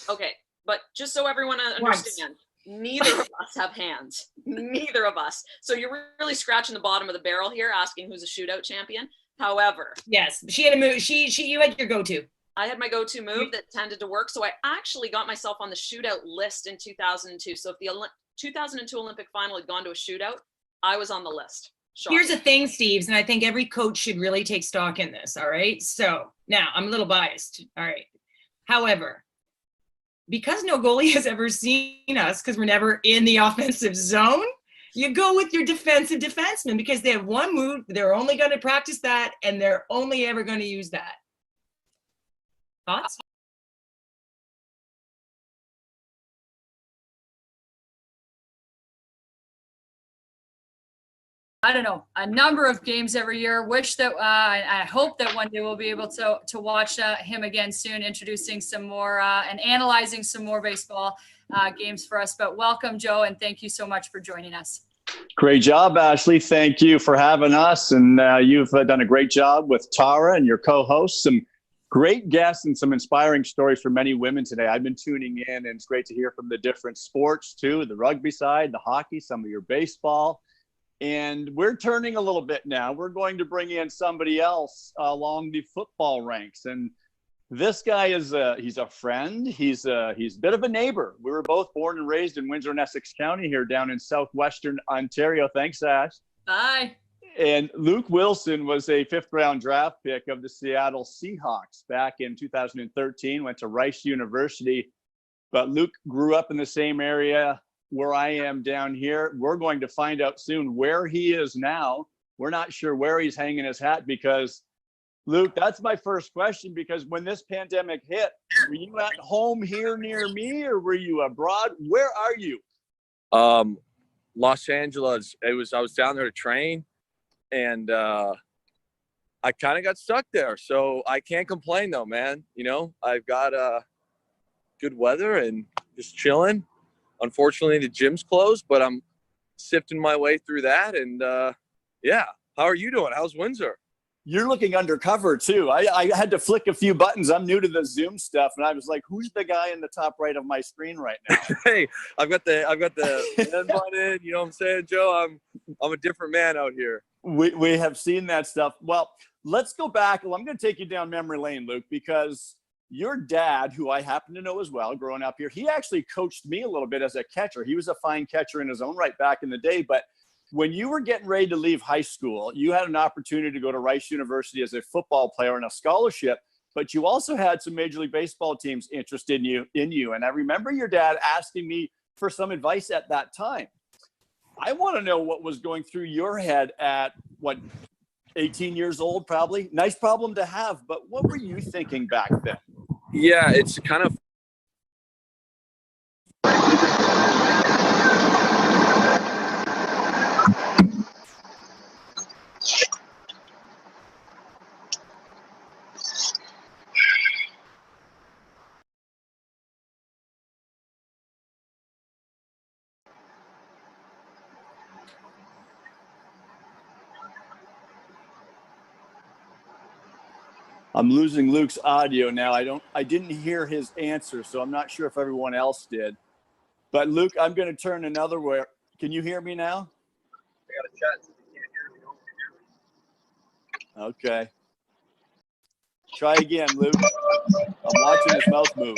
S17: Okay, but just so everyone understands, neither of us have hands. Neither of us. So you're really scratching the bottom of the barrel here, asking who's a shootout champion. However,
S9: yes, she had a move. You had your go-to.
S17: I had my go-to move that tended to work. So I actually got myself on the shootout list in 2002. So if the 2002 Olympic final had gone to a shootout, I was on the list. Shocking.
S9: Here's the thing, Steves, and I think every coach should really take stock in this. All right. So now I'm a little biased. All right. However, because no goalie has ever seen us, because we're never in the offensive zone, you go with your defensive defenseman because they have one move. They're only going to practice that, and they're only ever going to use that. Thoughts?
S2: I don't know, a number of games every year. Wish that I hope that one day we'll be able to watch him again soon, introducing some more and analyzing some more baseball games for us. But welcome, Joe, and thank you so much for joining us.
S18: Great job, Ashley. Thank you for having us, and you've done a great job with Tara and your co-hosts. Some great guests and some inspiring stories for many women today. I've been tuning in, and it's great to hear from the different sports too, the rugby side, the hockey, some of your baseball. And we're turning a little bit now. We're going to bring in somebody else along the football ranks. And this guy is he's a friend. He's a bit of a neighbor. We were both born and raised in Windsor and Essex County here down in southwestern Ontario. Thanks, Ash.
S2: Bye.
S18: And Luke Wilson was a 5th round draft pick of the Seattle Seahawks back in 2013, went to Rice University. But Luke grew up in the same area where I am down here. We're going to find out soon where he is now. We're not sure where he's hanging his hat because, Luke, that's my first question, because when this pandemic hit, were you at home here near me or were you abroad? Where are you?
S19: Los Angeles. I was down there to train, and I kind of got stuck there. So I can't complain though, man. You know, I've got good weather and just chilling. Unfortunately, the gym's closed, but I'm sifting my way through that. And yeah, how are you doing? How's Windsor?
S18: You're looking undercover too. I had to flick a few buttons. I'm new to the Zoom stuff, and I was like, "Who's the guy in the top right of my screen right now?"
S19: Hey, I've got the man button. You know what I'm saying, Joe? I'm a different man out here.
S18: We have seen that stuff. Well, let's go back. Well, I'm going to take you down memory lane, Luke, because your dad, who I happen to know as well, growing up here, he actually coached me a little bit as a catcher. He was a fine catcher in his own right back in the day. But when you were getting ready to leave high school, you had an opportunity to go to Rice University as a football player and a scholarship, but you also had some Major League Baseball teams interested in you. And I remember your dad asking me for some advice at that time. I want to know what was going through your head at, 18 years old, probably. Nice problem to have, but what were you thinking back then?
S19: Yeah, it's kind of
S18: I'm losing Luke's audio now. I didn't hear his answer, so I'm not sure if everyone else did. But Luke, I'm going to turn another way. Can you hear me now? Okay. Try again, Luke. I'm watching his mouth move.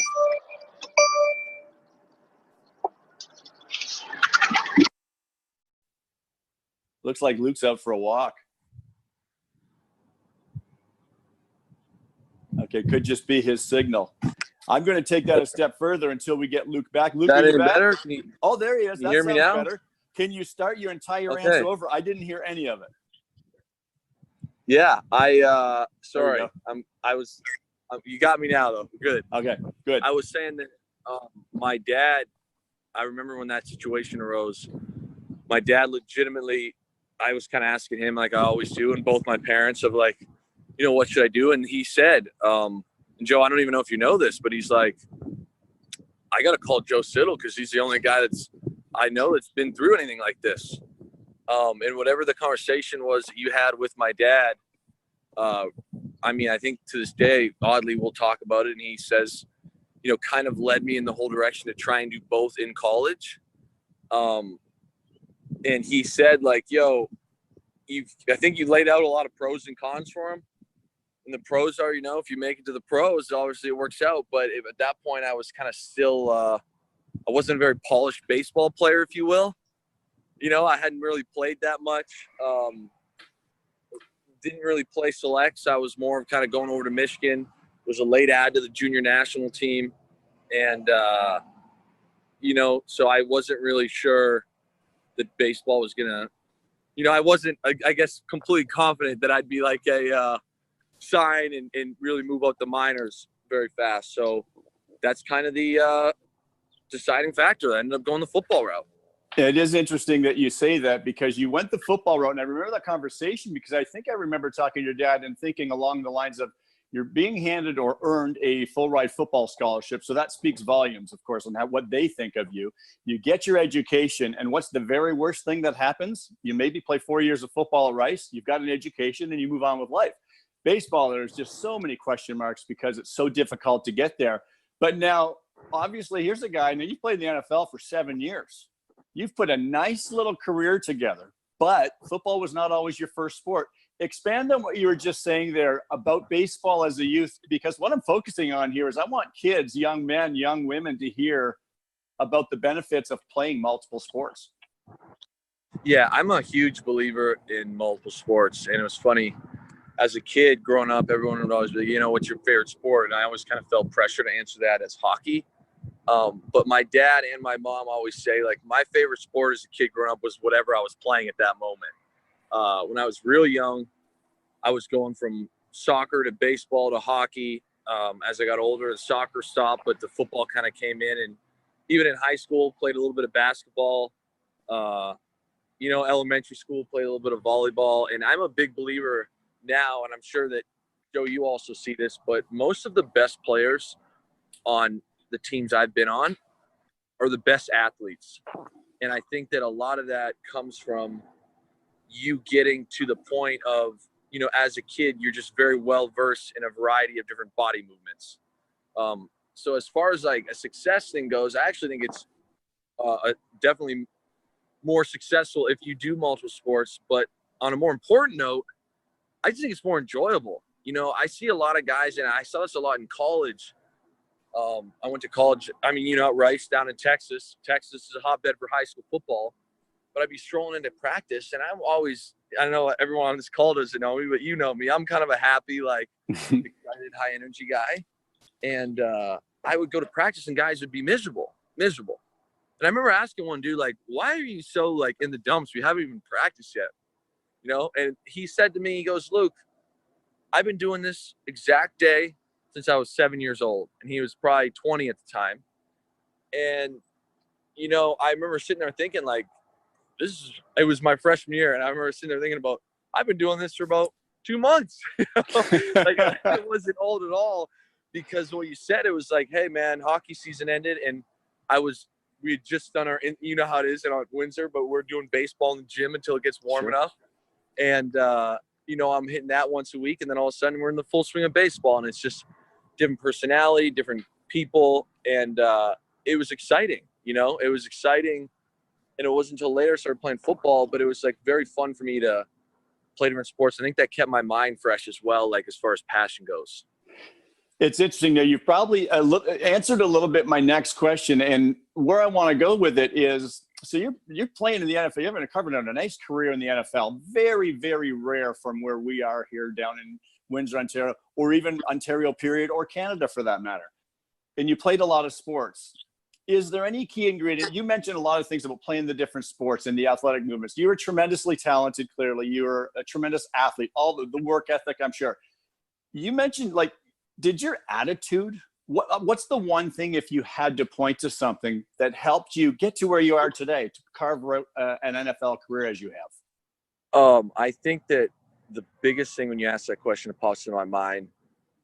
S18: Looks like Luke's out for a walk. Okay, could just be his signal. I'm going to take that a step further until we get Luke back. Luke,
S19: that
S18: are you
S19: any
S18: back?
S19: better?
S18: Oh, there he is.
S19: Can you
S18: That
S19: hear me
S18: sounds
S19: now?
S18: better. Can you start your entire
S19: Okay.
S18: answer over? I didn't hear any of it.
S19: Yeah, sorry. You got me now though. Good.
S18: Okay, good.
S19: I was saying that my dad, I remember when that situation arose, my dad legitimately, I was kind of asking him like I always do, and both my parents of like, what should I do? And he said, and Joe, I don't even know if you know this, but he's like, I got to call Joe Siddle because he's the only guy I know that's been through anything like this. And whatever the conversation was that you had with my dad, I think to this day, oddly, we'll talk about it. And he says, kind of led me in the whole direction to try and do both in college. And he said like, I think you laid out a lot of pros and cons for him. And the pros are, if you make it to the pros, obviously it works out. But at that point, I was kind of still, I wasn't a very polished baseball player, if you will. I hadn't really played that much. Didn't really play selects. I was more of kind of going over to Michigan. Was a late add to the junior national team. And, so I wasn't really sure that baseball was going to, I wasn't, I guess, completely confident that I'd be like a sign and really move out the minors very fast. So that's kind of the deciding factor. I ended up going the football route.
S18: It is interesting that you say that because you went the football route. And I remember that conversation because I think I remember talking to your dad and thinking along the lines of you're being handed or earned a full ride football scholarship. So that speaks volumes, of course, on what they think of you. You get your education. And what's the very worst thing that happens? You maybe play 4 years of football at Rice. You've got an education and you move on with life. Baseball, there's just so many question marks because it's so difficult to get there. But now, obviously, here's a guy. Now, you played in the NFL for 7 years. You've put a nice little career together, but football was not always your first sport. Expand on what you were just saying there about baseball as a youth, because what I'm focusing on here is I want kids, young men, young women to hear about the benefits of playing multiple sports.
S19: Yeah, I'm a huge believer in multiple sports. And it was funny, as a kid growing up, everyone would always be like, what's your favorite sport? And I always kind of felt pressure to answer that as hockey. But my dad and my mom always say, like, my favorite sport as a kid growing up was whatever I was playing at that moment. When I was real young, I was going from soccer to baseball to hockey. As I got older, the soccer stopped, but the football kind of came in. And even in high school, played a little bit of basketball. Elementary school, played a little bit of volleyball. And I'm a big believer now, and I'm sure that, Joe, you also see this, but most of the best players on the teams I've been on are the best athletes. And I think that a lot of that comes from you getting to the point of, as a kid, you're just very well versed in a variety of different body movements. So as far as like a success thing goes, I actually think it's definitely more successful if you do multiple sports. But on a more important note, I just think it's more enjoyable. I see a lot of guys, and I saw this a lot in college. I went to college, at Rice down in Texas. Texas is a hotbed for high school football. But I'd be strolling into practice, and I'm always, I know everyone on this call doesn't know me, but you know me. I'm kind of a happy, like, excited, high-energy guy. And I would go to practice, and guys would be miserable. And I remember asking one dude, like, why are you so like in the dumps? We haven't even practiced yet, you know? And he said to me, he goes, Luke, I've been doing this exact day since I was 7 years old. And he was probably 20 at the time. And, you know, I remember sitting there thinking like, it was my freshman year. And I remember sitting there thinking about, I've been doing this for about 2 months. You know? Like, I wasn't old at all, because what you said, it was like, hey man, hockey season ended. And we had just done you know how it is in Windsor, but we're doing baseball in the gym until it gets warm enough. And, you know, I'm hitting that once a week. And then all of a sudden we're in the full swing of baseball, and it's just different personality, different people. And, it was exciting, you know, it was exciting. And it wasn't until later I started playing football, but it was like very fun for me to play different sports. I think that kept my mind fresh as well, like as far as passion goes.
S18: It's interesting that you've probably answered a little bit my next question, and where I want to go with it is, so you're playing in the NFL. You're having covered a nice career in the NFL. Very, very rare from where we are here down in Windsor, Ontario, or even Ontario period, or Canada for that matter. And you played a lot of sports. Is there any key ingredient? You mentioned a lot of things about playing the different sports and the athletic movements. You were tremendously talented, clearly. You were a tremendous athlete, all the work ethic, I'm sure. You mentioned, like, did your attitude, what's the one thing, if you had to point to something, that helped you get to where you are today, to carve out an NFL career as you have?
S19: I think that the biggest thing when you ask that question that pops into my mind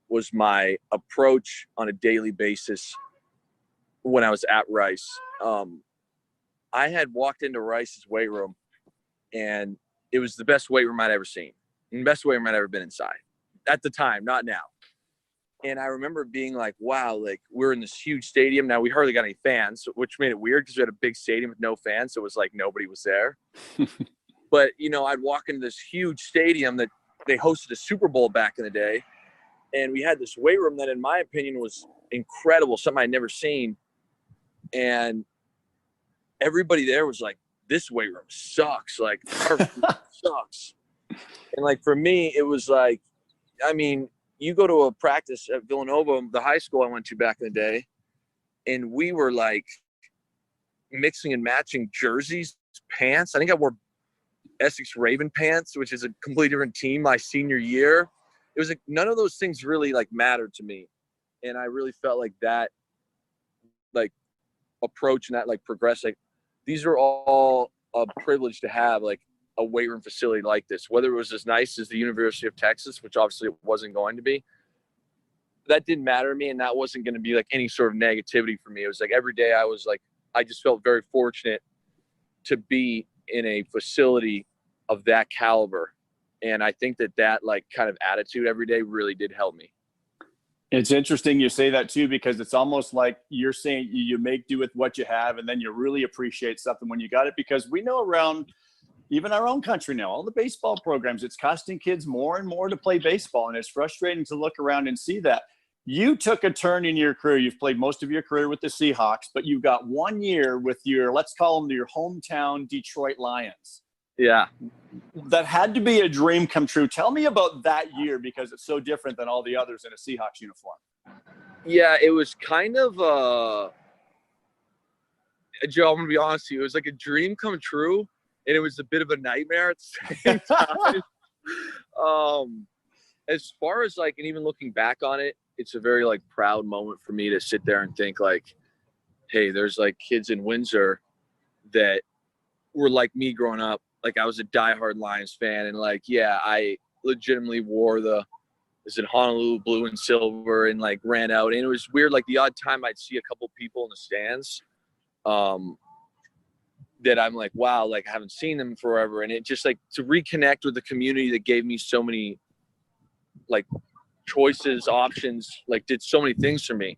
S19: was my approach on a daily basis when I was at Rice. I had walked into Rice's weight room, and it was the best weight room I'd ever seen, and the best weight room I'd ever been inside at the time, not now. And I remember being like, wow, like, we're in this huge stadium. Now we hardly got any fans, which made it weird because we had a big stadium with no fans. So it was like nobody was there. But, you know, I'd walk into this huge stadium that they hosted a Super Bowl back in the day. And we had this weight room that, in my opinion, was incredible, something I'd never seen. And everybody there was like, this weight room sucks. Like, our sucks. And like, for me, it was like, I mean, you go to a practice at Villanova, the high school I went to back in the day, and we were like mixing and matching jerseys, pants. I think I wore Essex Raven pants, which is a completely different team, my senior year. It was like, none of those things really like mattered to me. And I really felt like that, like, approach and that, like, progress, like, these are all a privilege to have, like, a weight room facility like this, whether it was as nice as the University of Texas, which obviously it wasn't going to be. That didn't matter to me, and that wasn't going to be like any sort of negativity for me. It was like every day I was like, I just felt very fortunate to be in a facility of that caliber. And I think that like kind of attitude every day really did help me.
S18: It's interesting you say that too, because it's almost like you're saying you make do with what you have, and then you really appreciate something when you got it, because we know around even our own country now, all the baseball programs, it's costing kids more and more to play baseball. And it's frustrating to look around and see that. You took a turn in your career. You've played most of your career with the Seahawks, but you've got 1 year with your, let's call them your hometown Detroit Lions.
S19: Yeah.
S18: That had to be a dream come true. Tell me about that year, because it's so different than all the others in a Seahawks uniform.
S19: Yeah, it was kind of, Joe, I'm going to be honest with you. It was like a dream come true. And it was a bit of a nightmare at the same time. As far as like, and even looking back on it, it's a very like proud moment for me to sit there and think like, hey, there's like kids in Windsor that were like me growing up. Like, I was a diehard Lions fan, and like, yeah, I legitimately wore is it Honolulu blue and silver, and like ran out. And it was weird. Like, the odd time I'd see a couple people in the stands, that I'm like, wow, like, I haven't seen them forever. And it just like to reconnect with the community that gave me so many like choices, options, like did so many things for me,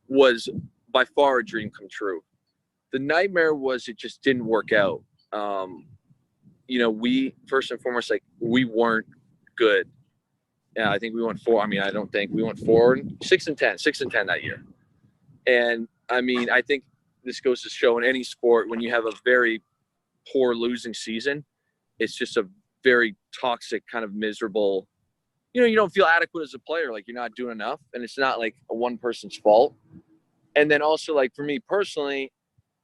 S19: was by far a dream come true. The nightmare was it just didn't work out. You know, we, first and foremost, like, we weren't good. Yeah, I think we went 4. I mean, I don't think we went 6-10 that year. And I mean, I think this goes to show in any sport, when you have a very poor losing season, it's just a very toxic, kind of miserable, you know, you don't feel adequate as a player, like you're not doing enough, and it's not like a one person's fault. And then also, like, for me personally,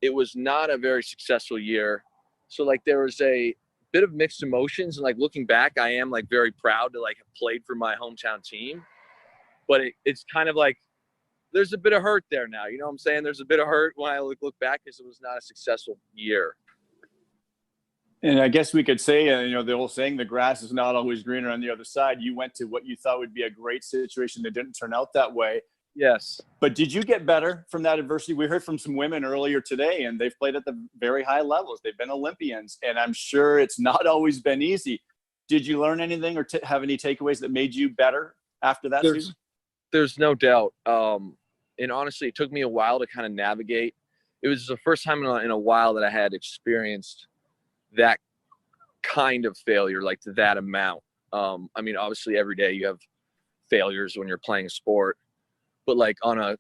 S19: it was not a very successful year. So like there was a bit of mixed emotions, and like looking back, I am like very proud to like have played for my hometown team. But it's kind of like there's a bit of hurt there now. You know what I'm saying? There's a bit of hurt when I look back because it was not a successful year.
S18: And I guess we could say, the old saying, the grass is not always greener on the other side. You went to what you thought would be a great situation that didn't turn out that way.
S19: Yes.
S18: But did you get better from that adversity? We heard from some women earlier today, and they've played at the very high levels. They've been Olympians, and I'm sure it's not always been easy. Did you learn anything or have any takeaways that made you better after that season?
S19: There's no doubt. And honestly, it took me a while to kind of navigate. It was the first time in a while that I had experienced that kind of failure, like to that amount. I mean, obviously every day you have failures when you're playing a sport, but like on a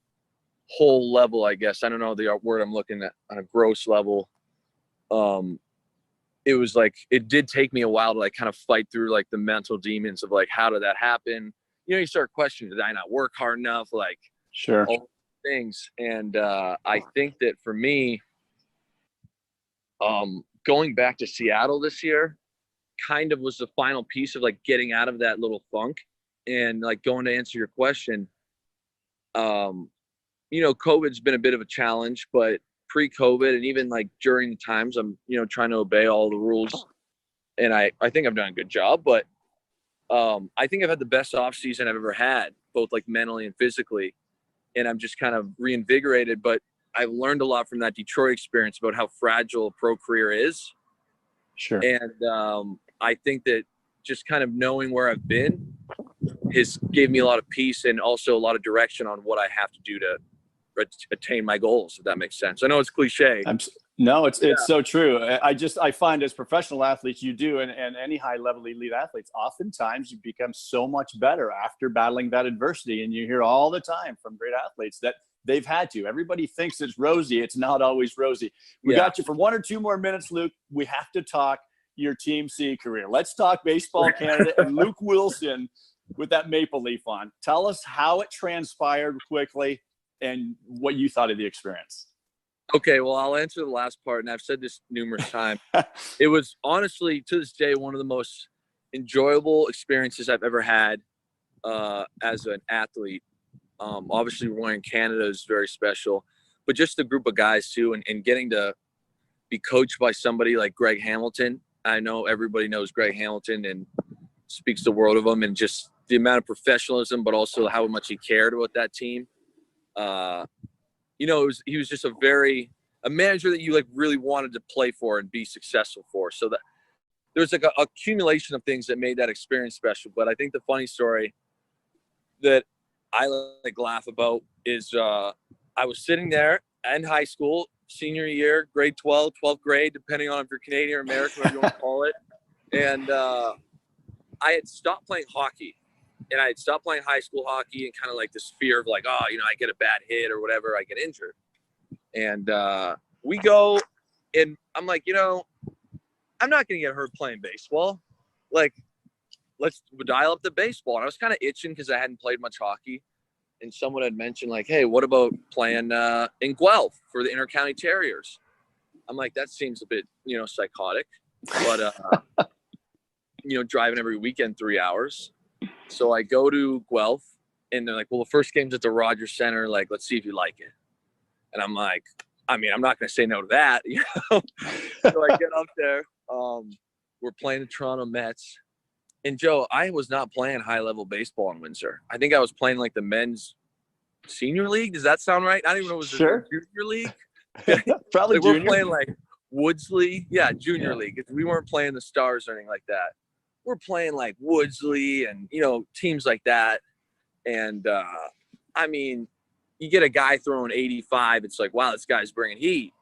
S19: whole level, I guess, I don't know the word I'm looking at, on a gross level, it was like, it did take me a while to like kind of fight through like the mental demons of like, how did that happen? You know, you start questioning, did I not work hard enough? Like,
S18: sure,
S19: all things. And I think that for me, going back to Seattle this year kind of was the final piece of like getting out of that little funk. And like going to answer your question, COVID's been a bit of a challenge, but pre-COVID and even like during the times I'm, trying to obey all the rules, and I think I've done a good job, but I think I've had the best off season I've ever had, both like mentally and physically. And I'm just kind of reinvigorated, but I've learned a lot from that Detroit experience about how fragile a pro career is.
S18: Sure.
S19: And I think that just kind of knowing where I've been has gave me a lot of peace and also a lot of direction on what I have to do to attain my goals, if that makes sense. I know it's cliche.
S18: No, it's so true. I find as professional athletes, you do, and any high level elite athletes, oftentimes you become so much better after battling that adversity. And you hear all the time from great athletes that they've had to. Everybody thinks it's rosy. It's not always rosy. We got you for 1 or 2 more minutes, Luke. We have to talk your Team C career. Let's talk Baseball Canada and Luke Wilson with that maple leaf on. Tell us how it transpired quickly and what you thought of the experience.
S19: Okay, well, I'll answer the last part, and I've said this numerous times. It was honestly, to this day, one of the most enjoyable experiences I've ever had as an athlete. Obviously, we're in Canada is very special, but just the group of guys, too, and getting to be coached by somebody like Greg Hamilton. I know everybody knows Greg Hamilton and speaks the world of him, and just the amount of professionalism, but also how much he cared about that team. He was just a manager that you like really wanted to play for and be successful for. So that there's like a accumulation of things that made that experience special. But I think the funny story that I like laugh about is I was sitting there in high school, senior year, grade 12, 12th grade, depending on if you're Canadian or American, whatever you want to call it. And I had stopped playing hockey. And I had stopped playing high school hockey, and kind of like this fear of like, I get a bad hit or whatever, I get injured. And we go, and I'm like, I'm not going to get hurt playing baseball. Like, let's dial up the baseball. And I was kind of itching because I hadn't played much hockey. And someone had mentioned like, hey, what about playing in Guelph for the Intercounty Terriers? I'm like, that seems a bit, psychotic. But, driving every weekend 3 hours. So I go to Guelph, and they're like, well, the first game's at the Rogers Center. Like, let's see if you like it. And I'm like, I'm not going to say no to that. So I get up there. We're playing the Toronto Mets. And Joe, I was not playing high-level baseball in Windsor. I think I was playing like the men's senior league. Does that sound right? I don't even know if it was the junior league.
S18: Probably
S19: like
S18: junior.
S19: We're playing like Woodsley. Yeah, junior league. We weren't playing the Stars or anything like that. We're playing like Woodsley and, teams like that. And, you get a guy throwing 85. It's like, wow, this guy's bringing heat.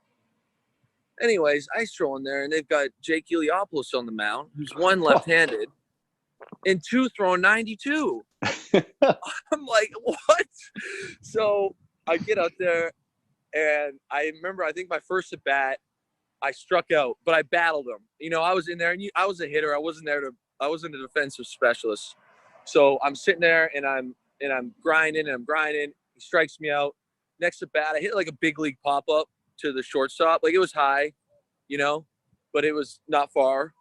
S19: Anyways, I stroll in there, and they've got Jake Iliopoulos on the mound, who's 1 left-handed and 2 throwing 92. I'm like, what? So I get out there, and I remember, I think my first at bat, I struck out, but I battled him. I was in there, and I was a hitter. I wasn't a defensive specialist. So I'm sitting there, and I'm grinding. He strikes me out. Next at bat, I hit like a big league pop-up, to the shortstop. Like, it was high, you know, but it was not far.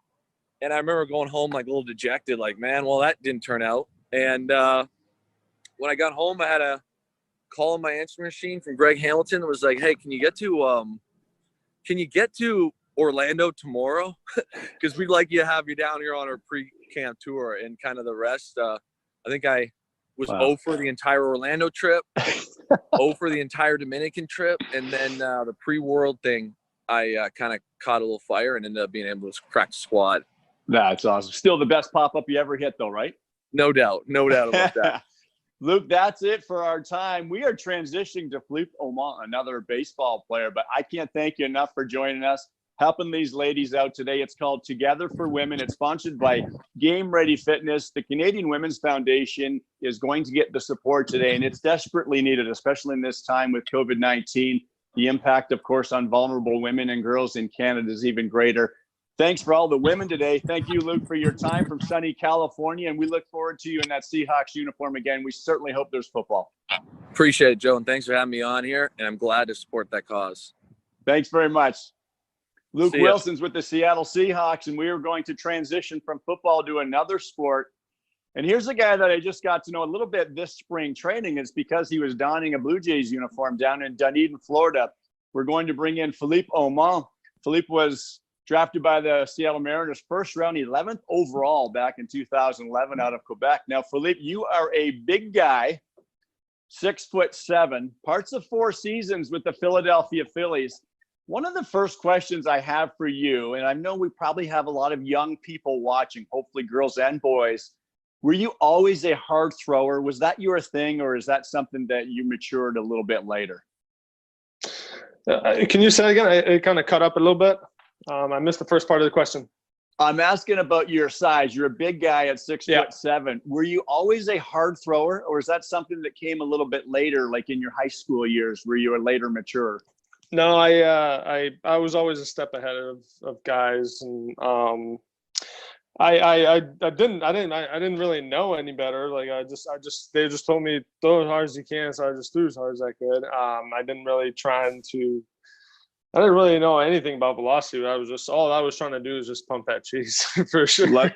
S19: And I remember going home like a little dejected, like, man, well, that didn't turn out. And when I got home, I had a call on my answering machine from Greg Hamilton that was like, hey, can you get to Orlando tomorrow? Because we'd like you to have you down here on our pre-camp tour. And kind of the rest, I think I was O for the entire Orlando trip, O for the entire Dominican trip, and then the pre-world thing, I kind of caught a little fire and ended up being able to crack the squad.
S18: That's awesome. Still the best pop-up you ever hit, though, right?
S19: No doubt about that.
S18: Luke, that's it for our time. We are transitioning to Philippe Aumont, another baseball player, but I can't thank you enough for joining us, helping these ladies out today. It's called Together for Women. It's sponsored by Game Ready Fitness. The Canadian Women's Foundation is going to get the support today, and it's desperately needed, especially in this time with COVID-19. The impact, of course, on vulnerable women and girls in Canada is even greater. Thanks for all the women today. Thank you, Luke, for your time from sunny California, and we look forward to you in that Seahawks uniform again. We certainly hope there's football.
S19: Appreciate it, Joe, and thanks for having me on here, and I'm glad to support that cause.
S18: Thanks very much. Luke Wilson's with the Seattle Seahawks, and we are going to transition from football to another sport. And here's a guy that I just got to know a little bit this spring training. It's because he was donning a Blue Jays uniform down in Dunedin, Florida. We're going to bring in Philippe Aumont. Philippe was drafted by the Seattle Mariners first round, 11th overall back in 2011 out of Quebec. Now, Philippe, you are a big guy, 6'7", parts of 4 seasons with the Philadelphia Phillies. One of the first questions I have for you, and I know we probably have a lot of young people watching, hopefully girls and boys. Were you always a hard thrower? Was that your thing, or is that something that you matured a little bit later?
S20: Can you say again? It kind of cut up a little bit. I missed the first part of the question.
S18: I'm asking about your size. You're a big guy at 6'7". Were you always a hard thrower, or is that something that came a little bit later, like in your high school years, where you were later mature?
S20: No, I was always a step ahead of guys, and I didn't really know any better. Like they just told me throw as hard as you can, so I just threw as hard as I could. I didn't really I didn't really know anything about velocity. All I was trying to do is just pump that cheese for sure.
S18: Let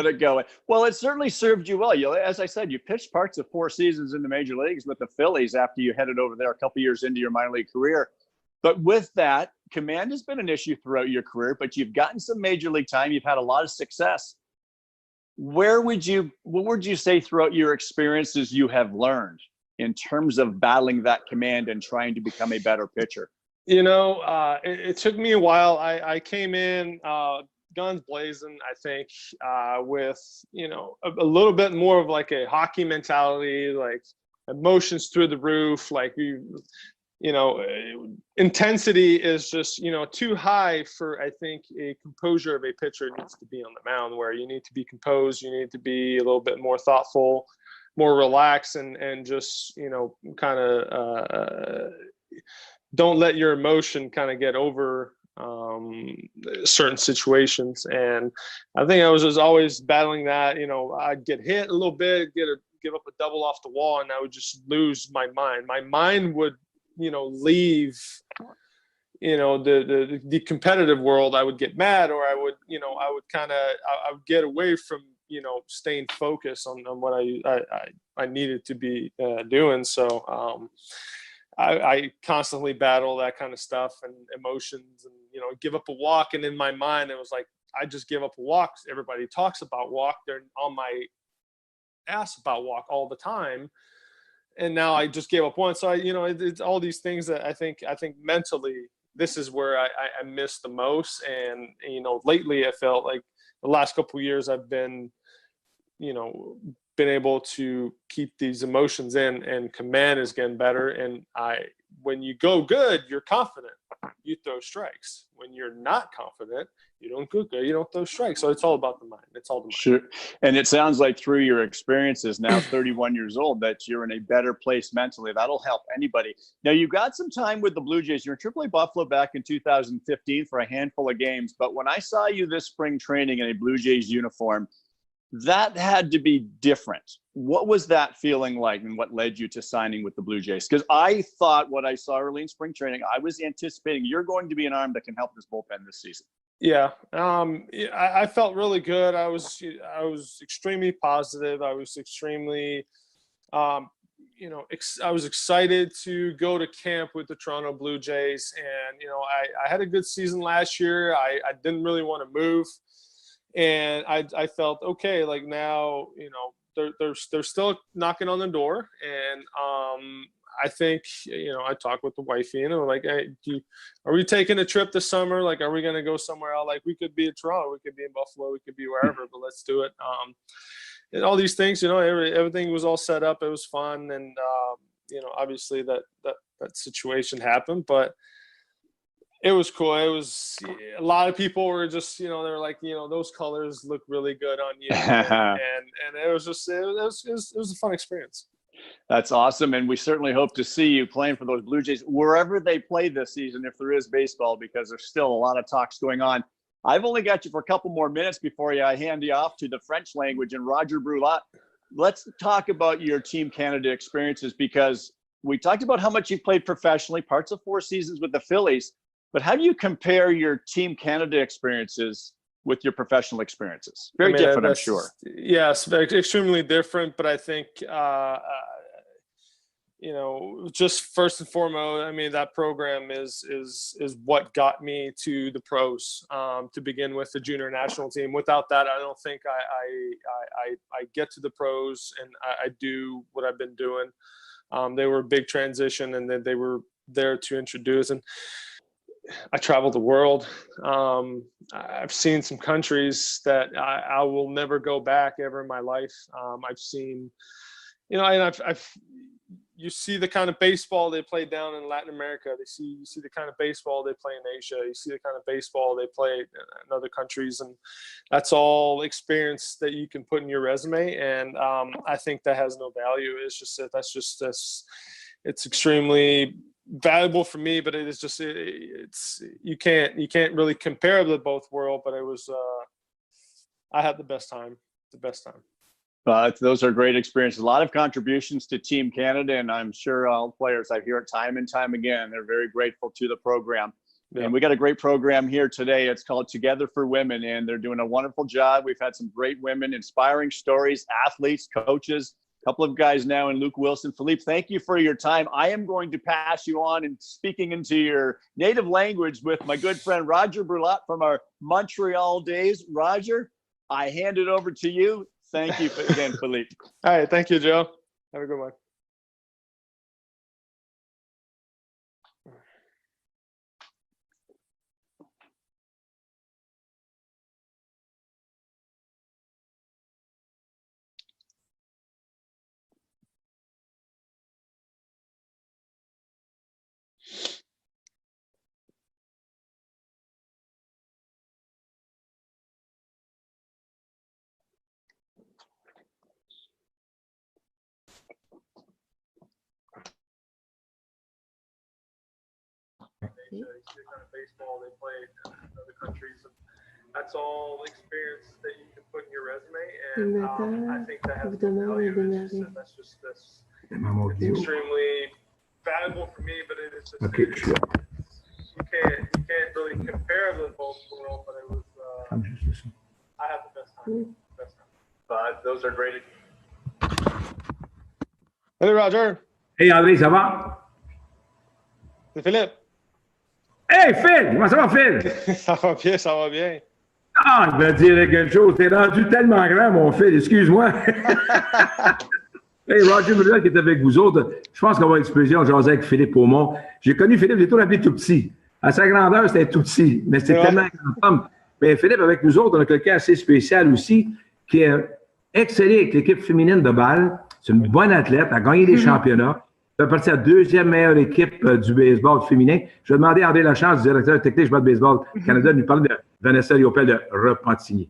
S18: it go. Well, it certainly served you well. As I said, you pitched parts of 4 seasons in the major leagues with the Phillies after you headed over there a couple years into your minor league career. But with that, command has been an issue throughout your career, but you've gotten some major league time. You've had a lot of success. What would you say throughout your experiences you have learned in terms of battling that command and trying to become a better pitcher?
S20: It took me a while. I came in guns blazing, I think, with, a little bit more of like a hockey mentality, like emotions through the roof, like intensity is just, too high for, I think, a composure of a pitcher needs to be on the mound, where you need to be composed, you need to be a little bit more thoughtful, more relaxed, and just, kind of don't let your emotion kind of get over certain situations. And I think I was just always battling that. I'd get hit a little bit, give up a double off the wall, and I would just lose my mind. My mind would, leave, the competitive world. I would get mad, or I would get away from, staying focused on what I needed to be doing. So, I constantly battle that kind of stuff and emotions, and give up a walk. And in my mind, it was like, I just give up a walk. Everybody talks about walk. They're on my ass about walk all the time. And now I just gave up one. So it's all these things that I think mentally, this is where I miss the most. And, lately I felt like the last couple of years I've been able to keep these emotions in, and command is getting better. And when you go good, you're confident, you throw strikes. When you're not confident, you don't go good, you don't throw strikes. So it's all about the mind. It's all the mind.
S18: Sure. And it sounds like through your experiences now, 31 years old, that you're in a better place mentally. That'll help anybody. Now, you got some time with the Blue Jays. You're in AAA Buffalo back in 2015 for a handful of games. But when I saw you this spring training in a Blue Jays uniform, that had to be different. What was that feeling like, and what led you to signing with the Blue Jays? Because I thought what I saw early in spring training, I was anticipating you're going to be an arm that can help this bullpen this season.
S20: Yeah, I felt really good. I was extremely positive. I was extremely, I was excited to go to camp with the Toronto Blue Jays, and I had a good season last year. I didn't really want to move, and I felt okay. Like now, they're still knocking on the door, and I think, I talked with the wifey and we're like, hey, are we taking a trip this summer? Like, are we going to go somewhere else? Like, we could be in Toronto, we could be in Buffalo, we could be wherever, but let's do it. And all these things, everything was all set up. It was fun. And, obviously that situation happened, but it was cool. It was, a lot of people were just, they were like, those colors look really good on you. and it was just, it was a fun experience.
S18: That's awesome. And we certainly hope to see you playing for those Blue Jays wherever they play this season, if there is baseball, because there's still a lot of talks going on. I've only got you for a couple more minutes before I hand you off to the French language and Roger Brulat. Let's talk about your Team Canada experiences, because we talked about how much you've played professionally, parts of 4 seasons with the Phillies, but how do you compare your Team Canada experiences with your professional experiences? Very different, I'm sure.
S20: Yes, extremely different, but I think, just first and foremost, that program is what got me to the pros, to begin with, the junior national team. Without that, I don't think I get to the pros and I do what I've been doing. They were a big transition, and then they were there to introduce. And I traveled the world. I've seen some countries that I will never go back ever in my life. I've seen, and you see the kind of baseball they play down in Latin America. You see the kind of baseball they play in Asia. You see the kind of baseball they play in other countries, and that's all experience that you can put in your resume. And I think that has no value. It's just it's extremely valuable for me, but it is just you can't really compare the both worlds. But it was I had the best time.
S18: Those are great experiences. A lot of contributions to Team Canada, and I'm sure all players, I hear it time and time again, they're very grateful to the program. Yeah. And we got a great program here today. It's called Together for Women, and they're doing a wonderful job. We've had some great women, inspiring stories, athletes, coaches, a couple of guys now, and Luke Wilson. Philippe, thank you for your time. I am going to pass you on and speaking into your native language with my good friend Roger Brulat from our Montreal days. Roger, I hand it over to you. Thank you again, Philippe.
S20: All right. Thank you, Joe. Have a good one. You see the kind of baseball they play in other countries, and that's all experience that you can put in your resume. And I think that has value. That's extremely valuable for me. But it is just you can't really compare the both worlds. But it was I had the best time. But those are great. Hey Roger.
S21: Hey André, ça va?
S20: C'est Philippe.
S21: Hey Phil, comment ça va Phil?
S20: Ça va bien.
S21: Ah, je vais te dire quelque chose. T'es rendu tellement grand, mon Phil, excuse-moi. Hey, Roger Brulat qui est avec vous autres. Je pense qu'on va explosion, jaser avec Philippe Aumont. J'ai connu Philippe, j'ai toujours appelé tout petit. À sa grandeur, c'était tout petit, mais c'était tellement grand homme. Mais Philippe, avec nous autres, on a quelqu'un assez spécial aussi, qui est excellé avec l'équipe féminine de balle. C'est une bonne athlète, a gagné des championnats. Elle fait partie de la 2e meilleure équipe du baseball féminin. Je vais demander à André Lachance, directeur technique de baseball Canada, de nous parler de Vanessa Liopel de Repentigny.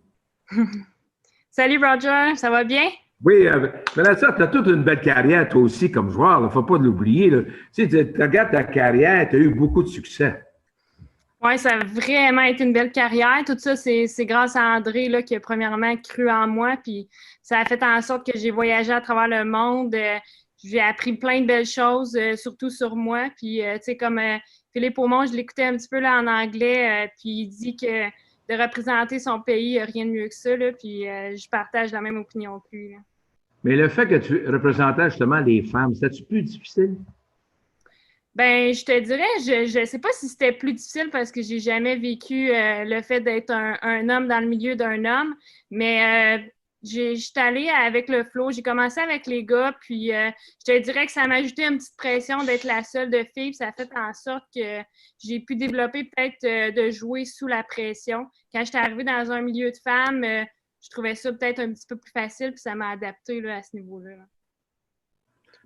S22: Salut Roger, ça va bien?
S21: Oui, Vanessa, tu as toute une belle carrière, toi aussi, comme joueur. Il ne faut pas l'oublier. Tu sais, tu regardes ta carrière, tu as eu beaucoup de succès.
S22: Oui, ça a vraiment été une belle carrière. Tout ça, c'est grâce à André là, qui a premièrement cru en moi. Puis ça a fait en sorte que j'ai voyagé à travers le monde. J'ai appris plein de belles choses, surtout sur moi. Puis, tu sais, comme Philippe Aumont, je l'écoutais un petit peu là, en anglais. Puis il dit que de représenter son pays, il n'y a rien de mieux que ça. Là, puis je partage la même opinion que lui. Là.
S21: Mais le fait que tu représentais justement les femmes, c'était-tu plus difficile?
S22: Ben, je te dirais, je sais pas si c'était plus difficile parce que j'ai jamais vécu le fait d'être un homme dans le milieu d'un homme, mais j'étais allée avec le flow. J'ai commencé avec les gars, puis je te dirais que ça m'a ajouté une petite pression d'être la seule de fille, puis ça a fait en sorte que j'ai pu développer peut-être de jouer sous la pression. Quand j'étais arrivée dans un milieu de femmes, je trouvais ça peut-être un petit peu plus facile, puis ça m'a adapté là, à ce niveau-là. Là.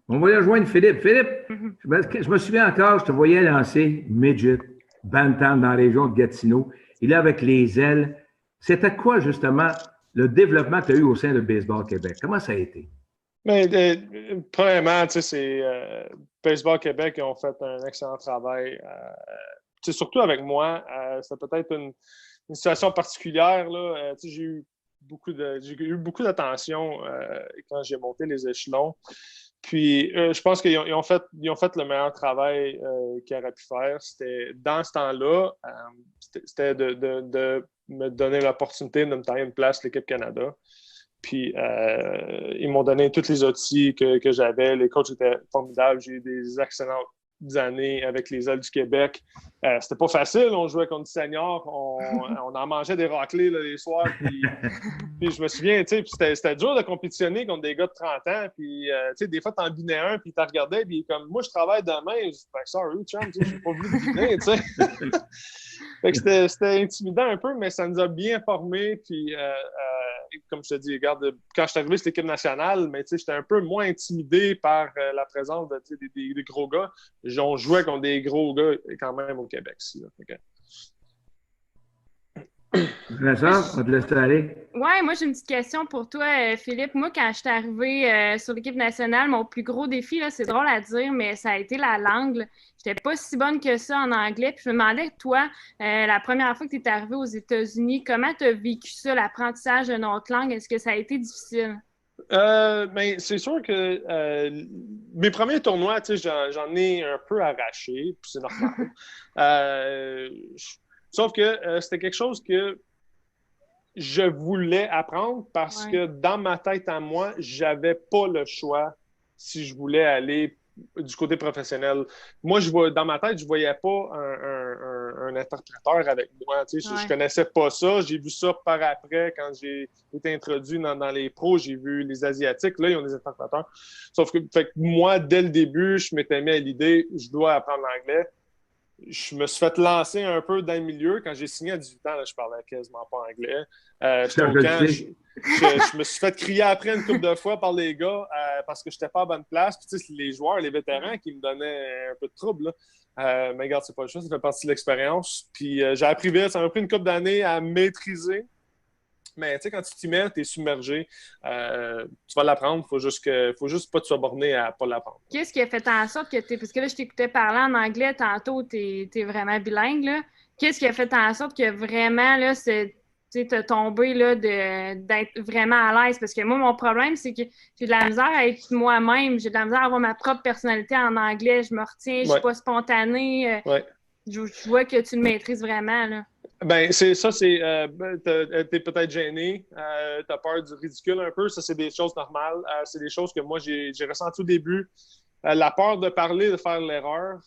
S21: On va y rejoindre Philippe. Philippe, je me souviens encore, je te voyais lancer midget, bantam dans la région de Gatineau. Et là, avec les ailes, c'était quoi justement le développement que tu as eu au sein de Baseball Québec? Comment ça a été?
S20: Mais, premièrement, tu sais, c'est Baseball Québec, ils ont fait un excellent travail. Surtout avec moi, c'est peut-être une situation particulière. Là. J'ai eu beaucoup d'attention quand j'ai monté les échelons. Puis, je pense qu'ils ont fait le meilleur travail qu'ils auraient pu faire. C'était, dans ce temps-là, c'était de me donner l'opportunité de me tailler une place l'équipe Canada. Puis, ils m'ont donné tous les outils que j'avais. Les coachs étaient formidables. J'ai eu des excellentes années avec les ailes du Québec. C'était pas facile. On jouait contre des seniors. On en mangeait des raclés là, les soirs. Puis je me souviens, tu sais, c'était dur de compétitionner contre des gars de 30 ans. Puis, tu sais, des fois, t'en binais un, puis t'en regardais, puis comme, moi, je travaille demain. Je dis, ben, sorry, chum, tu sais, je suis pas voulu biner, tu sais. Fait que c'était intimidant un peu, mais ça nous a bien formés. Puis, comme je te dis, regarde, quand je suis arrivé sur l'équipe nationale, mais tu sais, j'étais un peu moins intimidé par la présence de, des gros gars. On jouait contre des gros gars quand même au Québec. Ici, là. Okay.
S21: Vincent, on va te laisser aller.
S22: Ouais, moi, j'ai une petite question pour toi, Philippe. Moi, quand je suis arrivée sur l'équipe nationale, mon plus gros défi, là, c'est drôle à dire, mais ça a été la langue. J'étais pas si bonne que ça en anglais. Puis je me demandais, toi, la première fois que tu es arrivée aux États-Unis, comment tu as vécu ça, l'apprentissage d'une autre langue? Est-ce que ça a été difficile?
S20: Ben, c'est sûr que mes premiers tournois, tu sais, j'en ai un peu arraché, puis c'est normal. Sauf que c'était quelque chose que je voulais apprendre parce que dans ma tête à moi, j'avais pas le choix si je voulais aller du côté professionnel. Moi, dans ma tête, je voyais pas un interpréteur avec moi. Tu sais, je connaissais pas ça. J'ai vu ça par après quand j'ai été introduit dans les pros. J'ai vu les Asiatiques. Là, ils ont des interpréteurs. Sauf que, fait que moi, dès le début, je m'étais mis à l'idée, je dois apprendre l'anglais. Je me suis fait lancer un peu dans le milieu. Quand j'ai signé à 18 ans, là, je parlais quasiment pas anglais. J'étais au camp. Je me suis fait crier après une couple de fois par les gars parce que je n'étais pas à bonne place. Puis, tu sais, les joueurs, les vétérans qui me donnaient un peu de trouble. Là. Mais regarde, c'est pas le choix. Ça fait partie de l'expérience. Puis, j'ai appris vite. Ça m'a pris une couple d'années à maîtriser. Mais tu sais, quand tu t'y mets, tu es submergé. Tu vas l'apprendre. Faut juste pas te sois borné à pas l'apprendre.
S22: Qu'est-ce qui a fait en sorte que parce que là, je t'écoutais parler en anglais tantôt, t'es vraiment bilingue, là. Qu'est-ce qui a fait en sorte que vraiment, là, t'as tombé, là, d'être vraiment à l'aise? Parce que moi, mon problème, c'est que j'ai de la misère à être moi-même. J'ai de la misère à avoir ma propre personnalité en anglais. Je me retiens, je suis pas spontanée. Je vois que tu le maîtrises vraiment, là.
S20: Ben, c'est ça, t'es peut-être gêné, t'as peur du ridicule un peu, ça c'est des choses normales, c'est des choses que moi j'ai ressenti au début, la peur de parler, de faire l'erreur.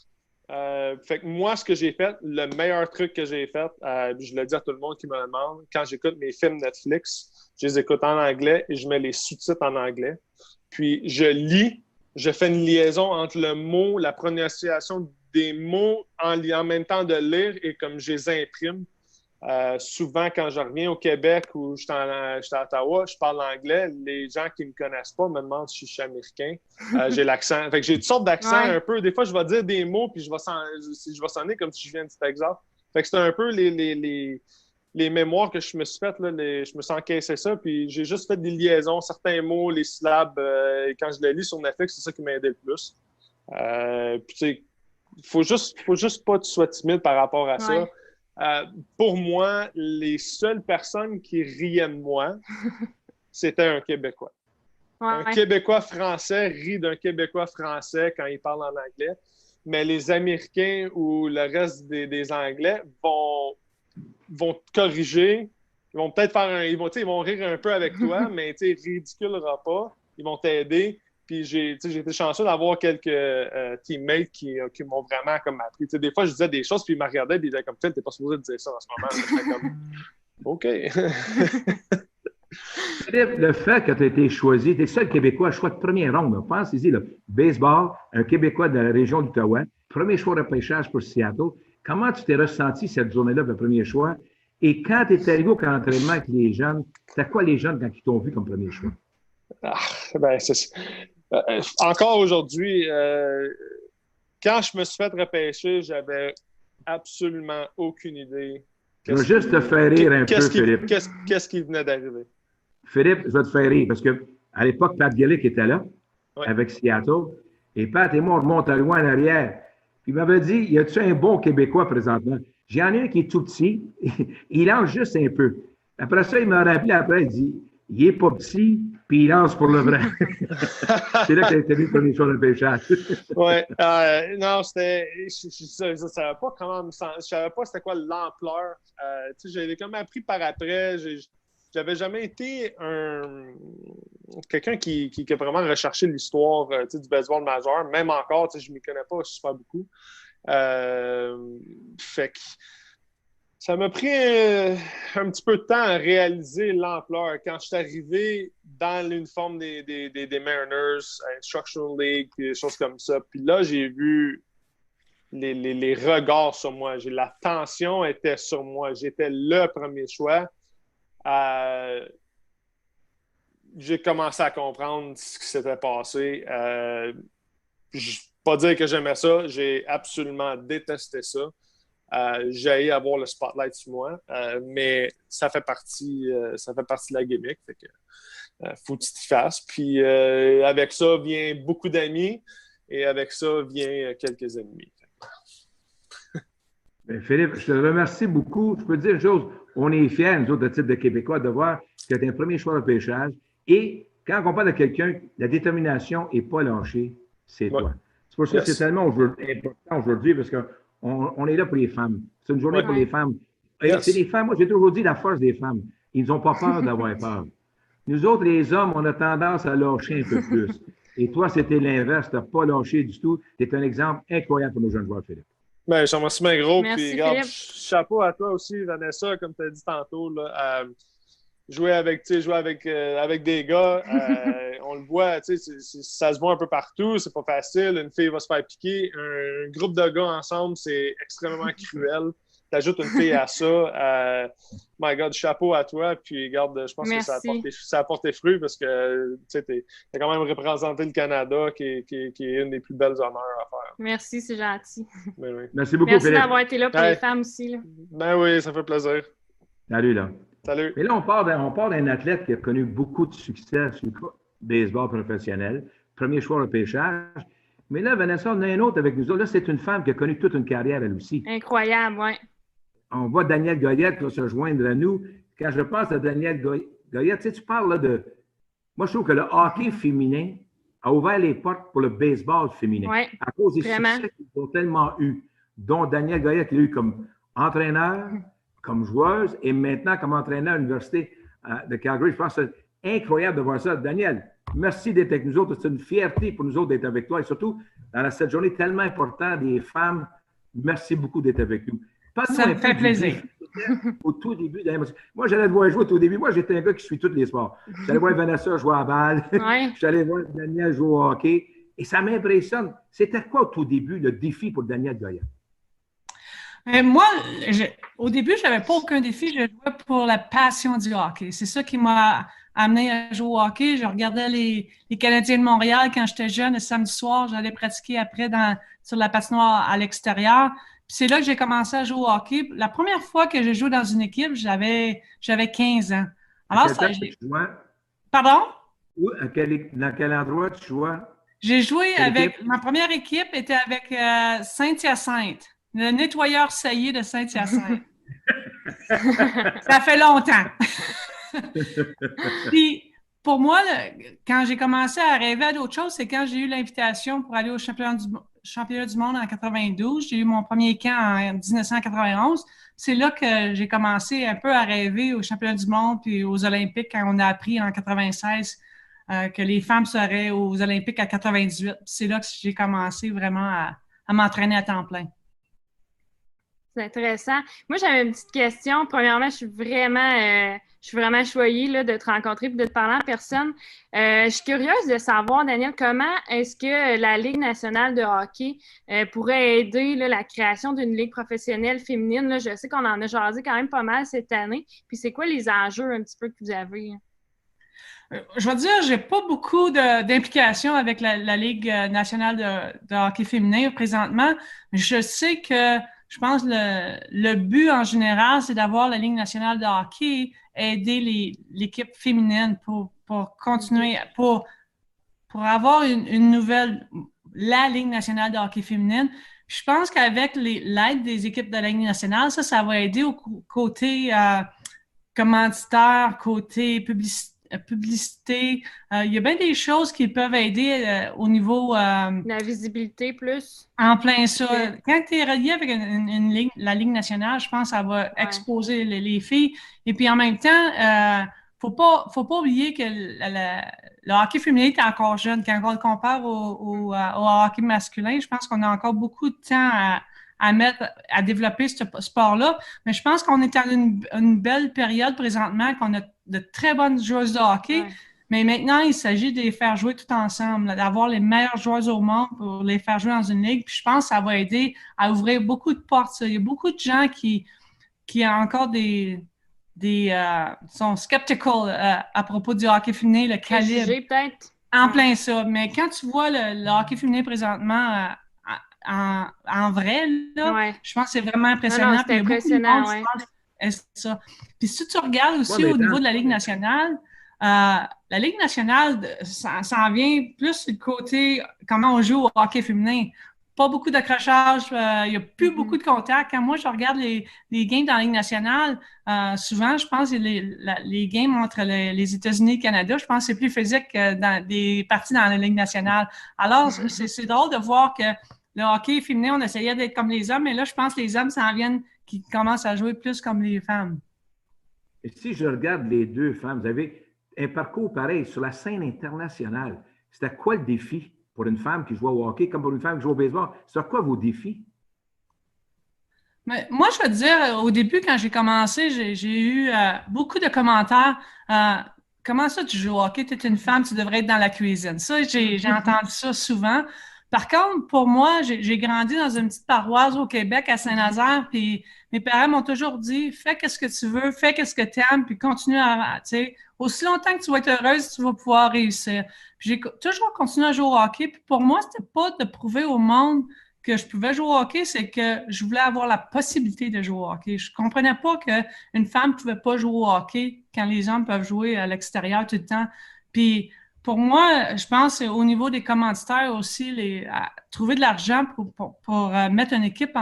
S20: Fait que moi, ce que j'ai fait, le meilleur truc que j'ai fait, je le dis à tout le monde qui me le demande, quand j'écoute mes films Netflix, je les écoute en anglais et je mets les sous-titres en anglais. Puis je lis, je fais une liaison entre le mot, la prononciation des mots en même temps de lire et comme je les imprime. Souvent, quand je reviens au Québec ou je suis à Ottawa, je parle anglais. Les gens qui ne me connaissent pas me demandent si je suis américain. J'ai l'accent. Fait que j'ai toutes sortes d'accents un peu. Des fois, je vais dire des mots puis je vais sonner comme si je viens du Texas. Fait que c'est un peu les mémoires que je me suis faites. Là, je me suis encaissé ça. Puis j'ai juste fait des liaisons, certains mots, les syllabes. Quand je les lis sur Netflix, c'est ça qui m'a aidé le plus. Puis tu sais, faut juste pas que tu sois timide par rapport à ça. Pour moi, les seules personnes qui riaient de moi, c'était un Québécois. Un Québécois français rit d'un Québécois français quand il parle en anglais, mais les Américains ou le reste des Anglais vont te corriger. Ils vont peut-être ils vont rire un peu avec toi, mais tu sais, ridiculera pas. Ils vont t'aider. Puis j'ai été chanceux d'avoir quelques teammates qui m'ont vraiment comme appris. T'sais, des fois, je disais des choses, puis ils me regardaient, puis ils disaient comme, t'es pas supposé dire ça en ce moment. J'étais comme, OK.
S21: Philippe, le fait que tu as été choisi, tu es le seul Québécois, choix de première ronde. Pensez-y, baseball, un Québécois de la région d'Ottawa, premier choix de repêchage pour Seattle. Comment tu t'es ressenti cette journée-là, le premier choix? Et quand tu es arrivé au camp d'entraînement avec les jeunes, c'était quoi les jeunes quand ils t'ont vu comme premier choix?
S20: Encore aujourd'hui, quand je me suis fait repêcher, j'avais absolument aucune idée.
S21: Je vais juste te faire rire un peu, Philippe.
S20: Qu'est-ce qui venait d'arriver?
S21: Philippe, je vais te faire rire parce qu'à l'époque, Pat Gillick était là avec Seattle. Et Pat et moi, on remonte à loin en arrière. Puis il m'avait dit, y a-tu un bon Québécois présentement? J'en ai un qui est tout petit. Il lance juste un peu. Après ça, il m'a rappelé après, il dit, il est pas petit, puis il lance pour le vrai. C'est là que tu as été vu le premier choix de pêchage.
S20: Oui. Non, c'était. Je ne savais pas comment me sentir. Je savais pas c'était quoi l'ampleur. J'ai comme appris par après. J'avais jamais été quelqu'un qui a vraiment recherché l'histoire du baseball majeur. Même encore, je ne m'y connais pas super beaucoup. Fait que ça m'a pris un petit peu de temps à réaliser l'ampleur. Quand je suis arrivé dans l'uniforme des Mariners, à Instructional League, des choses comme ça, puis là, j'ai vu les regards sur moi. La tension était sur moi. J'étais le premier choix. J'ai commencé à comprendre ce qui s'était passé. Je ne vais pas dire que j'aimais ça. J'ai absolument détesté ça. J'ai avoir le spotlight sur moi, mais ça fait partie de la gimmick. Fait que, faut que tu t'y fasses. Puis avec ça vient beaucoup d'amis et avec ça vient quelques ennemis.
S21: Bien, Philippe, je te remercie beaucoup. Je peux te dire une chose, on est fiers, nous autres, de titre de Québécois, de voir que tu es un premier choix de pêchage. Et quand on parle de quelqu'un, la détermination n'est pas lâchée, c'est toi. C'est pour ça que c'est tellement important aujourd'hui parce qu'on est là pour les femmes. C'est une journée pour les femmes. C'est les femmes, moi j'ai toujours dit la force des femmes. Ils n'ont pas peur d'avoir peur. Nous autres, les hommes, on a tendance à lâcher un peu plus. Et toi, c'était l'inverse. Tu n'as pas lâché du tout. Tu es un exemple incroyable pour nos jeunes joueurs, Philippe.
S20: Ben, je te remercie bien gros.
S22: Merci,
S20: puis, regarde,
S22: Philippe.
S20: chapeau à toi aussi, Vanessa, comme tu as dit tantôt. Là, jouer avec des gars, on le voit, ça se voit un peu partout, c'est pas facile. Une fille va se faire piquer. Un groupe de gars ensemble, c'est extrêmement cruel. T'ajoutes une fille à ça. My God, chapeau à toi. Puis, regarde, je pense que ça a porté fruit parce que tu as quand même représenté le Canada qui est une des plus belles honneurs à faire.
S22: Merci, c'est gentil.
S20: Ben oui.
S21: Merci beaucoup,
S22: Merci
S21: Philippe.
S22: d'avoir été là pour les femmes aussi. Là.
S20: Ben oui, ça fait plaisir.
S21: Salut, là.
S20: Salut.
S21: Mais là, on part d'un athlète qui a connu beaucoup de succès sur le baseball professionnel, premier choix de pêchage. Mais là, Vanessa, on a un autre avec nous autres. Là, c'est une femme qui a connu toute une carrière, elle aussi.
S22: Incroyable, oui.
S21: On voit Danielle Goyette qui va se joindre à nous. Quand je pense à Danielle Goyette, tu parles là de... Moi, je trouve que le hockey féminin a ouvert les portes pour le baseball féminin.
S22: Ouais,
S21: à cause des
S22: vraiment.
S21: succès qu'ils ont tellement eu, dont Danielle Goyette l'a eu comme entraîneur, comme joueuse et maintenant comme entraîneur à l'Université de Calgary. Je pense que c'est incroyable de voir ça. Daniel, merci d'être avec nous autres. C'est une fierté pour nous autres d'être avec toi et surtout dans cette journée tellement importante des femmes. Merci beaucoup d'être avec nous.
S1: Ça me fait plaisir.
S21: Au tout début, moi, j'allais te voir jouer au tout début. Moi, j'étais un gars qui suit tous les sports. J'allais voir Vanessa jouer à la balle.
S22: Ouais.
S21: J'allais voir Daniel jouer au hockey. Et ça m'impressionne. C'était quoi au tout début le défi pour Daniel Goyette?
S1: Moi, au début, je n'avais pas aucun défi. Je jouais pour la passion du hockey. C'est ça qui m'a amené à jouer au hockey. Je regardais les Canadiens de Montréal quand j'étais jeune. Le samedi soir, j'allais pratiquer après sur la patinoire à l'extérieur. Puis c'est là que j'ai commencé à jouer au hockey. La première fois que j'ai joué dans une équipe, j'avais 15 ans. Alors, Pardon?
S21: Dans quel endroit tu jouais?
S1: J'ai joué ma première équipe était avec Saint-Hyacinthe, le nettoyeur saillé de Saint-Hyacinthe. Ça fait longtemps. Puis, pour moi, quand j'ai commencé à rêver à d'autres choses, c'est quand j'ai eu l'invitation pour aller au championnat du monde en 92. J'ai eu mon premier camp en 1991. C'est là que j'ai commencé un peu à rêver au championnat du monde puis aux Olympiques quand on a appris en 96 que les femmes seraient aux Olympiques à 98. C'est là que j'ai commencé vraiment à m'entraîner à temps plein.
S22: C'est intéressant. Moi, j'avais une petite question. Premièrement, je suis vraiment choyée là, de te rencontrer et de te parler en personne. Je suis curieuse de savoir, Daniel, comment est-ce que la Ligue nationale de hockey pourrait aider là, la création d'une ligue professionnelle féminine? Là, je sais qu'on en a jasé quand même pas mal cette année. Puis c'est quoi les enjeux un petit peu que vous avez?
S1: Je vais dire, j'ai pas beaucoup d'implication avec la Ligue nationale de hockey féminin présentement. Je sais que je pense que le but en général, c'est d'avoir la Ligue nationale de hockey aider l'équipe féminine pour continuer, pour avoir une nouvelle, la Ligue nationale de hockey féminine. Je pense qu'avec l'aide des équipes de la Ligue nationale, ça va aider au côté commanditaire, côté publicité. Il y a bien des choses qui peuvent aider au niveau...
S22: la visibilité plus.
S1: En plein ça. Quand tu es relié avec la Ligue nationale, je pense que ça va exposer les filles. Et puis en même temps, faut pas oublier que le hockey féminin est encore jeune. Quand on le compare au hockey masculin, je pense qu'on a encore beaucoup de temps à développer ce sport-là. Mais je pense qu'on est dans une belle période présentement, qu'on a de très bonnes joueuses de hockey. Ouais. Mais maintenant, il s'agit de les faire jouer tout ensemble, d'avoir les meilleures joueuses au monde pour les faire jouer dans une ligue. Puis je pense que ça va aider à ouvrir beaucoup de portes. Il y a beaucoup de gens qui ont encore sont skeptical à propos du hockey féminin, le calibre.
S22: Peut-être.
S1: En plein ça. Mais quand tu vois le hockey féminin présentement en vrai, là, je pense que c'est vraiment impressionnant.
S22: Non, c'est impressionnant, oui.
S1: Ça. Puis si tu regardes aussi au niveau de la Ligue nationale, la Ligue nationale, ça en vient plus du côté comment on joue au hockey féminin. Pas beaucoup d'accrochage, il n'y a plus beaucoup de contacts. Quand moi, je regarde les games dans la Ligue nationale, souvent, je pense que les games entre les États-Unis et le Canada, je pense que c'est plus physique que dans des parties dans la Ligue nationale. Alors, c'est drôle de voir que le hockey féminin, on essayait d'être comme les hommes, mais là, je pense que les hommes s'en viennent qui commencent à jouer plus comme les femmes.
S21: Et si je regarde les deux femmes, vous avez un parcours pareil sur la scène internationale. C'était quoi le défi pour une femme qui joue au hockey comme pour une femme qui joue au baseball? C'était quoi vos défis?
S1: Mais moi, je veux te dire, au début, quand j'ai commencé, j'ai eu beaucoup de commentaires. Comment ça, tu joues au hockey? Tu es une femme, tu devrais être dans la cuisine. Ça, j'ai entendu ça souvent. Par contre, pour moi, j'ai grandi dans une petite paroisse au Québec, à Saint-Nazaire, puis mes parents m'ont toujours dit, fais ce que tu veux, fais ce que tu aimes, puis continue tu sais, aussi longtemps que tu vas être heureuse, tu vas pouvoir réussir. Puis j'ai toujours continué à jouer au hockey, puis pour moi, c'était pas de prouver au monde que je pouvais jouer au hockey, c'est que je voulais avoir la possibilité de jouer au hockey. Je comprenais pas qu'une femme pouvait pas jouer au hockey quand les hommes peuvent jouer à l'extérieur tout le temps. Puis pour moi, je pense au niveau des commanditaires aussi, trouver de l'argent pour mettre une équipe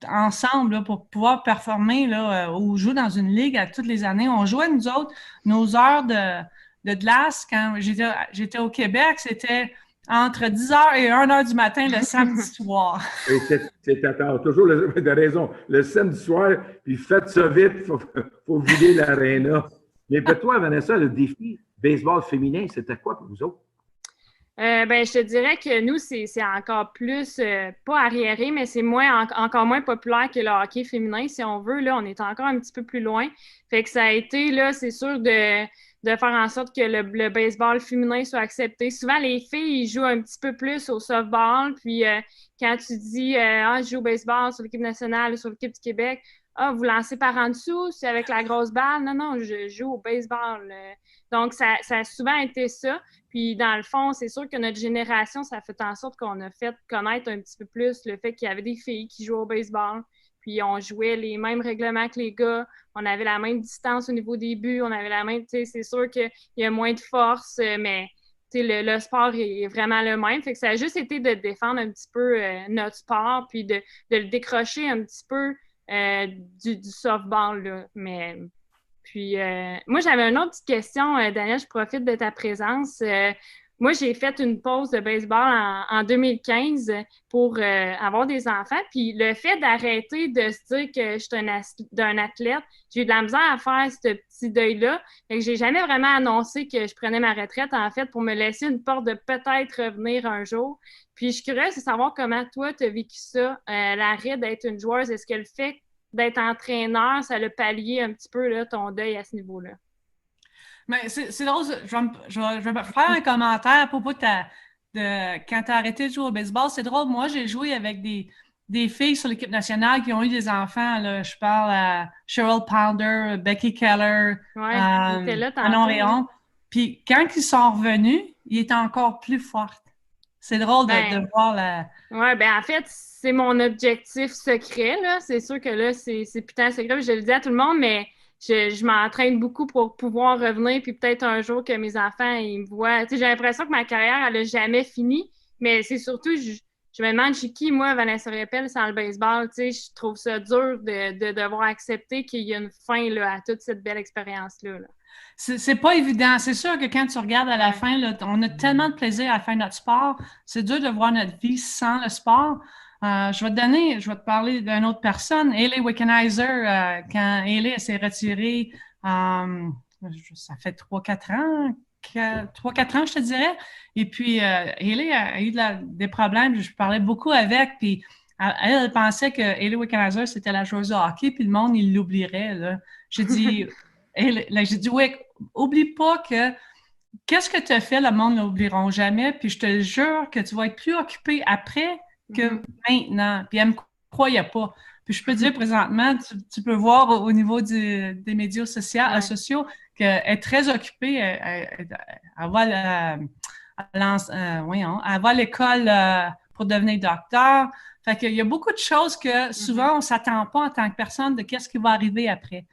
S1: ensemble là, pour pouvoir performer là, ou jouer dans une ligue à toutes les années. On jouait, nous autres, nos heures de glace quand j'étais au Québec, c'était entre 10h et 1h du matin le samedi soir.
S21: Attends, toujours, de raison, le samedi soir, puis faites ça vite, il faut vider l'aréna. Mais pour toi, Vanessa, le défi baseball féminin, c'était quoi pour vous autres?
S22: Je te dirais que nous, c'est encore plus, pas arriéré, mais c'est encore moins populaire que le hockey féminin, si on veut. Là, on est encore un petit peu plus loin. Fait que ça a été, là, c'est sûr, de faire en sorte que le baseball féminin soit accepté. Souvent, les filles, ils jouent un petit peu plus au softball. Puis, quand tu dis « je joue au baseball sur l'équipe nationale ou sur l'équipe du Québec », « Ah, vous lancez par en dessous, c'est avec la grosse balle. » Non, je joue au baseball. Donc, ça a souvent été ça. Puis, dans le fond, c'est sûr que notre génération, ça a fait en sorte qu'on a fait connaître un petit peu plus le fait qu'il y avait des filles qui jouaient au baseball. Puis, on jouait les mêmes règlements que les gars. On avait la même distance au niveau des buts. On avait la même, tu sais, c'est sûr qu'il y a moins de force, mais le sport est vraiment le même. Fait que ça a juste été de défendre un petit peu notre sport, puis de le décrocher un petit peu du softball, là. Mais puis, moi, j'avais une autre petite question, Daniel, je profite de ta présence. Moi, j'ai fait une pause de baseball en 2015 pour avoir des enfants. Puis le fait d'arrêter de se dire que je suis un athlète, j'ai eu de la misère à faire ce petit deuil-là. Fait que j'ai jamais vraiment annoncé que je prenais ma retraite, en fait, pour me laisser une porte de peut-être revenir un jour. Puis je suis curieuse de savoir comment toi, tu as vécu ça, l'arrêt d'être une joueuse. Est-ce que le fait d'être entraîneur, ça l'a pallié un petit peu là, ton deuil à ce niveau-là?
S1: Mais c'est drôle, je vais faire un commentaire à propos quand tu as arrêté de jouer au baseball. C'est drôle, moi, j'ai joué avec des filles sur l'équipe nationale qui ont eu des enfants. Là. Je parle à Cheryl Pounder, Becky Keller, Manon Réon. Puis quand ils sont revenus, ils étaient encore plus forts. C'est drôle de voir la...
S22: Oui, ben en fait, c'est mon objectif secret, là. C'est sûr que là, c'est putain secret, je le dis à tout le monde, mais je m'entraîne beaucoup pour pouvoir revenir, puis peut-être un jour que mes enfants, ils me voient. Tu sais, j'ai l'impression que ma carrière, elle n'a jamais fini, mais c'est surtout, je me demande, je suis qui, moi, Vanessa Rappel, sans le baseball, tu sais, je trouve ça dur de devoir accepter qu'il y a une fin, là, à toute cette belle expérience-là, là.
S1: C'est pas évident. C'est sûr que quand tu regardes à la fin, là, on a tellement de plaisir à faire notre sport. C'est dur de voir notre vie sans le sport. Je vais te parler d'une autre personne, Hayley Wickenheiser. Quand Hayley s'est retirée, ça fait 3-4 ans, 3-4 ans, je te dirais. Et puis, Hayley a eu des problèmes. Je parlais beaucoup avec, puis elle pensait que Hayley Wickenheiser, c'était la joueuse de hockey, puis le monde, il l'oublierait, là. J'ai dit... j'ai dit, oui, oublie pas que qu'est-ce que tu as fait, le monde ne l'oublieront jamais. Puis je te jure que tu vas être plus occupé après que maintenant. Puis elle ne me croyait pas. Puis je peux te dire présentement, tu peux voir au niveau des médias sociaux qu'elle est très occupée. Elle va à l'école pour devenir docteur. Fait qu'il y a beaucoup de choses que souvent on ne s'attend pas en tant que personne de qu'est-ce qui va arriver après.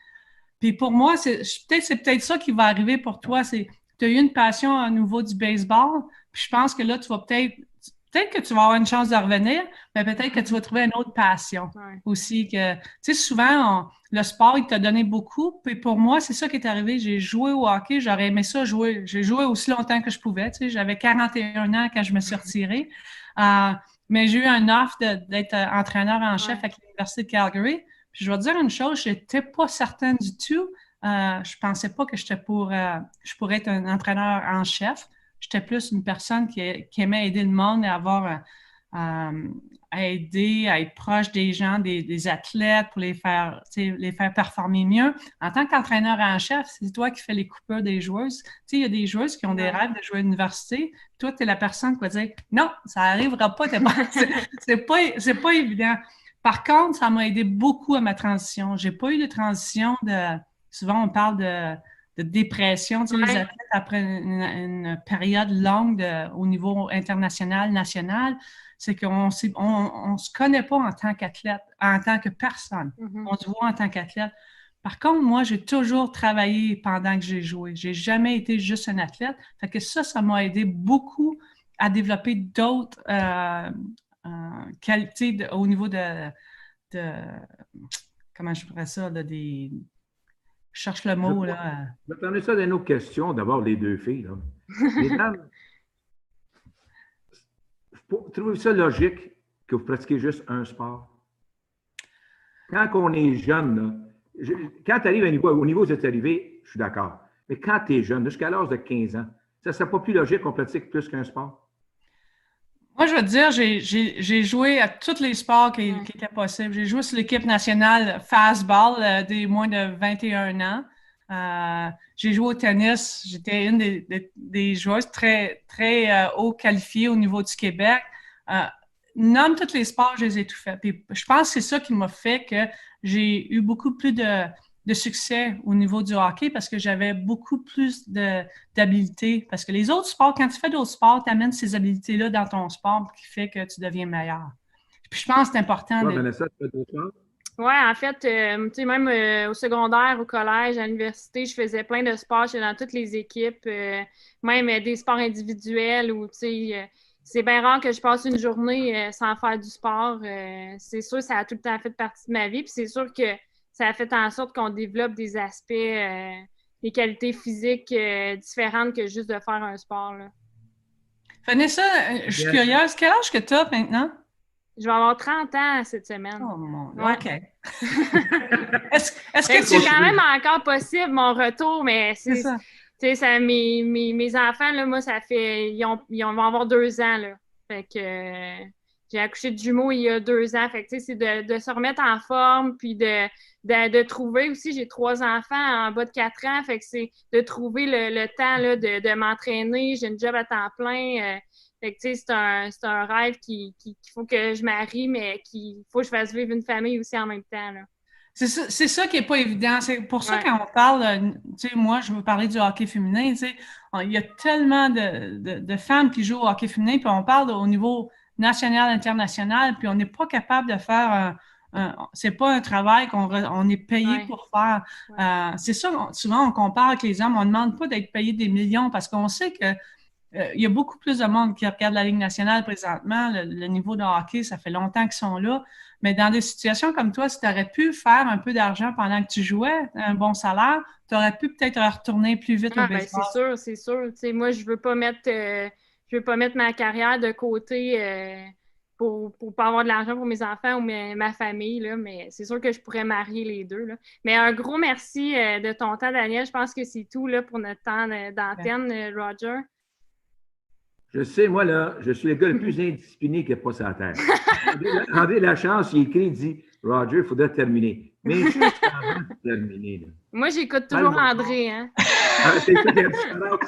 S1: Puis pour moi, c'est peut-être ça qui va arriver pour toi. Tu as eu une passion à nouveau du baseball. Puis je pense que là, tu vas peut-être que tu vas avoir une chance de revenir, mais peut-être que tu vas trouver une autre passion aussi. Tu sais, souvent, le sport, il t'a donné beaucoup. Puis pour moi, c'est ça qui est arrivé. J'ai joué au hockey. J'aurais aimé ça jouer. J'ai joué aussi longtemps que je pouvais. Tu sais, j'avais 41 ans quand je me suis retirée. Mais j'ai eu un offre d'être entraîneur en chef à l'Université de Calgary. Puis je vais te dire une chose, je n'étais pas certaine du tout. Je ne pensais pas que je pourrais être un entraîneur en chef. J'étais plus une personne qui aimait aider le monde et à aider, à être proche des gens, des athlètes pour les faire performer mieux. En tant qu'entraîneur en chef, c'est toi qui fais les coupures des joueuses. Tu sais, il y a des joueuses qui ont des rêves de jouer à l'université. Toi, tu es la personne qui va dire « Non, ça n'arrivera pas. » C'est pas évident. Par contre, ça m'a aidé beaucoup à ma transition. J'ai pas eu de transition souvent, on parle de dépression. Tu sais, les athlètes, après une période longue au niveau international, national, c'est qu'on se connaît pas en tant qu'athlète, en tant que personne. On se voit en tant qu'athlète. Par contre, moi, j'ai toujours travaillé pendant que j'ai joué. J'ai jamais été juste un athlète. Fait que ça m'a aidé beaucoup à développer d'autres qualités au niveau de comment je ferais ça, je cherche le mot. Là.
S21: Je vais t'emmener ça d'une autre question. D'abord, les deux filles. Là. Les dames, trouvez-vous ça logique que vous pratiquiez juste un sport? Quand on est jeune, là, quand tu arrives au niveau où vous êtes arrivé, je suis d'accord. Mais quand tu es jeune, jusqu'à l'âge de 15 ans, ça ne serait pas plus logique qu'on pratique plus qu'un sport?
S1: Moi, je veux te dire, j'ai joué à tous les sports qui étaient possibles. J'ai joué sur l'équipe nationale fastball des moins de 21 ans. J'ai joué au tennis. J'étais une des joueuses très, très haut qualifiées au niveau du Québec. Nomme tous les sports, je les ai tout faits. Puis je pense que c'est ça qui m'a fait que j'ai eu beaucoup plus de succès au niveau du hockey parce que j'avais beaucoup plus d'habiletés. Parce que les autres sports, quand tu fais d'autres sports, tu amènes ces habiletés-là dans ton sport qui fait que tu deviens meilleur. Puis je pense que c'est important.
S21: Toi, Vanessa, tu fais d'autres sports?
S22: Oui, en fait, tu sais, même au secondaire, au collège, à l'université, je faisais plein de sports. J'étais dans toutes les équipes, même des sports individuels où, tu sais, c'est bien rare que je passe une journée sans faire du sport. C'est sûr, ça a tout le temps fait partie de ma vie. Puis c'est sûr que ça a fait en sorte qu'on développe des aspects, des qualités physiques différentes que juste de faire un sport, là.
S1: Vanessa, je suis curieuse. Quel âge que tu as maintenant?
S22: Je vais avoir 30 ans cette semaine.
S1: Oh mon Dieu,
S22: Ouais.
S1: OK. Est-ce
S22: Fait
S1: que
S22: c'est
S1: tu...
S22: quand même encore possible mon retour, mais
S1: C'est ça.
S22: tu sais, mes enfants, là, moi, ça fait, ils vont avoir 2 ans, là. Fait que j'ai accouché de jumeaux il y a 2 ans. Fait que, tu sais, c'est de se remettre en forme, puis de trouver aussi, j'ai 3 enfants en bas de 4 ans. Fait que c'est de trouver le temps, là, de m'entraîner. J'ai une job à temps plein. Fait que, tu sais, c'est un rêve qu'il faut que je marie, mais qu'il faut que je fasse vivre une famille aussi en même temps, là.
S1: C'est ça qui n'est pas évident. C'est pour ça
S22: Ouais.
S1: quand on parle, tu sais, moi, je veux parler du hockey féminin, tu sais, il y a tellement de femmes qui jouent au hockey féminin, puis on parle au niveau national, international, puis on n'est pas capable de faire c'est pas un travail on est payé pour faire. C'est ça, souvent on compare avec les hommes, on ne demande pas d'être payé des millions parce qu'on sait que il y a beaucoup plus de monde qui regarde la Ligue nationale présentement. Le niveau de hockey, ça fait longtemps qu'ils sont là. Mais dans des situations comme toi, si tu aurais pu faire un peu d'argent pendant que tu jouais, un bon salaire, tu aurais pu peut-être retourner plus vite au
S22: Ben,
S1: baseball.
S22: c'est sûr. Tu sais, moi, je veux pas mettre ma carrière de côté pour pas avoir de l'argent pour mes enfants ou ma famille, là, mais c'est sûr que je pourrais marier les deux, là. Mais un gros merci de ton temps, Daniel. Je pense que c'est tout là, pour notre temps d'antenne, Roger.
S21: Je sais, moi, là, je suis le gars le plus indiscipliné qui a pas sa terre. André Lachance, il écrit, il dit Roger, il faudrait terminer. Mais juste avant de terminer. Là.
S22: Moi, j'écoute toujours André, hein.
S21: Ah, c'est ça qui est la différence.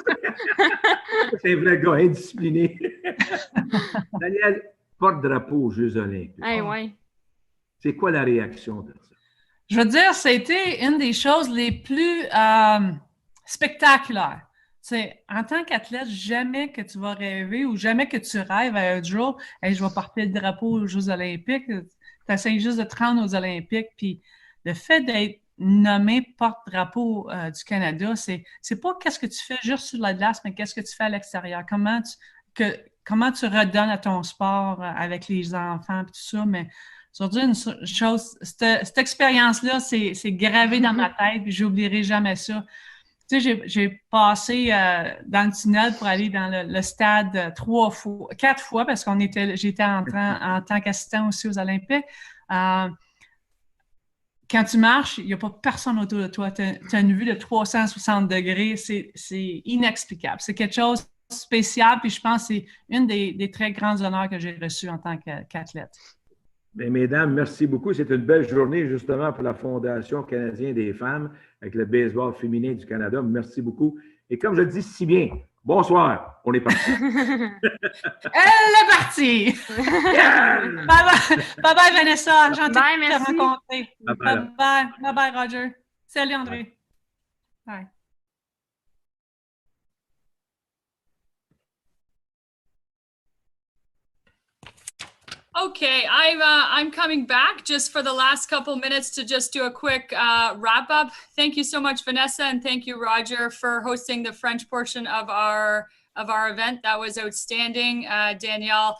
S21: C'est un vrai gars indiscipliné. Daniel, porte-drapeau aux Jeux Olympiques.
S22: Hey, ouais.
S21: C'est quoi la réaction de ça?
S1: Je veux dire, c'était une des choses les plus spectaculaires. C'est en tant qu'athlète, jamais que tu vas rêver ou jamais que tu rêves à un jour, hey, je vais porter le drapeau aux Jeux Olympiques. Tu essaies juste de te rendre aux Olympiques. Puis le fait d'être nommé porte-drapeau du Canada, c'est pas qu'est-ce que tu fais juste sur la glace, mais qu'est-ce que tu fais à l'extérieur. Comment tu redonnes à ton sport avec les enfants et tout ça. Mais je veux dire une chose, cette expérience-là, c'est gravé dans ma tête, puis j'oublierai jamais ça. Tu sais, j'ai passé dans le tunnel pour aller dans le stade 4 fois parce j'étais en tant qu'assistant aussi aux Olympiques. Quand tu marches, il n'y a pas personne autour de toi. Tu as une vue de 360 degrés. C'est inexplicable. C'est quelque chose de spécial. Puis je pense que c'est une des très grands honneurs que j'ai reçus en tant qu'athlète.
S21: Bien, mesdames, merci beaucoup. C'est une belle journée justement pour la Fondation canadienne des femmes avec le baseball féminin du Canada. Merci beaucoup. Et comme je le dis si bien, bonsoir. On est parti.
S1: Elle est partie! Yeah! Bye-bye, Vanessa. Gentil de te rencontrer. Bye-bye. Bye-bye, Roger. Salut, André. Bye.
S2: Okay, I'm coming back just for the last couple minutes to just do a quick wrap up. Thank you so much, Vanessa, and thank you, Roger, for hosting the French portion of our event. That was outstanding. Danielle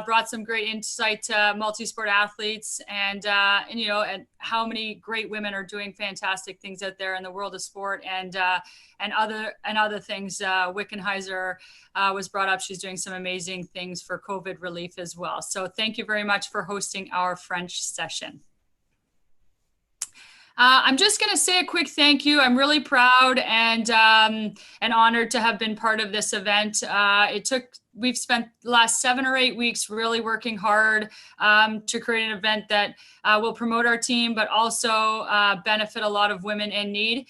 S2: brought some great insight to multi-sport athletes and you know, and how many great women are doing fantastic things out there in the world of sport and other things. Wickenheiser was brought up. She's doing some amazing things for COVID relief as well. So thank you very much for hosting our French session. I'm just going to say a quick thank you. I'm really proud and honored to have been part of this event. We've spent the last 7 or 8 weeks really working hard to create an event that will promote our team, but also benefit a lot of women in need.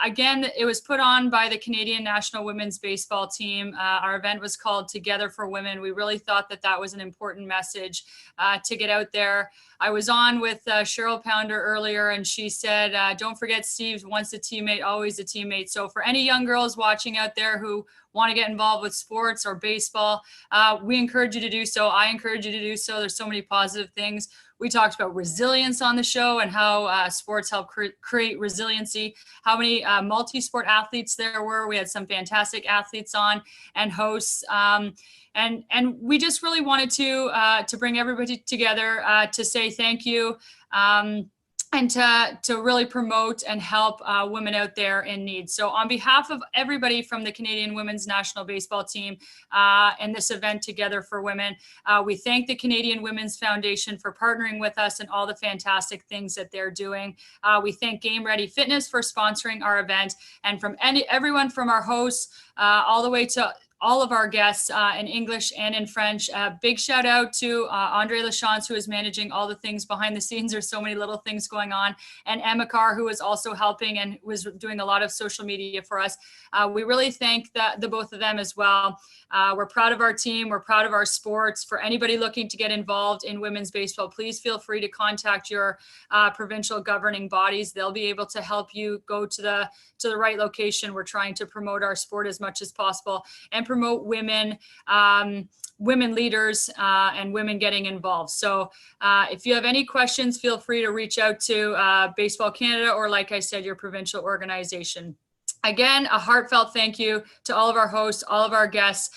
S2: Again, it was put on by the Canadian National Women's Baseball Team. Our event was called Together for Women. We really thought that that was an important message to get out there. I was on with Cheryl Pounder earlier, and she said, don't forget, Steve, once a teammate, always a teammate. So for any young girls watching out there who want to get involved with sports or baseball, we encourage you to do so. I encourage you to do so. There's so many positive things. We talked about resilience on the show and how sports help create resiliency, how many multi-sport athletes there were. We had some fantastic athletes on and hosts. And we just really wanted to bring everybody together to say thank you. And to really promote and help women out there in need. So on behalf of everybody from the Canadian Women's National Baseball Team and this event Together for Women, we thank the Canadian Women's Foundation for partnering with us and all the fantastic things that they're doing. We thank Game Ready Fitness for sponsoring our event, and from everyone from our hosts all the way to all of our guests in English and in French. Big shout out to Andre Lachance, who is managing all the things behind the scenes. There's so many little things going on. And Emma Carr, who is also helping and was doing a lot of social media for us. We really thank the both of them as well. We're proud of our team. We're proud of our sports. For anybody looking to get involved in women's baseball, please feel free to contact your provincial governing bodies. They'll be able to help you go to the right location. We're trying to promote our sport as much as possible and promote women, women leaders, and women getting involved. So if you have any questions, feel free to reach out to Baseball Canada or, like I said, your provincial organization. Again, a heartfelt thank you to all of our hosts, all of our guests.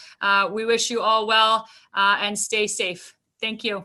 S2: We wish you all well and stay safe. Thank you.